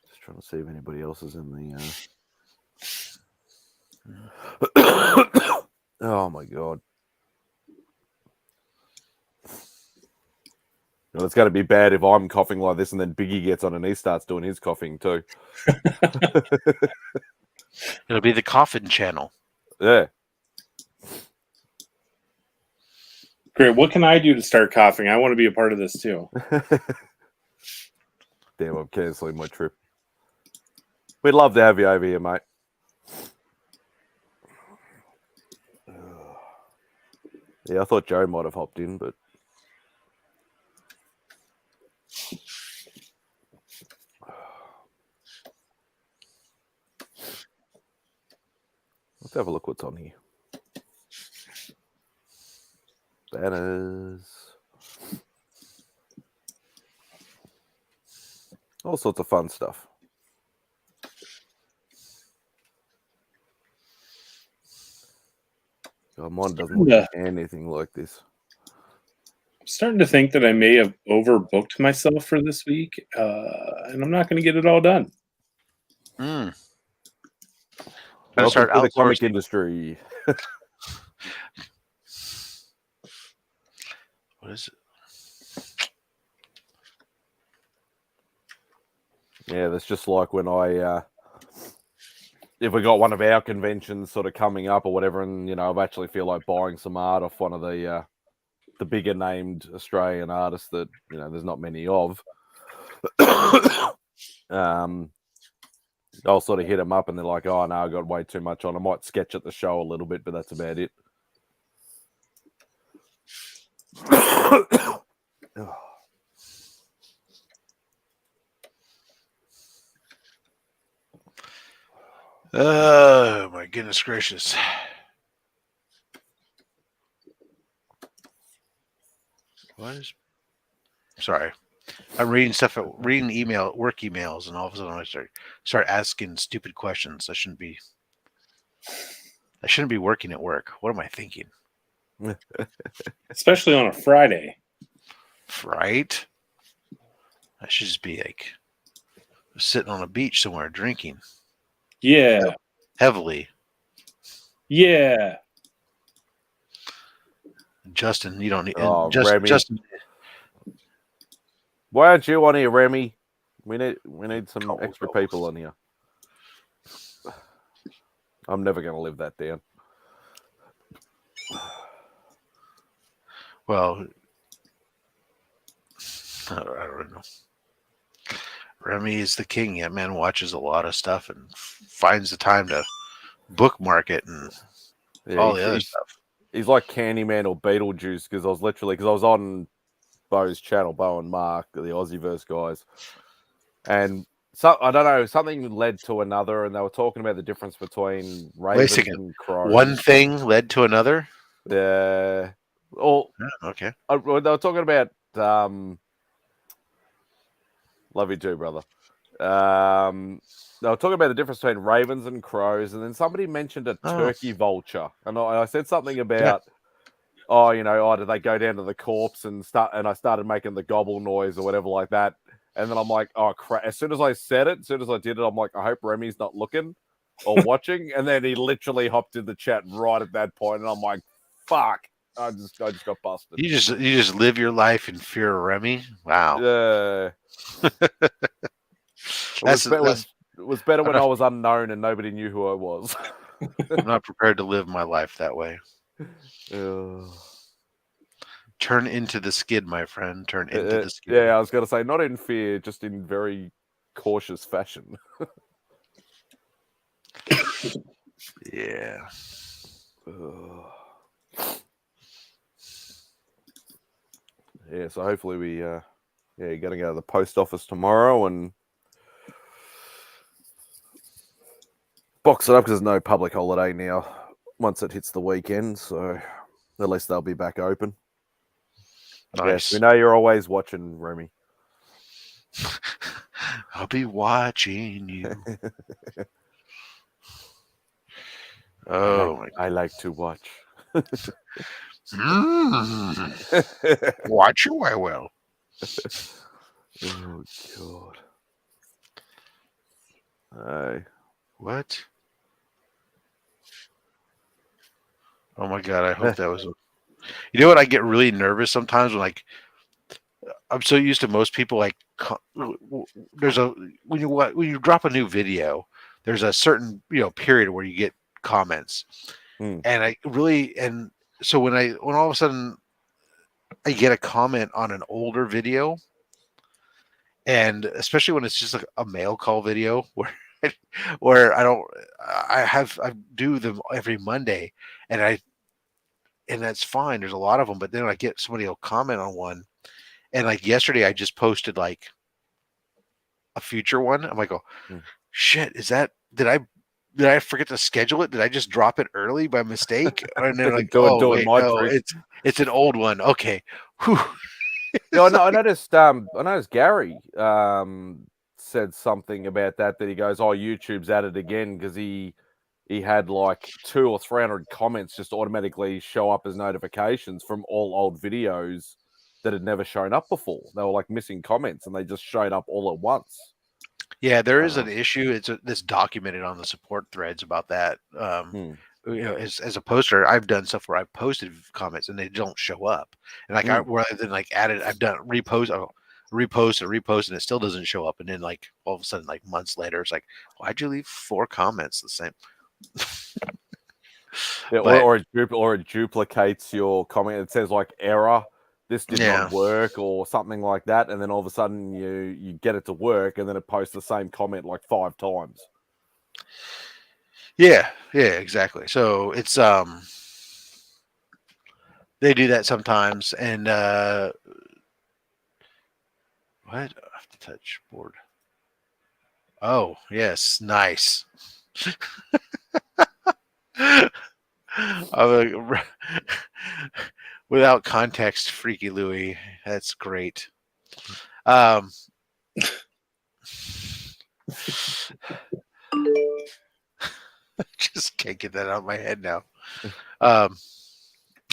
Just trying to see if anybody else is in the. Oh my god! Well, it's going to be bad if I'm coughing like this, and then Biggie gets on and he starts doing his coughing too. It'll be the coffin channel. Yeah. Great. What can I do to start coughing? I want to be a part of this too. Damn, I'm cancelling my trip. We'd love to have you over here, mate. Yeah, I thought Joe might have hopped in, but let's have a look what's on here. Banners. All sorts of fun stuff. God, mine doesn't look anything like this. I'm starting to think that I may have overbooked myself for this week, and I'm not going to get it all done. Welcome to the comic industry. What is it? Yeah, that's just like when I, if we got one of our conventions sort of coming up or whatever, and I actually feel like buying some art off one of the bigger named Australian artists that there's not many of. I'll sort of hit them up, and they're like, "Oh no, I got way too much on. I might sketch at the show a little bit, but that's about it." Oh my goodness gracious! What is? Sorry, I'm reading work emails, and all of a sudden I start asking stupid questions. I shouldn't be working at work. What am I thinking? Especially on a Friday. Right? I should just be like sitting on a beach somewhere drinking. Yeah. Heavily. Yeah. Justin, you don't need. Remy. Justin, why aren't you on here, Remy? We need some extra people on here. I'm never going to live that down. Well, I don't know. Remy is the king. That man watches a lot of stuff and finds the time to bookmark it and all the other stuff. He's like Candyman or Beetlejuice because I was on Bo's channel, Bo and Mark, the Aussieverse guys, and so I don't know, something led to another, and they were talking about the difference between ravens and crows. One thing led to another. Yeah. Oh, okay. They were talking about love you too, brother. They were talking about the difference between ravens and crows, and then somebody mentioned a turkey vulture, and I said something about, did they go down to the corpse and I started making the gobble noise or whatever like that, and then I'm like, oh crap! As soon as I said it, as soon as I did it, I'm like, I hope Remy's not looking or watching, and then he literally hopped in the chat right at that point, and I'm like, fuck! I just got busted. You just live your life in fear of Remy. Wow. Yeah. It was better when I was unknown and nobody knew who I was. I'm not prepared to live my life that way. Turn into the skid, my friend. Turn into the skid. Yeah, I was going to say, not in fear, just in very cautious fashion. Yeah. Yeah, so hopefully we you're going to go to the post office tomorrow and box it up because there's no public holiday now once it hits the weekend, so at least they'll be back open. Nice. Yes, we know you're always watching, Remy. I'll be watching you. Oh, I like to watch. Watch you, I will. Oh God. What? Oh my God! I hope that was. You know what? I get really nervous sometimes when I'm so used to most people there's when you drop a new video, there's a certain period where you get comments, and so when all of a sudden I get a comment on an older video, and especially when it's just like a mail call video where I do them every Monday, and that's fine. There's a lot of them, but then I get somebody will comment on one, and like yesterday I just posted like a future one. I'm like, oh shit, did I forget to schedule it? Did I just drop it early by mistake? And then like, wait, no, it's an old one. Okay. Whew. No, I noticed Gary said something about that he goes, oh, YouTube's at it again, because he had like 200 or 300 comments just automatically show up as notifications from all old videos that had never shown up before. They were like missing comments, and they just showed up all at once. Yeah, there is an issue. It's documented on the support threads about that. As a poster, I've done stuff where I've posted comments and they don't show up, and rather than added, I've done repost, and it still doesn't show up, and then like all of a sudden, like months later, it's like, why'd you leave 4 comments the same? Yeah, or it duplicates your comment. It says like error. This did not work or something like that, and then all of a sudden you get it to work, and then it posts the same comment like 5 times. Yeah, exactly. So it's they do that sometimes, and what? I have to touch board. Oh yes, nice. Without context, Freaky Louie. That's great. Just can't get that out of my head now.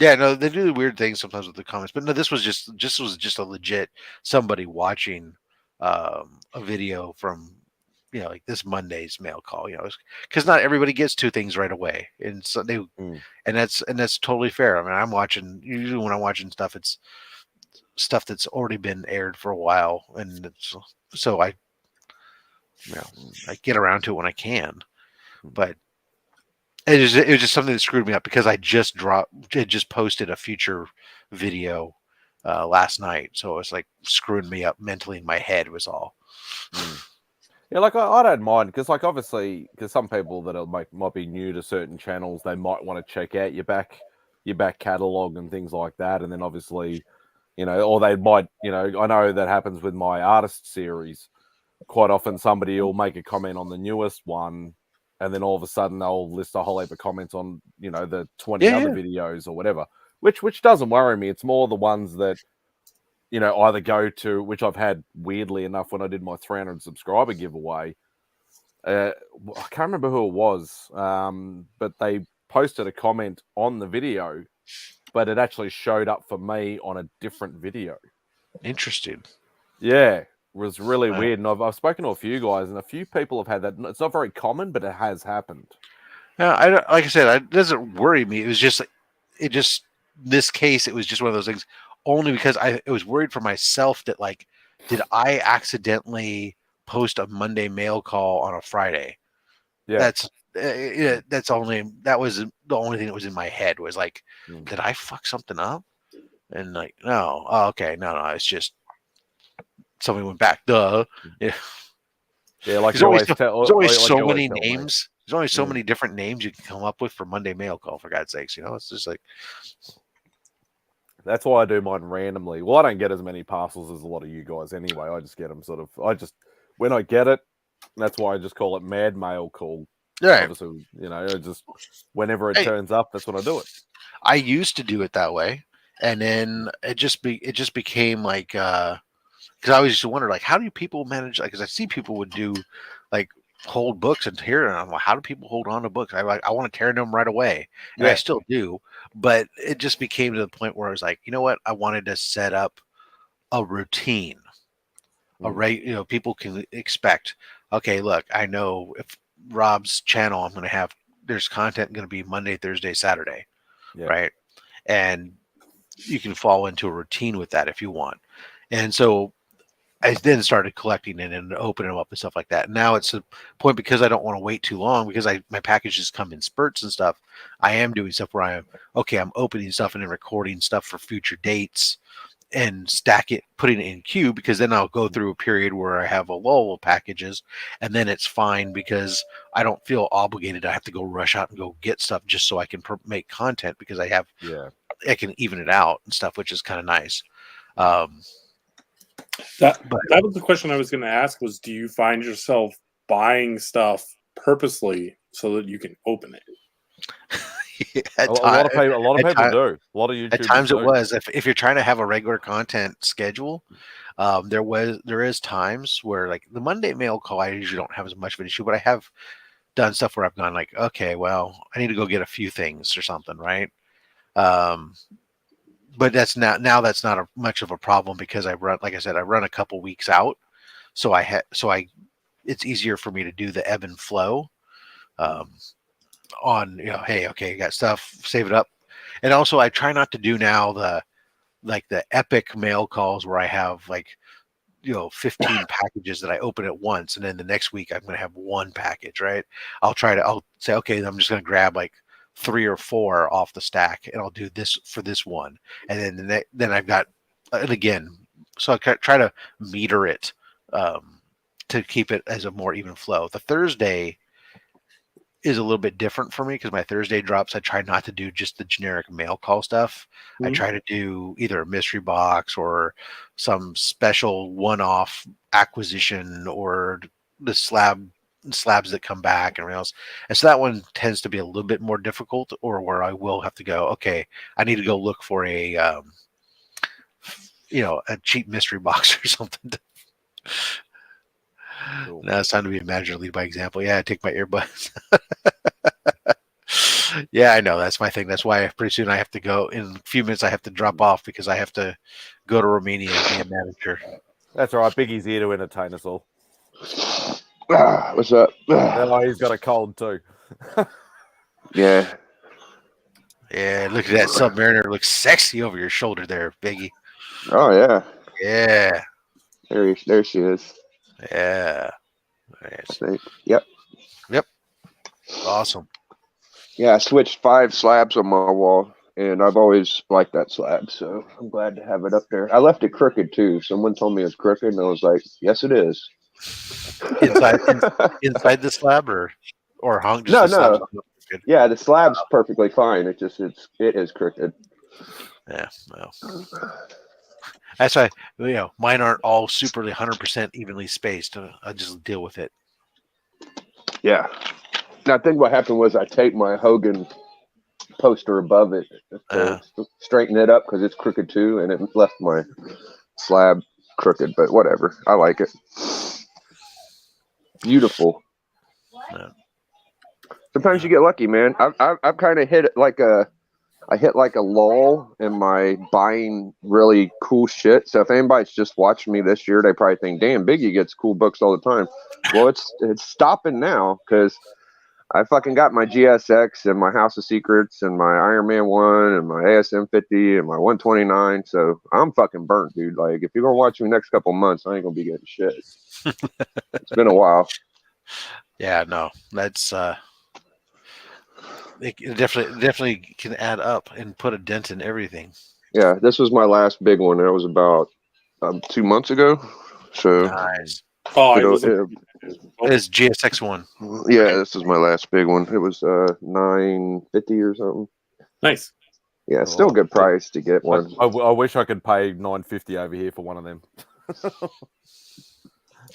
Yeah, no, they do weird things sometimes with the comments, but no, this was just a legit somebody watching a video from like this Monday's mail call, because not everybody gets 2 things right away, and so and that's totally fair. I mean, usually when I'm watching stuff, it's stuff that's already been aired for a while, and so I get around to it when I can, but it was just something that screwed me up because I just posted a future video last night, so it was like screwing me up mentally in my head was all. Yeah, like I don't mind, because like obviously, because some people that might be new to certain channels, they might want to check out your back catalog and things like that, and then obviously, or they might, I know that happens with my artist series. Quite often, somebody will make a comment on the newest one, and then all of a sudden they'll list a whole heap of comments on the 20 other videos or whatever, which doesn't worry me. It's more the ones that either go to, which I've had weirdly enough when I did my 300 subscriber giveaway. I can't remember who it was, but they posted a comment on the video, but it actually showed up for me on a different video. Interesting. Yeah, it was really weird. And I've spoken to a few guys, and a few people have had that. It's not very common, but it has happened. Yeah, like I said, it doesn't worry me. It was just this case, it was just one of those things. Only because I was worried for myself that did I accidentally post a Monday mail call on a Friday? Yeah, that was the only thing that was in my head was like, did I fuck something up? And like, no, okay, no, it's just somebody went back. Duh. Yeah, like there's always so many names. There's only so many different names you can come up with for Monday mail call. For God's sakes, it's just like. That's why I do mine randomly. Well, I don't get as many parcels as a lot of you guys anyway. I just get them when I get it, that's why I just call it mad mail call. Yeah. Obviously, just whenever it turns up, that's when I do it. I used to do it that way. And then it just became like, because I always used to wonder, like, how do people manage? Like, because I see people would do, like, hold books and tear them. I'm like, how do people hold on to books? I want to tear them right away, and I still do. But it just became to the point where I was like, you know what? I wanted to set up a routine, people can expect. Okay, look, I know if Rob's channel, I'm going to have there's content going to be Monday, Thursday, Saturday, right? And you can fall into a routine with that if you want. And so I then started collecting it and opening them up and stuff like that. Now it's a point because I don't want to wait too long because my packages come in spurts and stuff. I am doing stuff where I'm opening stuff and then recording stuff for future dates and stack it, putting it in queue, because then I'll go through a period where I have a lull of packages, and then it's fine because I don't feel obligated. I have to go rush out and go get stuff just so I can make content because I can even it out and stuff, which is kind of nice. That was the question I was going to ask was, do you find yourself buying stuff purposely so that you can open it? A lot of people do. A lot of YouTubers at times do. It was if you're trying to have a regular content schedule, there is times where, like, the Monday mail call, I usually don't have as much of an issue, but I have done stuff where I've gone like, okay, well, I need to go get a few things or something, right? But that's not much of a problem because I run a couple weeks out, so it's easier for me to do the ebb and flow. On, hey, okay, you got stuff, save it up. And also I try not to do now the epic mail calls where I have 15 packages that I open at once, and then the next week I'm going to have one package, right? I'll say, okay, I'm just going to grab like 3 or 4 off the stack and I'll do this for this one. And then I've got it again. So I try to meter it to keep it as a more even flow. The Thursday is a little bit different for me because my Thursday drops, I try not to do just the generic mail call stuff. I try to do either a mystery box or some special one-off acquisition or the slabs that come back and everything else. And so that one tends to be a little bit more difficult, or where I will have to go, okay, I need to go look for a a cheap mystery box or something. Cool. Now it's time to be a manager, lead by example. Yeah, I take my earbuds. Yeah, I know. That's my thing. That's why pretty soon I have to go. In a few minutes, I have to drop off because I have to go to Romania and be a manager. That's all right. Biggie's here to entertain us all. What's up? He's got a cold too. Yeah. Yeah, look at that Submariner. Looks sexy over your shoulder there, Biggie. Oh, yeah. Yeah. There she is. Yeah. Yep. Awesome. Yeah, I switched 5 slabs on my wall, and I've always liked that slab, so I'm glad to have it up there. I left it crooked, too. Someone told me it's crooked, and I was like, yes, it is. Inside the slab or hung? Just no. Yeah, the slab's perfectly fine. It is crooked. Yeah, well. That's why, mine aren't all super 100% evenly spaced. I just deal with it. Yeah. Now, I think what happened was I taped my Hogan poster above it to straighten it up because it's crooked too, and it left my slab crooked, but whatever. I like it. Beautiful. Yeah. Sometimes you get lucky, man. I've kind of hit like a lull in my buying really cool shit. So if anybody's just watching me this year, they probably think, damn, Biggie gets cool books all the time. Well, it's stopping now because I fucking got my GSX and my House of Secrets and my Iron Man 1 and my ASM 50 and my 129. So I'm fucking burnt, dude. Like, if you're going to watch me next couple months, I ain't going to be getting shit. It's been a while. Yeah, no, that's it definitely can add up and put a dent in everything. Yeah, this was my last big one. That was about 2 months ago. So nice. Oh, it's GSX 1. Yeah, this is my last big one. It was $950 or something. Nice. Yeah, still a good price to get one. I wish I could pay $950 over here for one of them.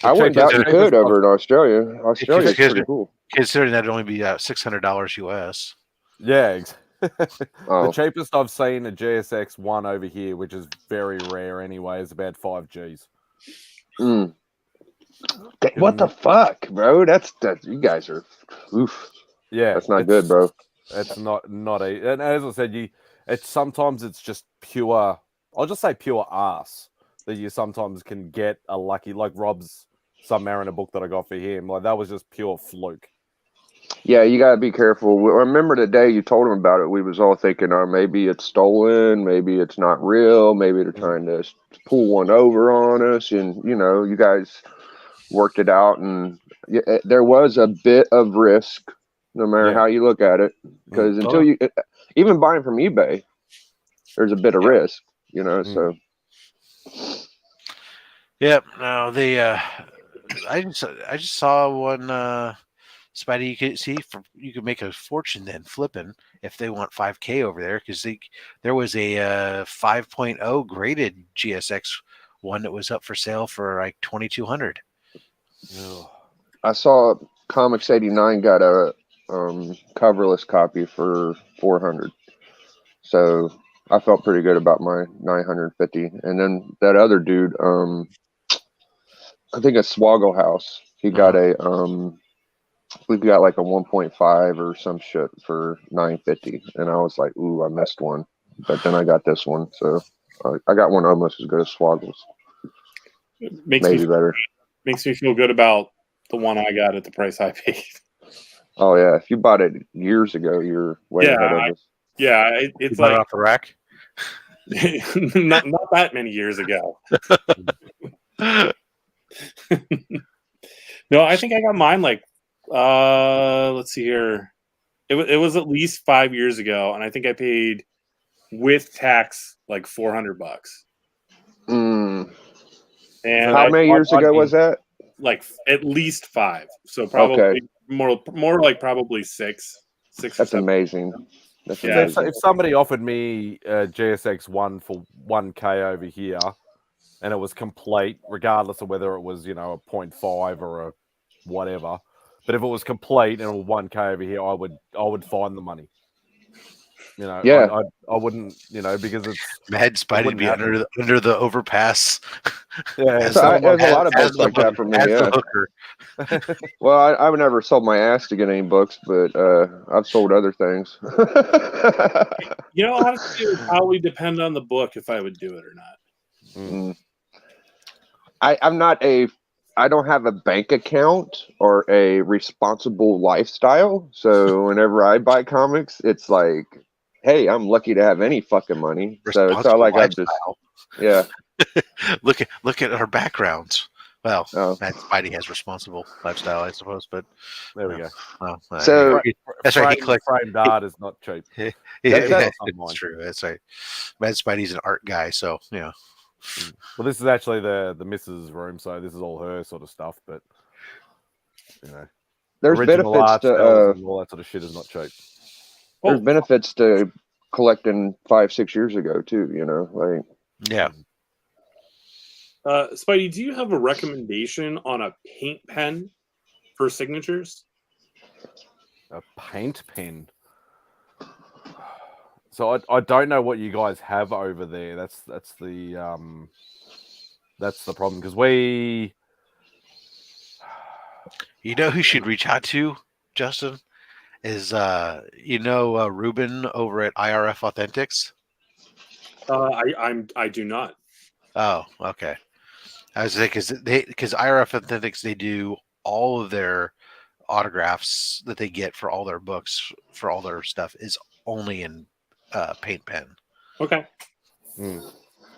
I wouldn't doubt you could over in Australia. Australia's pretty cool. Considering that'd only be $600 US. Yeah. The cheapest I've seen a GSX 1 over here, which is very rare anyway, is about 5 Gs. What the fuck, bro? That's you guys are. Oof. Yeah, That's not good, bro. It's not a. And as I said, sometimes it's just pure. I'll just say pure ass that you sometimes can get a lucky, like Rob's Submariner book that I got for him. Like that was just pure fluke. Yeah, you gotta be careful. I remember the day you told him about it. We was all thinking, "Oh, maybe it's stolen. Maybe it's not real. Maybe they're trying to pull one over on us." And you guys worked it out, and there was a bit of risk, no matter how you look at it, because until you even buying from eBay, there's a bit of risk, So Yep. No, I just saw one Spidey. You could make a fortune then flipping if they want 5K over there, because there was a 5.0 graded GSX one that was up for sale for like 2,200. I saw Comics 89 got a coverless copy for 400, so I felt pretty good about my 950. And then that other dude, I think a Swoggle House, he got we got like a 1.5 or some shit for 950, and I was like, ooh, I missed one, but then I got this one, so I got one almost as good as Swoggle's. Maybe better. Makes me feel good about the one I got at the price I paid. Oh yeah, if you bought it years ago, you're way ahead of us. Yeah, it's like off the rack. not that many years ago. No, I think I got mine like let's see here. It was at least 5 years ago, and I think I paid with tax like $400. And how many years ago was that? Like at least 5. So probably more like probably 6. That's amazing. That's amazing. If somebody offered me a GSX 1 for 1K over here, and it was complete, regardless of whether it was a 0.5 or a whatever, but if it was complete and it was 1K over here, I would find the money. I wouldn't, because it's Mad Spidey be under the overpass. Yeah, there's a lot of books like that for me. Yeah. Well, I've never sold my ass to get any books, but I've sold other things. Honestly, it would probably depend on the book if I would do it or not. I don't have a bank account or a responsible lifestyle, so whenever I buy comics, it's like, hey, I'm lucky to have any fucking money. So it's not like I just, look at our backgrounds. Well, Matt Spidey has responsible lifestyle, I suppose, but there we go. So that's right. Framed art is not cheap. That's true. That's right. Matt Spidey's an art guy, so yeah. Well, this is actually the missus' room, so this is all her sort of stuff. But there's benefits to all that sort of shit is not cheap. There's benefits to collecting 5-6 years ago too. Yeah. Spidey, do you have a recommendation on a paint pen for signatures? A paint pen. So I don't know what you guys have over there. That's the problem, because we. Who should reach out to, Justin, is Ruben over at IRF Authentics. I do not. Oh, okay. I was saying because IRF Authentics, they do all of their autographs that they get for all their books, for all their stuff, is only in paint pen. Okay.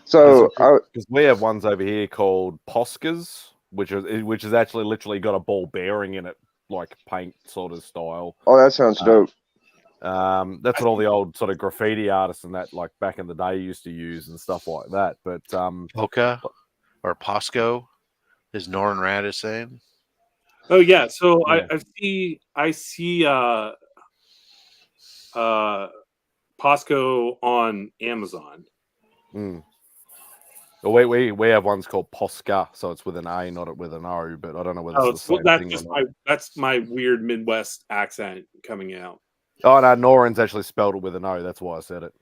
So because we have ones over here called Poskas, which is actually literally got a ball bearing in it, like paint sort of style. Oh, that sounds dope. That's what all the old sort of graffiti artists and that, like back in the day, used to use and stuff like that. But Polka or Posco, as Norrin Rad is saying. Oh yeah, so yeah. I see Posco on Amazon. Well, we have ones called Posca, so it's with an A, not with an O. But I don't know whether it's the same thing. That's my weird Midwest accent coming out. Oh no, Norin's actually spelled it with an O. That's why I said it.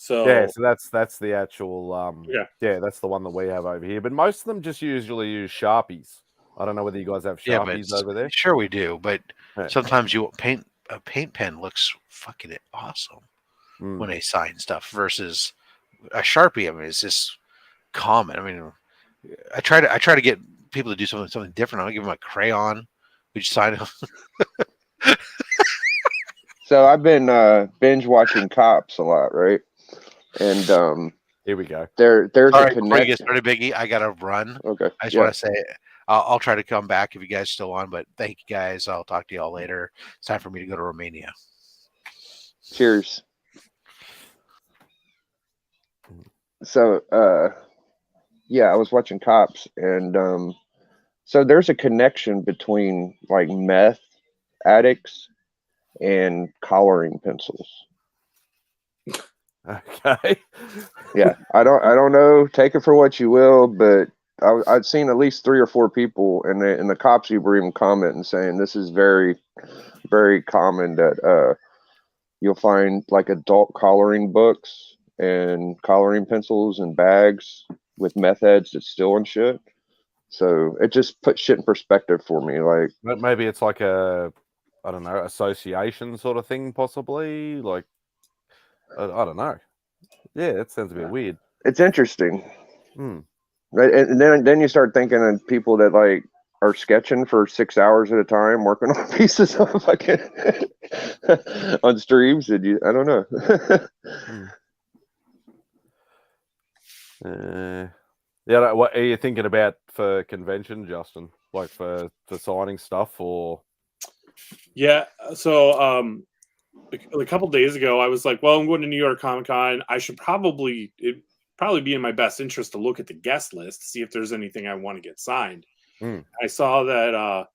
So yeah, so that's the actual yeah, that's the one that we have over here. But most of them just usually use Sharpies. I don't know whether you guys have Yeah, but Sharpies over there. sure we do. But Yeah. sometimes a paint pen looks fucking awesome when they sign stuff versus a Sharpie. I mean, it's just common. I mean, I try to get people to do something different. I'll give them a crayon. We just sign them. So I've been binge watching Cops a lot, right? And Here we go. there's All a right, before you connection. get started, Biggie, I gotta run. Okay. I just want to say I'll try to come back if you guys are still on. But thank you guys. I'll talk to y'all later. It's time for me to go to Romania. Cheers. So yeah, I was watching Cops, and so there's a connection between like meth addicts and coloring pencils. Okay. Yeah, I don't know. Take it for what you will, but I'd seen at least 3 or 4 people in the Cops were even commenting saying this is very, very common that you'll find like adult coloring books and coloring pencils and bags with meth heads that still and shit. So it just put shit in perspective for me. Like Maybe it's like a, I don't know, association sort of thing, possibly. Like, I don't know. Yeah, that sounds a bit weird. It's interesting. Right, and then you start thinking of people that like are sketching for 6 hours at a time, working on pieces of fucking on streams, and I don't know. Yeah, what are you thinking about for convention, Justin? Like for signing stuff, or? yeah. So a couple days ago, I was like, well, I'm going to New York Comic Con. I should probably be in my best interest to look at the guest list, see if there's anything I want to get signed. I saw that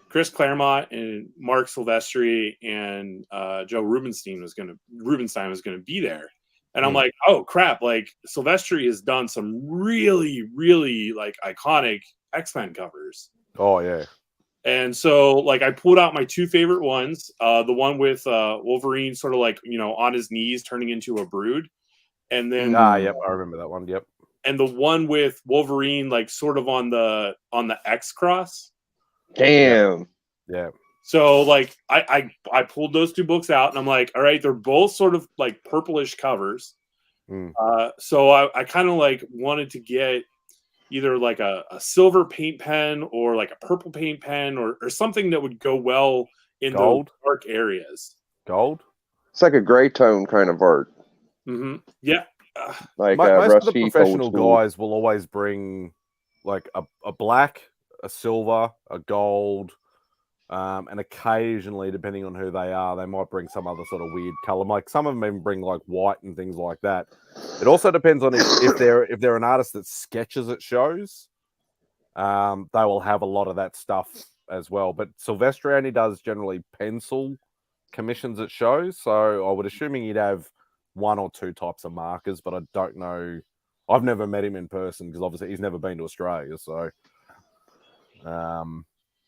Chris Claremont and Mark Silvestri and Joe Rubenstein was going to be there. And I'm like, oh crap, like Silvestri has done some really, really like iconic X-Men covers. Oh yeah. And so like I pulled out my 2 favorite ones. The one with Wolverine sort of like, on his knees turning into a brood. And then yep, I remember that one. Yep. And the one with Wolverine like sort of on the X cross. Damn. Yeah. So like I pulled those 2 books out and I'm like, all right, they're both sort of like purplish covers. So I kind of like wanted to get either like a silver paint pen or like a purple paint pen or something that would go well in the dark areas. Gold? It's like a gray tone kind of art. Yeah. Like most of the professional guys will always bring like a black, a silver, a gold, and occasionally, depending on who they are, they might bring some other sort of weird color. Like some of them even bring like white and things like that. It also depends on if they're an artist that sketches at shows. They will have a lot of that stuff as well. But Silvestri only does generally pencil commissions at shows, so I would assuming he'd have 1 or 2 types of markers, but I don't know. I've never met him in person because obviously he's never been to Australia. So,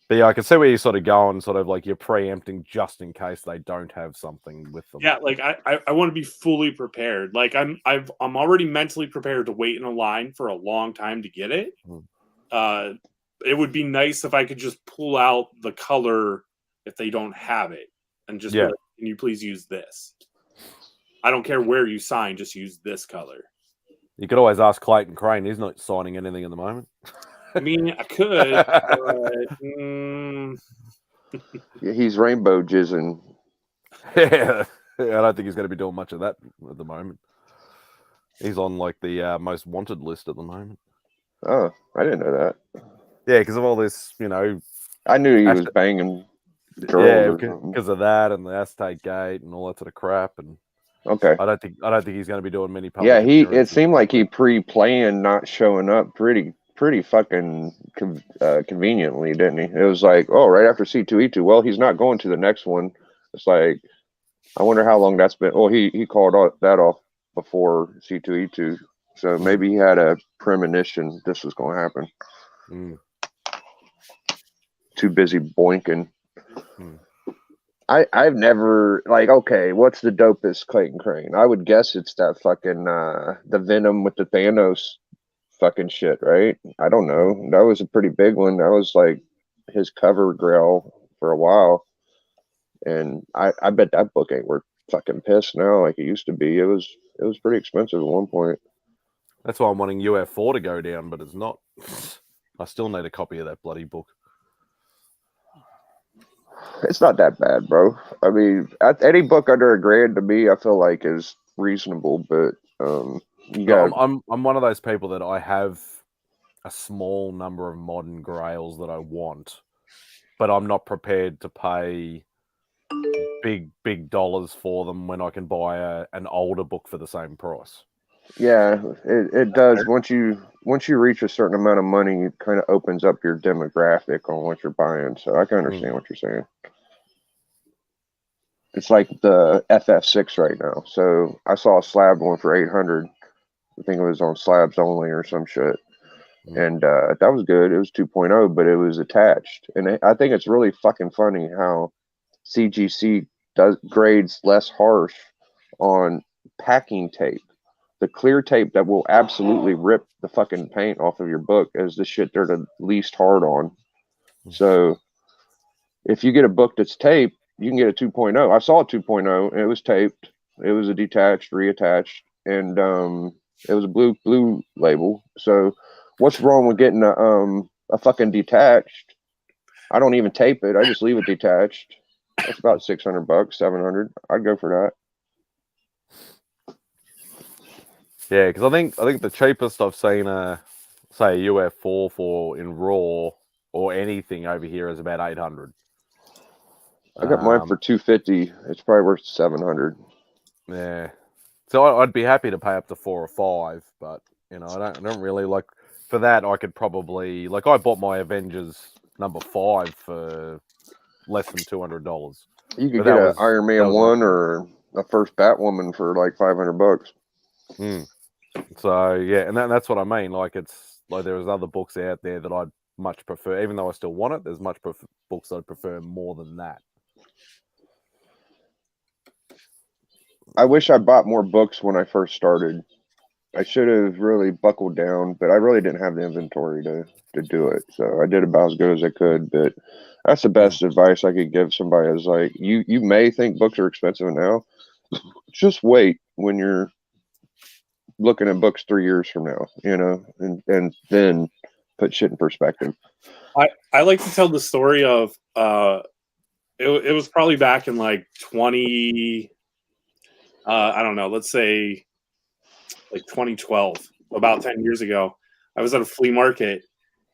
but yeah, I can see where you're sort of going, sort of like you're preempting just in case they don't have something with them. Yeah, like I want to be fully prepared. Like I'm already mentally prepared to wait in a line for a long time to get it. It would be nice if I could just pull out the color if they don't have it and just be like, can you please use this? I don't care where you sign, just use this color. You could always ask Clayton Crane. He's not signing anything at the moment. I mean, I could, but He's rainbow jizzing. Yeah, I don't think he's going to be doing much of that at the moment. He's on like the most wanted list at the moment. Oh, I didn't know that. Yeah, because of all this, I knew he was banging girls. Yeah, because of that and the Aztec Gate and all that sort of crap. And okay, I don't think he's going to be doing many public. Yeah, it seemed like he pre-planned not showing up pretty fucking conveniently, didn't he? It was like, oh, right after C2E2. Well, he's not going to the next one. It's like, I wonder how long that's been. Oh, he called that off before C2E2, so maybe he had a premonition this was going to happen. Too busy boinking. I've never like, okay, what's the dopest Clayton Crane? I would guess it's that fucking the Venom with the Thanos fucking shit, right? I don't know. That was a pretty big one. That was like his cover grail for a while. And I bet that book ain't worth fucking piss now like it used to be. It was pretty expensive at one point. That's why I'm wanting UF4 to go down, but it's not. I still need a copy of that bloody book. It's not that bad, bro. I mean, any book under $1,000 to me, I feel like is reasonable. But you got. I'm one of those people that I have a small number of modern grails that I want, but I'm not prepared to pay big dollars for them when I can buy an older book for the same price. Yeah, it does. Once you reach a certain amount of money, it kind of opens up your demographic on what you're buying. So I can understand what you're saying. It's like the FF6 right now. So I saw a slab one for $800. I think it was on slabs only or some shit. And that was good. It was 2.0, but it was attached. And I think it's really fucking funny how CGC grades less harsh on packing tape. The clear tape that will absolutely rip the fucking paint off of your book is the shit they're the least hard on. So if you get a book that's taped, you can get a 2.0. I saw a 2.0 and it was taped. It was a detached, reattached, and it was a blue label. So what's wrong with getting a fucking detached? I don't even tape it. I just leave it detached. That's about $600, $700. I'd go for that. Yeah, because I think the cheapest I've seen say a UF4 for in raw or anything over here is about 800. I got mine for $250. It's probably worth $700. Yeah, so I'd be happy to pay up to 4 or 5, but you know, I don't really like for that. I could probably I bought my Avengers #5 for less than $200. You could get an Iron Man 1 or a first Batwoman for like $500. So yeah, and that's what I mean. Like it's like there's other books out there that I'd much prefer, even though I still want it. There's much books I'd prefer more than that. I wish I bought more books when I first started. I should have really buckled down, but I really didn't have the inventory to do it. So I did about as good as I could. But that's the best advice I could give somebody is like, you may think books are expensive now. Just wait when you're looking at books 3 years from now, you know, and then put shit in perspective. I like to tell the story of it was probably back in like 20 I don't know, let's say like 2012, about 10 years ago. I was at a flea market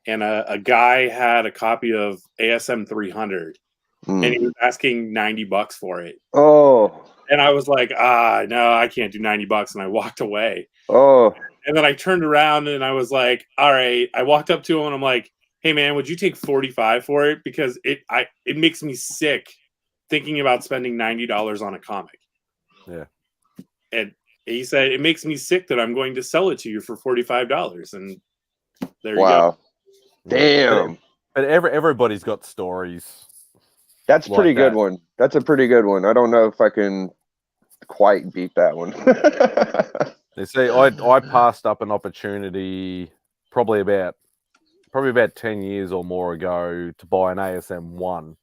and a guy had a copy of ASM 300 and he was asking $90 for it. Oh. And I was like, no, I can't do $90. And I walked away. Oh. And then I turned around and I was like, all right. I walked up to him and I'm like, hey man, would you take 45 for it? Because it makes me sick thinking about spending $90 on a comic. Yeah. And he said, it makes me sick that I'm going to sell it to you for $45. And there you go. Damn. But everybody's got stories. That's a pretty good one. That's a pretty good one. I don't know if I can quite beat that one. You see, I passed up an opportunity probably about 10 years or more ago to buy an ASM 1.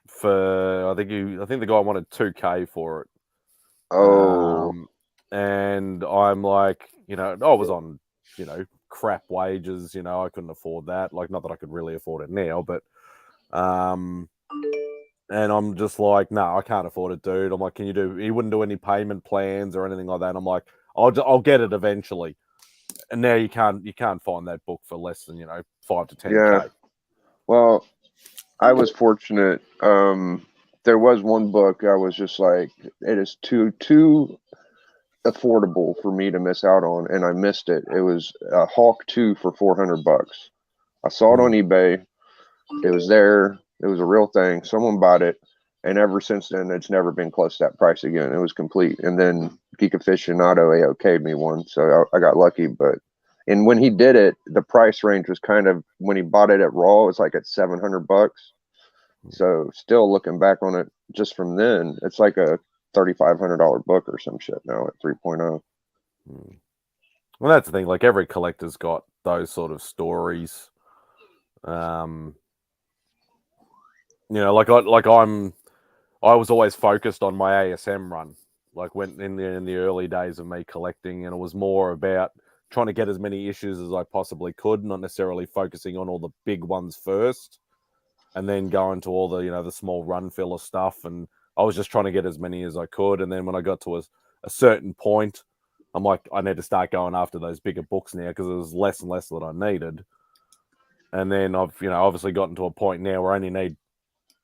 For I think the guy wanted $2,000 for it. And I'm like, you know, I was on, you know, crap wages, you know, I couldn't afford that. Like, not that I could really afford it now, but and I'm just like, no, I can't afford it, dude. I'm like, he wouldn't do any payment plans or anything like that. I'm like, I'll get it eventually. And now you can't find that book for less than, you know, 5 to 10K. Yeah. Well, I was fortunate. There was one book I was just like, it is too affordable for me to miss out on, and I missed it. It was Hawk 2 for $400. I saw it on eBay. It was there. It was a real thing. Someone bought it, and ever since then, it's never been close to that price again. It was complete. And then Geek Aficionado AOK'd me one, so I got lucky. And when he did it, the price range was kind of, when he bought it at Raw, it was like at $700. So still looking back on it just from then, it's like a $3,500 book or some shit now at 3.0. Well, that's the thing. Like every collector's got those sort of stories. Like I was always focused on my ASM run. Like when in the early days of me collecting, and it was more about trying to get as many issues as I possibly could, not necessarily focusing on all the big ones first, and then going to all the the small run filler stuff. And I was just trying to get as many as I could. And then when I got to a certain point, I'm like, I need to start going after those bigger books now because there's less and less that I needed. And then I've obviously gotten to a point now where I only need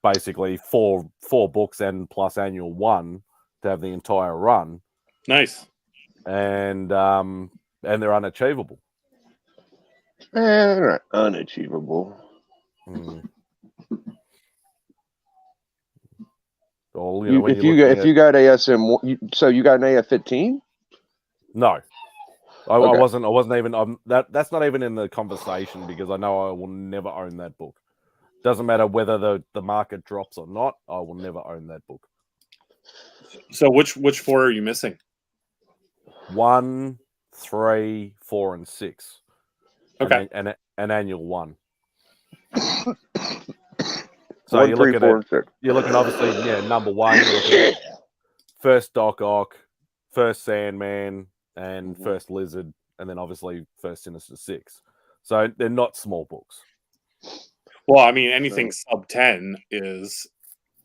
basically four books and plus annual one to have the entire run. Nice. And they're unachievable. They're not unachievable. Well, if you got ASM, so you got an AF-15? No, I Okay. wasn't even. That's not even in the conversation because I know I will never own that book. Doesn't matter whether the market drops or not. I will never own that book. So which 4 are you missing? 1, 3, 4, and 6. Okay. And an annual one. So 1, you're 3, looking 4, at and 6. you're looking obviously number 1. You're looking at first Doc Ock, first Sandman, and first Lizard, and then obviously first Sinister 6. So they're not small books. Well, I mean, anything sub 10 is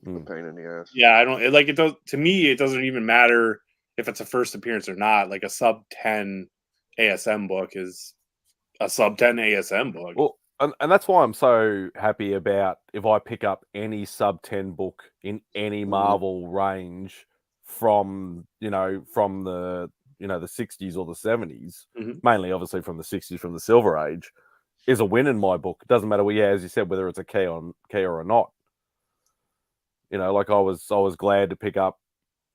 a pain in the ass. Yeah, I don't like it. To me, it doesn't even matter if it's a first appearance or not. Like a sub 10 ASM book is a sub 10 ASM book. Well, and that's why I'm so happy about if I pick up any sub 10 book in any Marvel range from the the 60s or the 70s, mainly obviously from the 60s, from the Silver Age, is a win in my book. It doesn't matter, as you said, whether it's a key or not. Like I was glad to pick up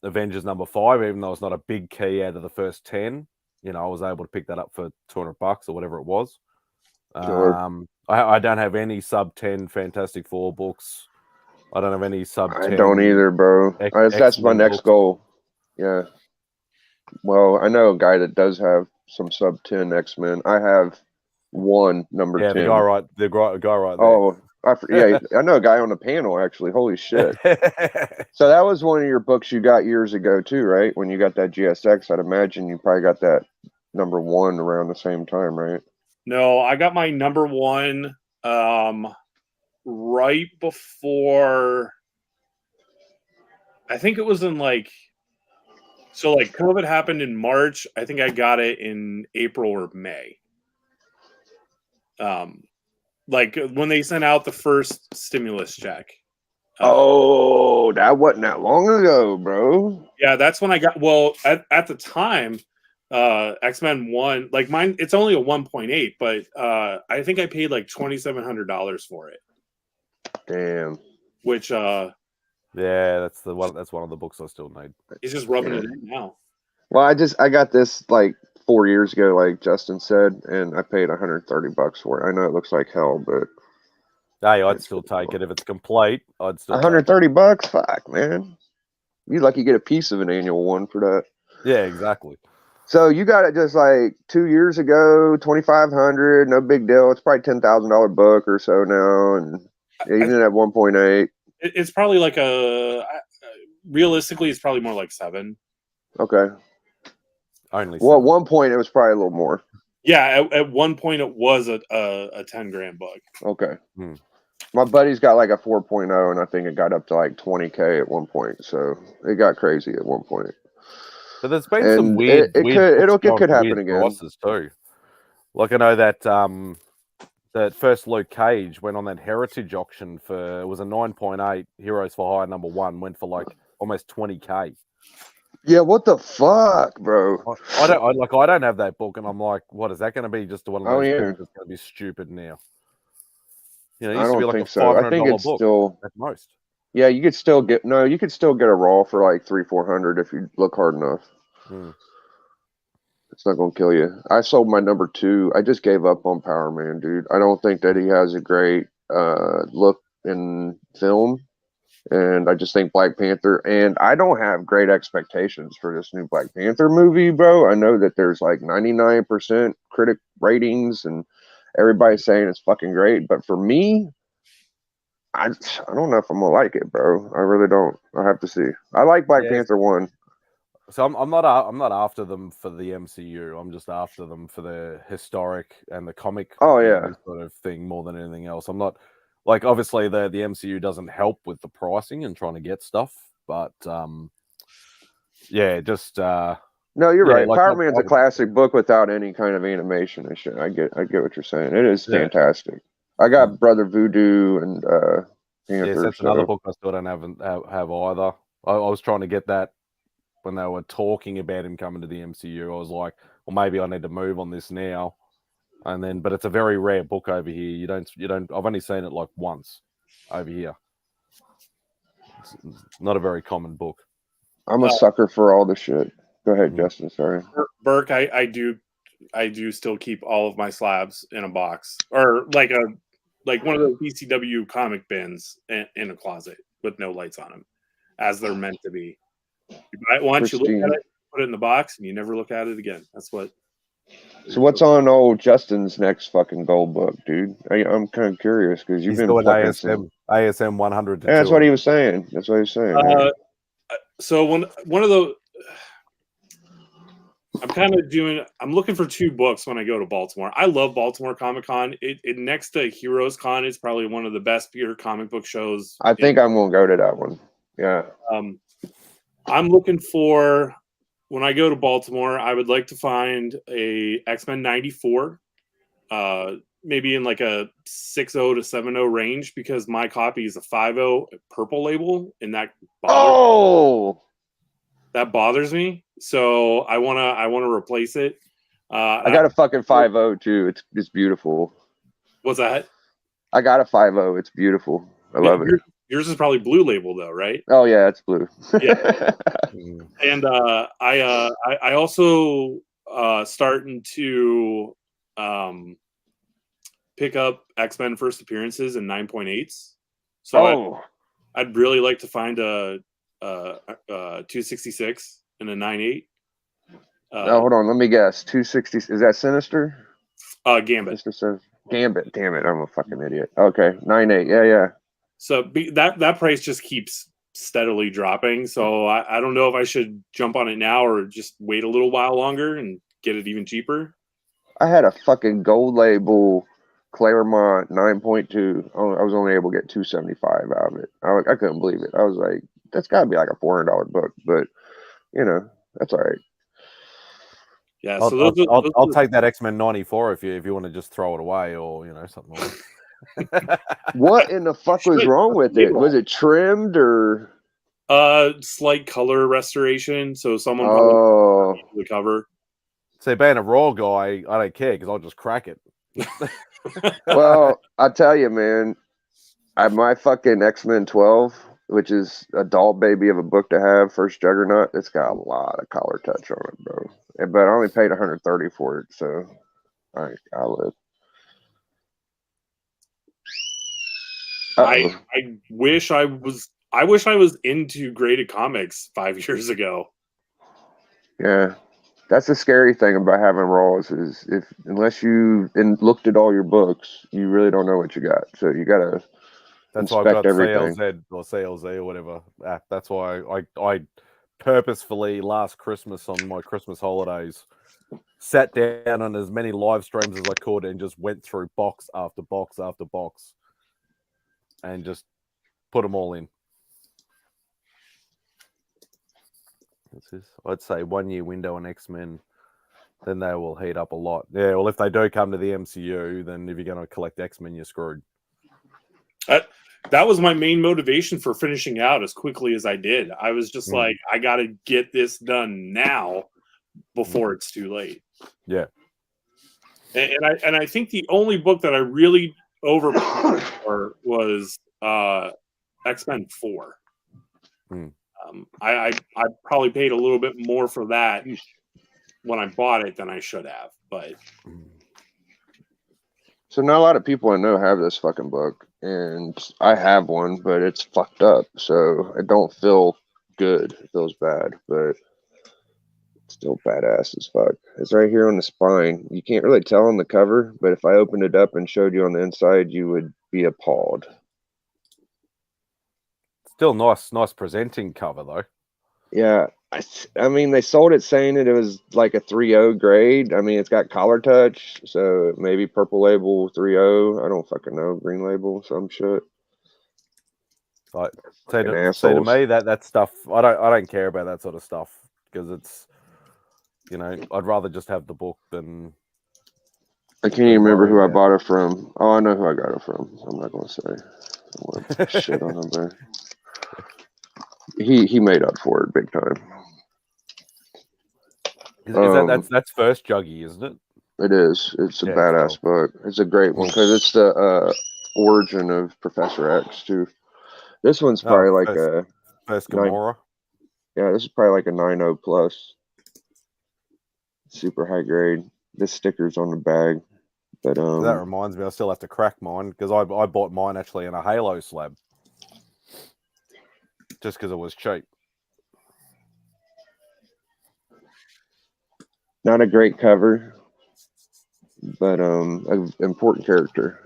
Avengers number 5, even though it's not a big key out of the first 10. I was able to pick that up for $200 or whatever it was. Sure. I don't have any sub 10 Fantastic Four books. I don't have any sub 10. I don't either, bro. That's my next goal. Yeah. Well, I know a guy that does have some sub 10 X-Men. I have one number 10. The guy right there. Oh, I know a guy on the panel, actually. Holy shit. So that was one of your books you got years ago, too, right? When you got that GSX, I'd imagine you probably got that number 1 around the same time, right? No, I got my number 1 right before. I think it was in COVID happened in March. I think I got it in April or May. Like when they sent out the first stimulus check. That wasn't that long ago, bro. Yeah, that's when I got. Well, at the time, X-Men 1, like mine, it's only a 1.8, but I think I paid like $2,700 for it. Damn. Which yeah, that's one of the books I still need. He's just rubbing it in now. Well, I got this like 4 years ago, like Justin said, and I paid $130 for it. I know it looks like hell, but hey, I'd still take it if it's complete. I'd still $130. Fuck, man. You lucky get a piece of an annual one for that. Yeah, exactly. So you got it just like 2 years ago, $2,500, no big deal. It's probably $10,000 book or so now, and even at 1.8. It's probably like realistically, it's probably more like 7. Okay. Only. Well, at one point it was probably a little more. Yeah, at one point it was a $10,000 book. Okay. My buddy's got like a 4.0, and I think it got up to like 20K at one point. So it got crazy at one point. But there's been some weird. It could happen again. Prices too. Like I know that that first Luke Cage went on that Heritage auction for, it was a 9.8 Heroes for Hire number 1, went for like almost 20K. Yeah, what the fuck, bro? I don't have that book, and I'm like, what is that going to be? Just one of those books that's going to be stupid now. It used to be like a $500 I think it's book still at most. Yeah, you could still get a raw for like $300-400 if you look hard enough. It's not gonna kill you. I sold my number 2. I just gave up on Power Man, dude. I don't think that he has a great look in film. And I just think Black Panther, and I don't have great expectations for this new Black Panther movie, bro. I know that there's like 99% critic ratings and everybody's saying it's fucking great, but for me, I don't know if I'm gonna like it, bro. I really don't. I have to see. I like Black Panther 1. So I'm not after them for the MCU. I'm just after them for the historic and the comic sort of thing more than anything else. I'm not like, obviously the MCU doesn't help with the pricing and trying to get stuff, but no, you're right. Like, Power Man's a classic book without any kind of animation and shit. I get what you're saying. It is fantastic. I got Brother Voodoo and Panther. That's another book I still don't have either. I was trying to get that when they were talking about him coming to the MCU. I was like, well, maybe I need to move on this now. And then, but it's a very rare book over here. You don't. I've only seen it like once over here. It's not a very common book. I'm a sucker for all the shit. Go ahead, Justin. Sorry, Burke. I do still keep all of my slabs in a box, or like one of those BCW comic bins in a closet with no lights on them, as they're meant to be. You buy it once, you look at it, put it in the box, and you never look at it again. That's what. So what's on old Justin's next fucking gold book, dude? I'm kind of curious because you've been doing ASM 100. Yeah, that's what he was saying. So one of the, I'm looking for 2 books when I go to Baltimore. I love Baltimore Comic Con. It next to Heroes Con is probably one of the best pure comic book shows. I think I'm gonna go to that one. Yeah. I'm looking for, when I go to Baltimore, I would like to find a X-Men 94, maybe in like a 6.0 to 7.0 range, because my copy is a 5.0 purple label, and that bothers me. So I wanna replace it. I got a fucking 5.0 too. It's beautiful. What's that? I got a 5.0. It's beautiful. I love it. Yours is probably blue label though, right? Oh yeah, it's blue. Yeah. And I also starting to pick up X-Men first appearances in 9.8s. So I'd really like to find a 266 and a 9.8. Hold on, let me guess. 260, is that Sinister? Gambit. Gambit. Damn it, I'm a fucking idiot. Okay, 9.8. Yeah. So that price just keeps steadily dropping. So I don't know if I should jump on it now or just wait a little while longer and get it even cheaper. I had a fucking gold label Claremont 9.2. I was only able to get 275 out of it. I couldn't believe it. I was like, that's got to be like a $400 book, but that's all right. Yeah, I'll take that X-Men 94 if you want to just throw it away or something like that. What in the fuck was wrong with it? Was it trimmed or slight color restoration? So someone probably the cover. See, being a Raw guy, I don't care because I'll just crack it. Well, I tell you, man, my fucking X-Men 12, which is a doll baby of a book to have, first Juggernaut, it's got a lot of collar touch on it, bro. But I only paid $130 for it, so I'll live. I wish I was into graded comics 5 years ago. Yeah, that's the scary thing about having Raws is unless you looked at all your books, you really don't know what you got. So you gotta inspect everything. CLZ or whatever. That's why I purposefully last Christmas on my Christmas holidays sat down on as many live streams as I could and just went through box after box after box. And just put them all in. I'd say 1 year window on X-Men, then they will heat up a lot. Yeah, well, if they do come to the MCU, then if you're going to collect X-Men, you're screwed. That was my main motivation for finishing out as quickly as I did. I was just like, I got to get this done now before it's too late. Yeah. And I think the only book that I really overpaid for was X-Men 4. I probably paid a little bit more for that when I bought it than I should have, but so not a lot of people I know have this fucking book. and I have one, but it's fucked up, so I don't feel good. It feels bad, but it's still badass as fuck. It's right here on the spine. You can't really tell on the cover, but if I opened it up and showed you on the inside, you would be appalled. Still nice presenting cover though. Yeah, I mean, they sold it saying that it was like a 3.0 grade. I mean, it's got collar touch, so maybe purple label 3.0. I don't fucking know. Green label, some shit. Like, say to assholes. me that stuff, I don't care about that sort of stuff because it's, you know, I'd rather just have the book than. I can't even remember who I bought it from. Oh, I know who I got it from. I'm not gonna say. I want to shit on him there. He made up for it big time. That's first Juggy, isn't it? It is. It's a badass book. It's a great one because it's the origin of Professor X too. This one's probably like a first Gamora. Yeah, this is probably like a 9.0 plus. Super high grade. This sticker's on the bag. But that reminds me, I still have to crack mine because I bought mine actually in a Halo slab. Just because it was cheap. Not a great cover, but an important character.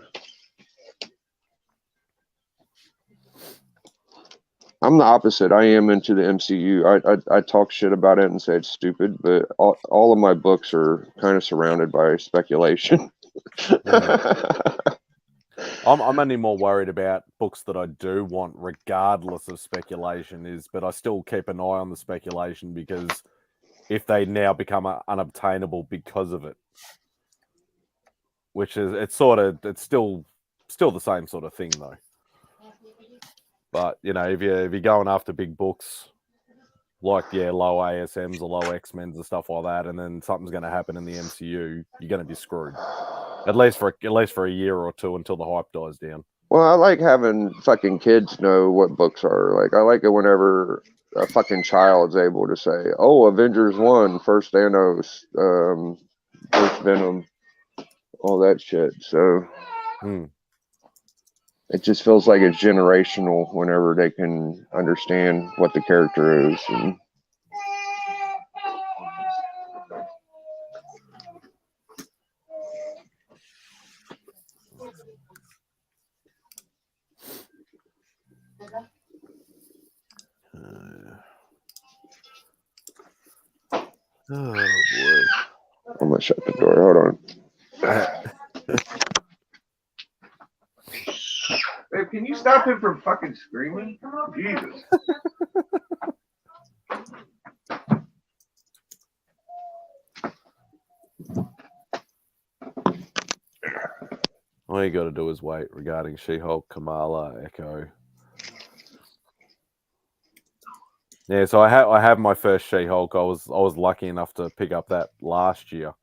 I'm the opposite. I am into the MCU. I talk shit about it and say it's stupid, but all of my books are kind of surrounded by speculation. I'm only more worried about books that I do want, regardless of speculation. But I still keep an eye on the speculation because if they now become unobtainable because of it, which is it's still the same sort of thing though. But you know, if you're going after big books like low ASMs or low X-Men's and stuff like that, and then something's going to happen in the MCU, you're going to be screwed. At least for a year or two until the hype dies down. Well, I like having fucking kids know what books are. Like, I like it whenever a fucking child's able to say, "Oh, Avengers 1, first Thanos, first Venom," all that shit. So it just feels like it's generational whenever they can understand what the character is. And oh boy! I'm gonna shut the door. Hold on. Babe, can you stop him from fucking screaming? Jesus. All you got to do is wait regarding She-Hulk, Kamala, Echo. Yeah, so I have my first She-Hulk. I was lucky enough to pick up that last year.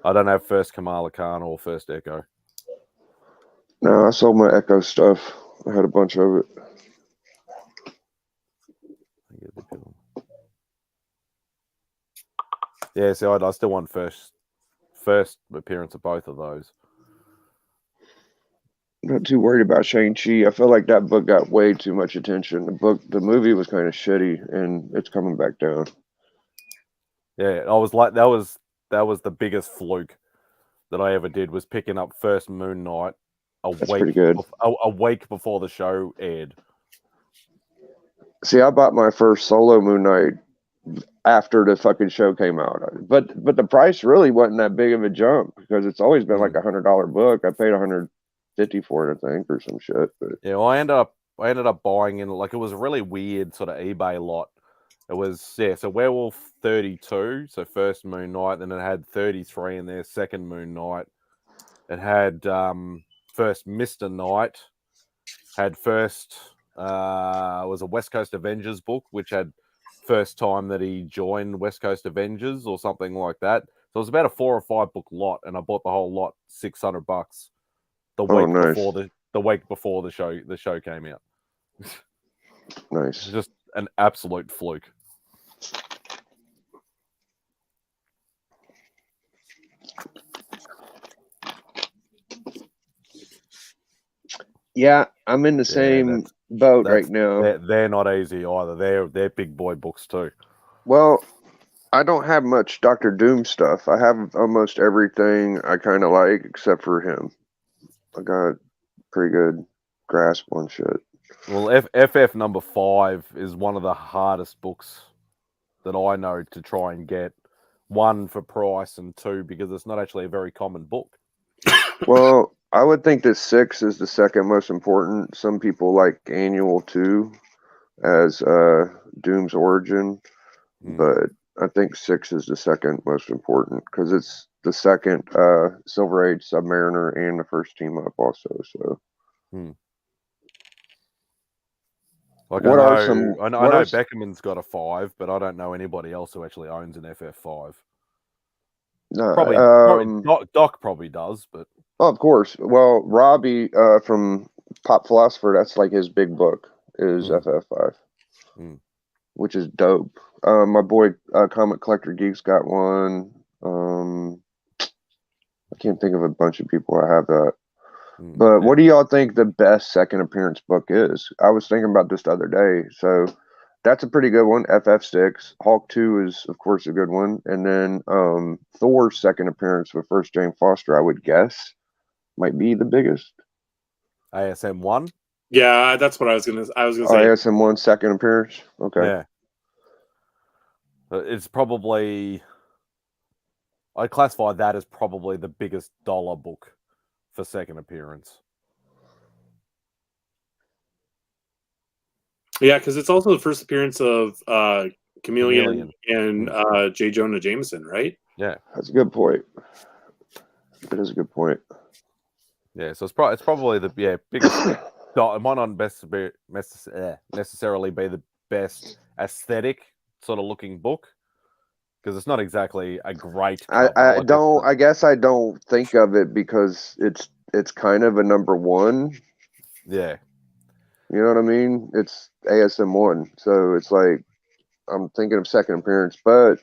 I don't have first Kamala Khan or first Echo. No, I sold my Echo stuff. I had a bunch of it. Yeah, so I still want first appearance of both of those. I'm not too worried about Shang-Chi. I feel like that book got way too much attention. The movie was kind of shitty, and it's coming back down. Yeah, I was like, that was the biggest fluke that I ever did was picking up first Moon Knight a week before the show aired. See, I bought my first solo Moon Knight after the fucking show came out, but the price really wasn't that big of a jump because it's always been like $100 book. I paid $150 for it, I think, or some shit. But yeah, well, I ended up buying in, like, it was a really weird sort of eBay lot. It was so Werewolf 32, so first Moon Knight, then it had 33 in there, second Moon Knight. It had first Mr. Knight, had first was a West Coast Avengers book, which had first time that he joined West Coast Avengers or something like that. So it was about a 4 or 5 book lot, and I bought the whole lot $600 the week before the show came out. Nice. Just an absolute fluke. Yeah, I'm in the same boat right now. They're not easy either. They're big boy books too. Well, I don't have much Doctor Doom stuff. I have almost everything I kind of like except for him. I got pretty good grasp on shit. Well, FF number 5 is one of the hardest books that I know to try and get. 1 for price and 2 because it's not actually a very common book. Well, I would think that 6 is the second most important. Some people like Annual 2 as Doom's origin, but I think 6 is the second most important because it's the second Silver Age Submariner and the first team up also. So, like I know Beckerman's got a 5, but I don't know anybody else who actually owns an FF5. No, probably Doc probably does, but of course. Well, Robbie from Pop Philosopher, that's like his big book is FF5, which is dope. My boy Comic Collector Geeks got one. I can't think of a bunch of people that have that. But what do y'all think the best second appearance book is? I was thinking about this the other day. So that's a pretty good one. FF6. Hulk 2 is, of course, a good one. And then Thor's second appearance with first Jane Foster, I would guess, might be the biggest. ASM 1? Yeah, that's what I was gonna say. ASM 1 second appearance? Okay. Yeah. It's probably... I classify that as probably the biggest dollar book for second appearance. Yeah, because it's also the first appearance of Chameleon and J. Jonah Jameson, right? Yeah, that's a good point. That is a good point. Yeah, so it's probably the biggest. It might not necessarily be the best aesthetic sort of looking book because it's not exactly a great. I guess I don't think of it because it's kind of a number 1. Yeah. You know what I mean? It's ASM 1, so it's like I'm thinking of second appearance, but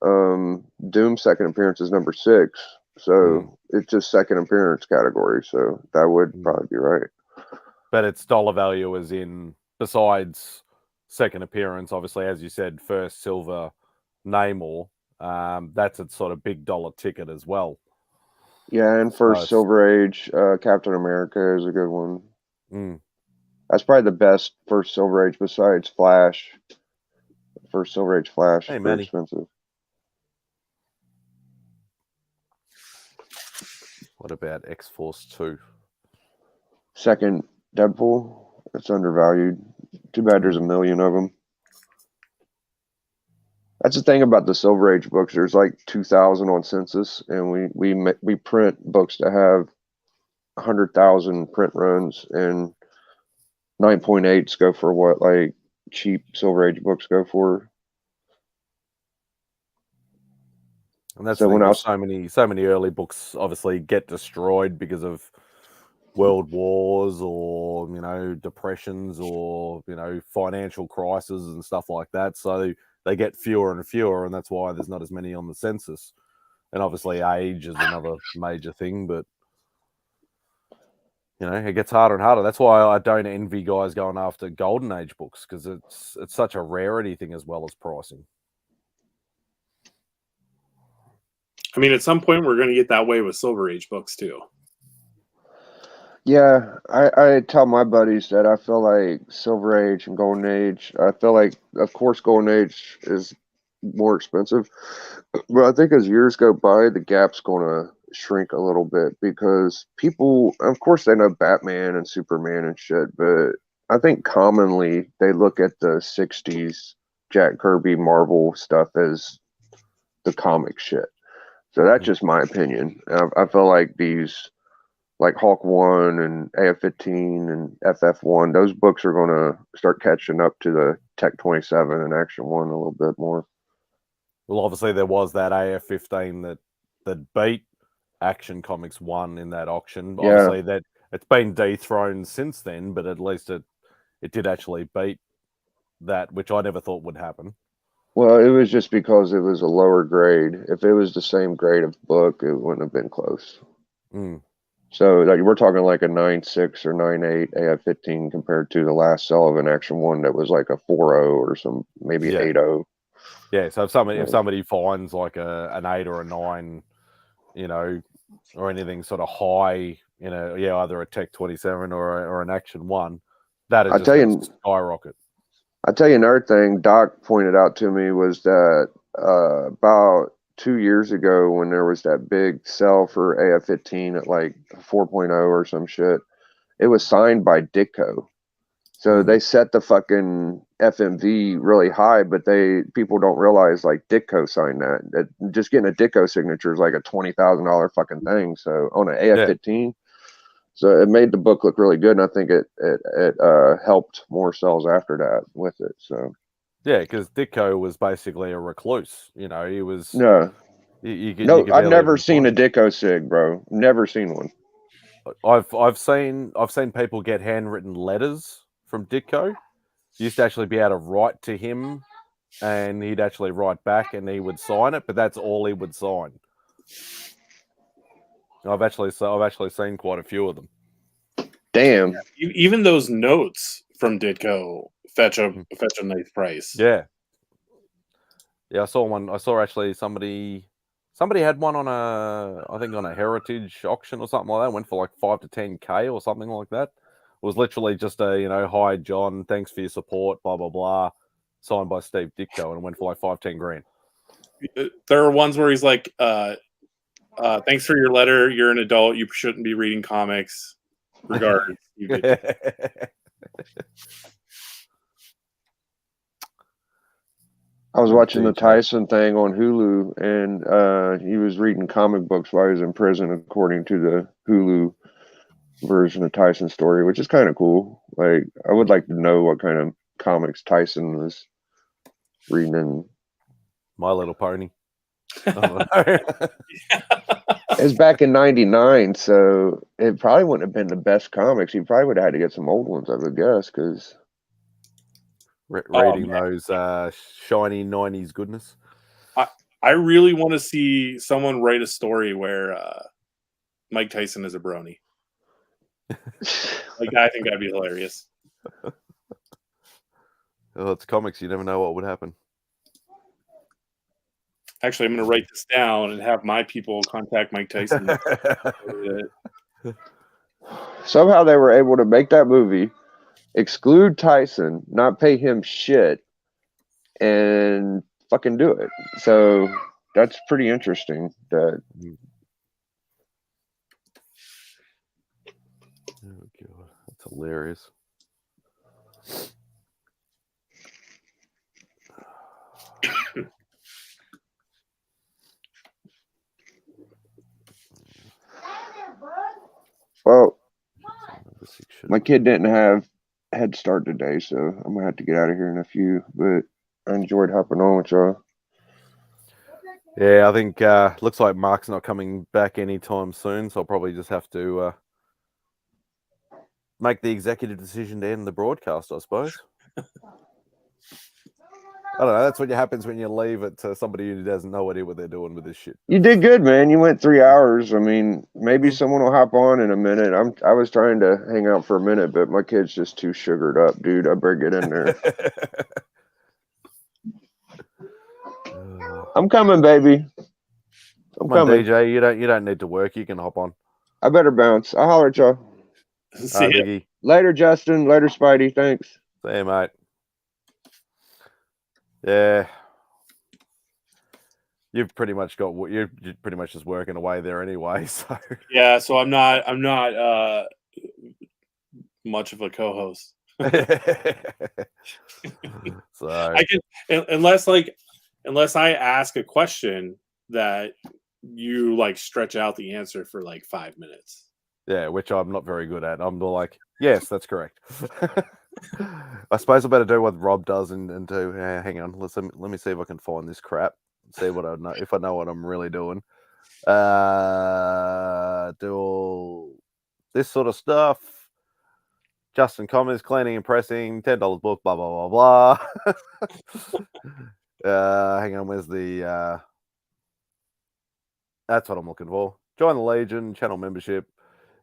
Doom's second appearance is number 6, so it's just second appearance category. So that would probably be right. But its dollar value is in besides second appearance, obviously, as you said, first Silver Namor. That's a sort of big dollar ticket as well. Yeah, and first Silver Age Captain America is a good one. That's probably the best first Silver Age besides Flash. First Silver Age Flash is very expensive. What about X-Force 2? Second Deadpool. It's undervalued. Too bad there's a million of them. That's the thing about the Silver Age books. There's like 2,000 on census, and we print books that have 100,000 print runs, and 9.8s go for what like cheap Silver Age books go for. And that's so many early books obviously get destroyed because of world wars or depressions or financial crises and stuff like that. So they get fewer and fewer, and that's why there's not as many on the census. And obviously age is another major thing, but it gets harder and harder. That's why I don't envy guys going after Golden Age books because it's such a rarity thing as well as pricing. I mean, at some point we're going to get that way with Silver Age books too. Yeah, I tell my buddies that I feel like Silver Age and Golden Age, I feel like, of course, Golden Age is more expensive. But I think as years go by, the gap's going to shrink a little bit because people, of course, they know Batman and Superman and shit, but I think commonly they look at the 60s Jack Kirby Marvel stuff as the comic shit. So that's just my opinion. I feel like these, like Hulk 1 and AF-15 and FF1, those books are going to start catching up to the Tech 27 and Action 1 a little bit more. Well, obviously there was that AF-15 that beat Action Comics 1 in that auction. Yeah. Obviously that it's been dethroned since then, but at least it did actually beat that, which I never thought would happen. Well, it was just because it was a lower grade. If it was the same grade of book, it wouldn't have been close. So like we're talking like a 9.6 or 9.8 AI-15 compared to the last Sullivan Action 1 that was like a 4.0 or some maybe 8.0. Yeah, so if somebody finds like an 8 or a 9, you know, or anything sort of high, you know, either a Tech 27 or an Action 1, that is just skyrocket. I'll tell you another thing Doc pointed out to me was that about 2 years ago when there was that big sell for AF-15 at like 4.0 or some shit, it was signed by Ditko. So they set the fucking FMV really high, but people don't realize like Ditko signed that. Just getting a Ditko signature is like a $20,000 fucking thing. So on an AF-15, so it made the book look really good, and I think it helped more sales after that with it. So yeah, because Ditko was basically a recluse. You know, he was I've never seen a Ditko sig, bro. Never seen one. I've seen people get handwritten letters from Ditko. You used to actually be able to write to him, and he'd actually write back, and he would sign it. But that's all he would sign. I've actually seen quite a few of them. Damn. Even those notes from Ditko fetch a nice price. Yeah. Yeah, I saw one. I saw actually somebody had one on a heritage auction or something like that. Went for like 5 to 10K or something like that. It was literally just a, you know, hi John, thanks for your support, blah blah blah, signed by Steve Ditko, and went for like 5-10 grand. There are ones where he's like, thanks for your letter. You're an adult. You shouldn't be reading comics. Regards. I was watching the Tyson thing on Hulu, and he was reading comic books while he was in prison, according to the Hulu version of Tyson's story, which is kind of cool. Like, I would like to know what kind of comics Tyson was reading in My Little Pony. It's back in '99, so it probably wouldn't have been the best comics. He probably would have had to get some old ones, I would guess, because reading those shiny '90s goodness. I really want to see someone write a story where Mike Tyson is a brony. Like, I think that'd be hilarious. Well, it's comics. You never know what would happen. Actually, I'm going to write this down and have my people contact Mike Tyson. Somehow they were able to make that movie, exclude Tyson, not pay him shit, and fucking do it. So that's pretty interesting. That. Oh god, that's hilarious. Well, my kid didn't have head start today, so I'm gonna have to get out of here in a few. But I enjoyed hopping on with y'all. Yeah, I think looks like Mark's not coming back anytime soon, so I'll probably just have to make the executive decision to end the broadcast, I suppose. I don't know. That's what happens when you leave it to somebody who doesn't know what they're doing with this shit. You did good, man. You went 3 hours. I mean, maybe someone will hop on in a minute. I was trying to hang out for a minute, but my kid's just too sugared up, dude. I better get in there. I'm coming, baby. I'm coming. DJ, you don't need to work. You can hop on. I better bounce. I'll holler at y'all. See ya. Later, Justin. Later, Spidey. Thanks. See you, mate. Yeah, you've pretty much you're pretty much just working away there anyway. So yeah, so I'm not much of a co-host. So I can unless I ask a question that you like stretch out the answer for like 5 minutes. Yeah, which I'm not very good at. I'm like, yes, that's correct. I suppose I better do what Rob does and do. Hang on, let me see if I can find this crap. See what I know, if I know what I'm really doing. Do all this sort of stuff. Justin comments, cleaning and pressing, $10 book, blah blah blah blah. Hang on, where's the? That's what I'm looking for. Join the Legion, channel membership.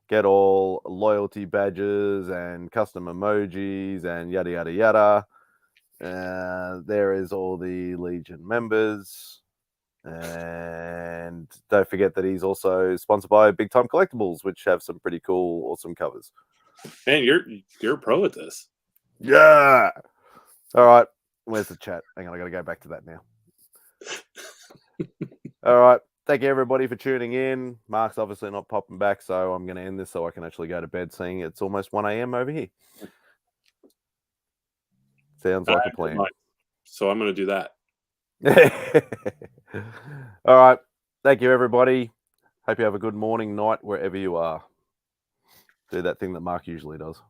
get all loyalty badges and custom emojis and yada, yada, yada. There is all the Legion members. And don't forget that he's also sponsored by Big Time Collectibles, which have some pretty cool, awesome covers. Man, you're a pro at this. Yeah. All right. Where's the chat? Hang on, I got to go back to that now. All right. Thank you, everybody, for tuning in. Mark's obviously not popping back, so I'm going to end this so I can actually go to bed, seeing it's almost 1 a.m. over here. Sounds like a plan. So I'm going to do that. All right. Thank you, everybody. Hope you have a good morning, night, wherever you are. Do that thing that Mark usually does.